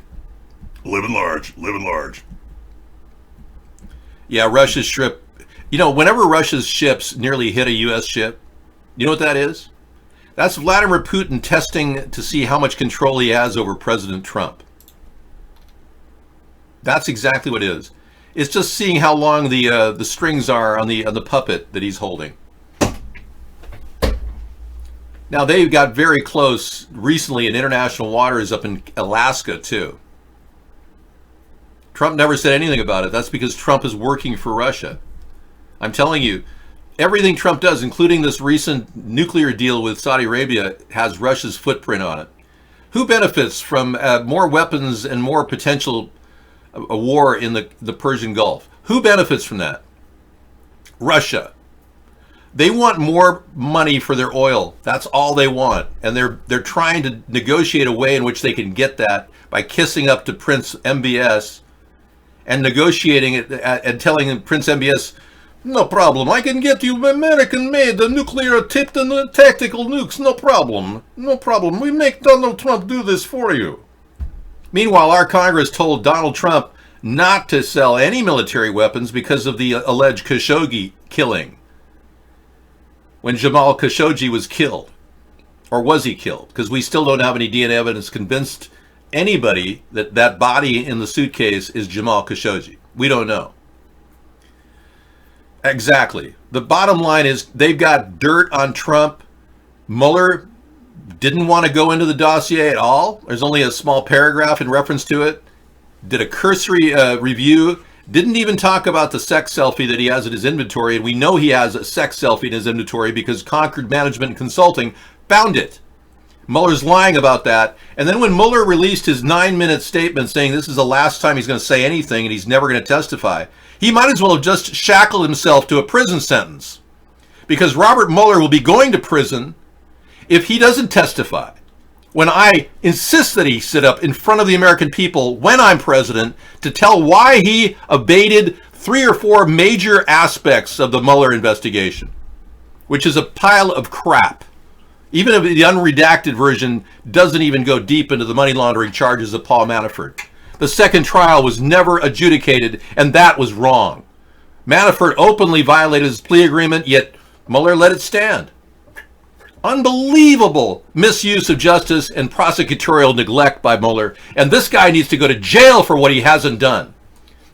Living large, living large. Yeah, Russia's ship. You know, whenever Russia's ships nearly hit a U.S. ship, you know what that is? That's Vladimir Putin testing to see how much control he has over President Trump. That's exactly what it is. It's just seeing how long the strings are on the puppet that he's holding. Now, they got very close recently in international waters up in Alaska, too. Trump never said anything about it. That's because Trump is working for Russia. I'm telling you, everything Trump does, including this recent nuclear deal with Saudi Arabia, has Russia's footprint on it. Who benefits from more weapons and more potential a war in the Persian Gulf? Who benefits from that? Russia. They want more money for their oil. That's all they want. And they're trying to negotiate a way in which they can get that by kissing up to Prince MBS and negotiating it and telling Prince MBS, no problem, I can get you American-made nuclear-tipped and tactical nukes, no problem. No problem, we make Donald Trump do this for you. Meanwhile, our Congress told Donald Trump not to sell any military weapons because of the alleged Khashoggi killing. When Jamal Khashoggi was killed. Or was he killed? Because we still don't have any DNA evidence convinced anybody that that body in the suitcase is Jamal Khashoggi. We don't know. Exactly. The bottom line is they've got dirt on Trump. Mueller didn't want to go into the dossier at all. There's only a small paragraph in reference to it. Did a cursory review. Didn't even talk about the sex selfie that he has in his inventory. And we know he has a sex selfie in his inventory because Concord Management and Consulting found it. Mueller's lying about that. And then when Mueller released his 9-minute statement saying this is the last time he's going to say anything and he's never going to testify, he might as well have just shackled himself to a prison sentence. Because Robert Mueller will be going to prison if he doesn't testify. When I insist that he sit up in front of the American people when I'm president to tell why he evaded 3 or 4 major aspects of the Mueller investigation, which is a pile of crap. Even if the unredacted version doesn't even go deep into the money laundering charges of Paul Manafort. The second trial was never adjudicated, and that was wrong. Manafort openly violated his plea agreement, yet Mueller let it stand. Unbelievable misuse of justice and prosecutorial neglect by Mueller, and this guy needs to go to jail for what he hasn't done.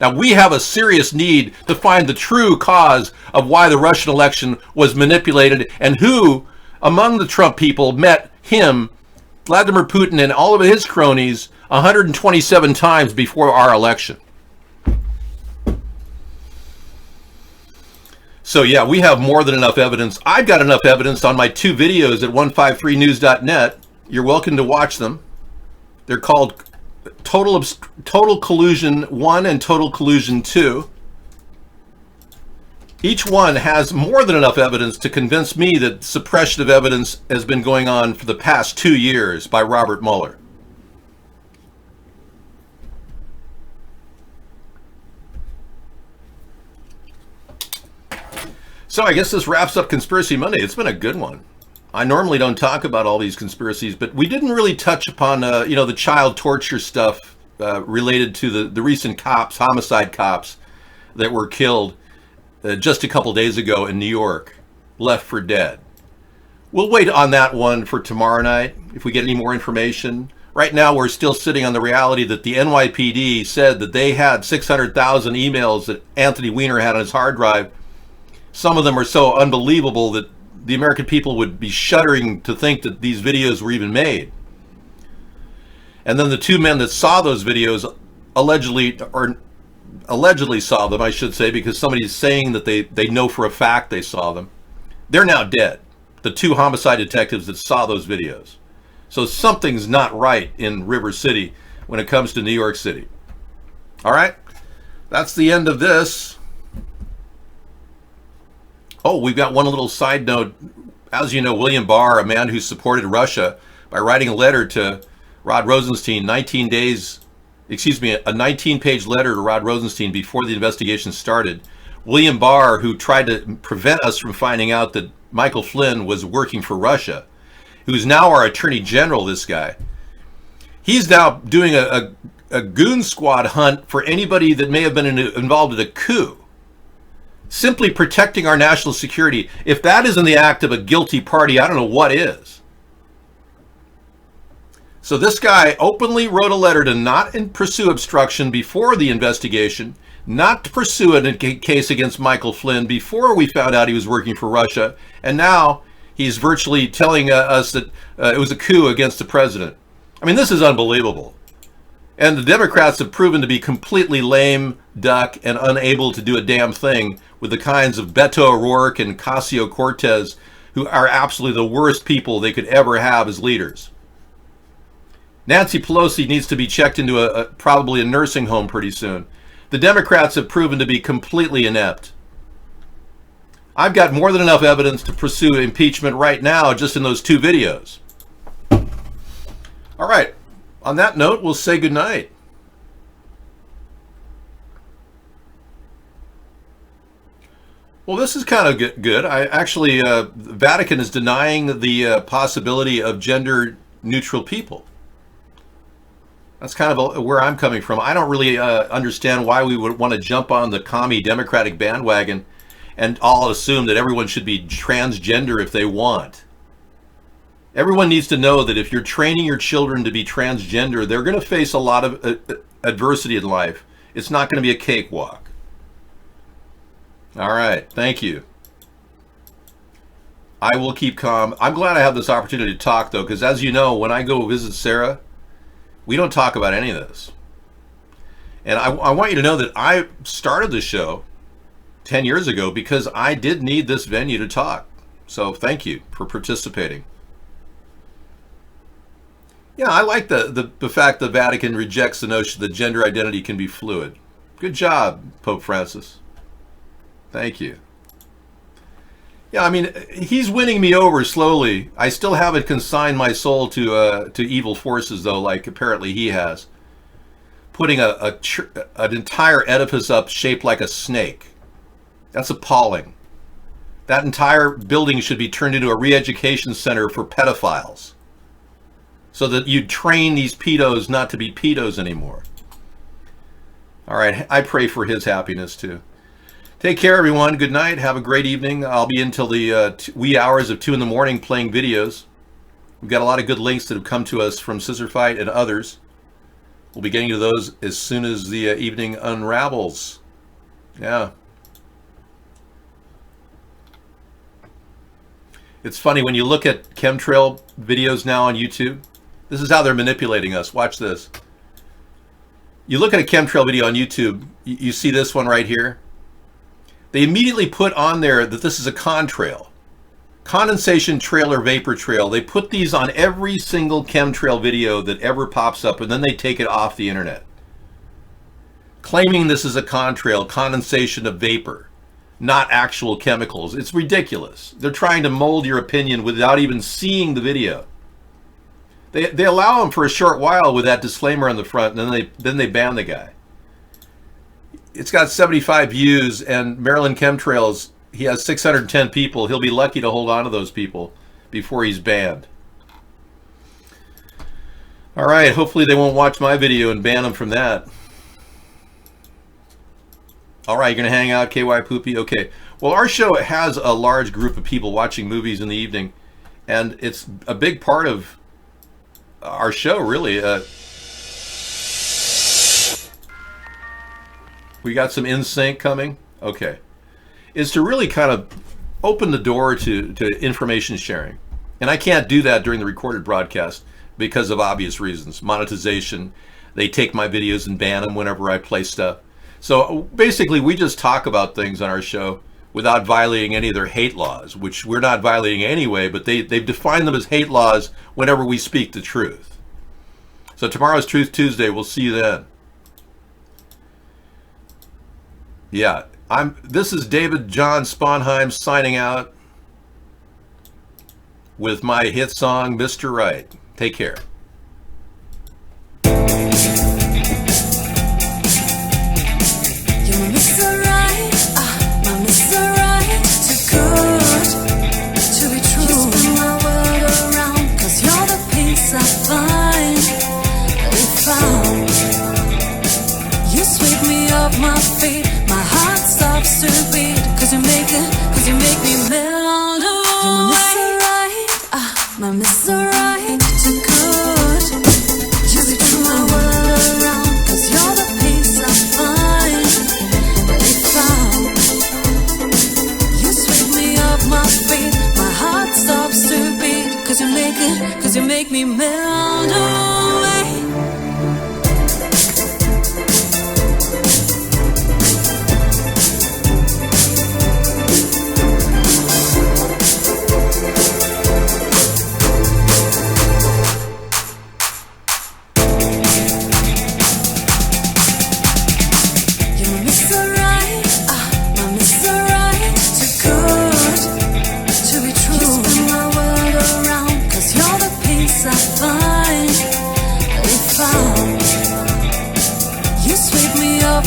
Now, we have a serious need to find the true cause of why the Russian election was manipulated and who among the Trump people met him, Vladimir Putin, and all of his cronies 127 times before our election. So yeah, we have more than enough evidence. I've got enough evidence on my 2 videos at 153news.net. You're welcome to watch them. They're called Total Collusion 1 and Total Collusion 2. Each one has more than enough evidence to convince me that suppression of evidence has been going on for the past 2 years by Robert Mueller. So I guess this wraps up Conspiracy Monday. It's been a good one. I normally don't talk about all these conspiracies, but we didn't really touch upon, the child torture stuff related to the recent homicide cops that were killed just a couple days ago in New York, left for dead. We'll wait on that one for tomorrow night if we get any more information. Right now, we're still sitting on the reality that the NYPD said that they had 600,000 emails that Anthony Weiner had on his hard drive. Some of them are so unbelievable that the American people would be shuddering to think that these videos were even made. And then the two men that saw those videos allegedly saw them, I should say, because somebody's saying that they know for a fact they saw them. They're now dead. The two homicide detectives that saw those videos. So something's not right in River City when it comes to New York City. All right, that's the end of this. Oh, we've got one little side note. As you know, William Barr, a man who supported Russia by writing a letter to Rod Rosenstein, a 19-page letter to Rod Rosenstein before the investigation started. William Barr, who tried to prevent us from finding out that Michael Flynn was working for Russia, who's now our Attorney General, this guy. He's now doing a goon squad hunt for anybody that may have been involved in a coup. Simply protecting our national security. If that isn't the act of a guilty party, I don't know what is. So this guy openly wrote a letter to not pursue obstruction before the investigation, not to pursue a case against Michael Flynn before we found out he was working for Russia, and now he's virtually telling us that it was a coup against the president. I mean, this is unbelievable. And the Democrats have proven to be completely lame duck and unable to do a damn thing with the kinds of Beto O'Rourke and Ocasio-Cortez, who are absolutely the worst people they could ever have as leaders. Nancy Pelosi needs to be checked into probably a nursing home pretty soon. The Democrats have proven to be completely inept. I've got more than enough evidence to pursue impeachment right now just in those two videos. All right. On that note, we'll say goodnight. Well, this is kind of good. The Vatican is denying the possibility of gender-neutral people. That's kind of where I'm coming from. I don't really understand why we would want to jump on the commie Democratic bandwagon and all assume that everyone should be transgender if they want. Everyone needs to know that if you're training your children to be transgender, they're going to face a lot of adversity in life. It's not going to be a cakewalk. All right. Thank you. I will keep calm. I'm glad I have this opportunity to talk, though, because as you know, when I go visit Sarah, we don't talk about any of this. And I want you to know that I started the show 10 years ago because I did need this venue to talk. So thank you for participating. Yeah, I like the fact the Vatican rejects the notion that gender identity can be fluid. Good job, Pope Francis. Thank you. Yeah, I mean, he's winning me over slowly. I still haven't consigned my soul to evil forces, though, like apparently he has. Putting an entire edifice up shaped like a snake. That's appalling. That entire building should be turned into a re-education center for pedophiles, so that you train these pedos not to be pedos anymore. All right, I pray for his happiness too. Take care, everyone. Good night. Have a great evening. I'll be until the wee hours of 2 in the morning playing videos. We've got a lot of good links that have come to us from Scissor Fight and others. We'll be getting to those as soon as the evening unravels. Yeah. It's funny when you look at chemtrail videos now on YouTube. This is how they're manipulating us. Watch this. You look at a chemtrail video on YouTube, you see this one right here. They immediately put on there that this is a contrail. Condensation trail or vapor trail. They put these on every single chemtrail video that ever pops up, and then they take it off the internet, claiming this is a contrail, condensation of vapor, not actual chemicals. It's ridiculous. They're trying to mold your opinion without even seeing the video. They allow him for a short while with that disclaimer on the front, and then they ban the guy. It's got 75 views, and Maryland Chemtrails, he has 610 people. He'll be lucky to hold on to those people before he's banned. All right, hopefully they won't watch my video and ban him from that. All right, you're going to hang out, KY Poopy? Okay. Well, our show has a large group of people watching movies in the evening, and it's a big part of our show, really. We got some NSYNC coming. Okay. Is to really kind of open the door to information sharing. And I can't do that during the recorded broadcast because of obvious reasons. Monetization. They take my videos and ban them whenever I play stuff. So basically, we just talk about things on our show without violating any of their hate laws, which we're not violating anyway, but they've defined them as hate laws whenever we speak the truth. So tomorrow's Truth Tuesday. We'll see you then. Yeah, this is David John Sponheim signing out with my hit song, Mr. Right. Take care. My feet, my heart stops to beat, cause you make me melt away. You're my Mr. Right, too good. You turn my world around, cause you're the peace I find. If you sweep me off my feet, my heart stops to beat, cause you make me melt away.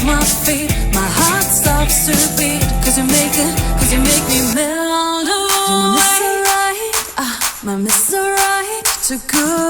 My feet, my heart stops to beat, cause you make me melt away. You're my Mr. Right, too good.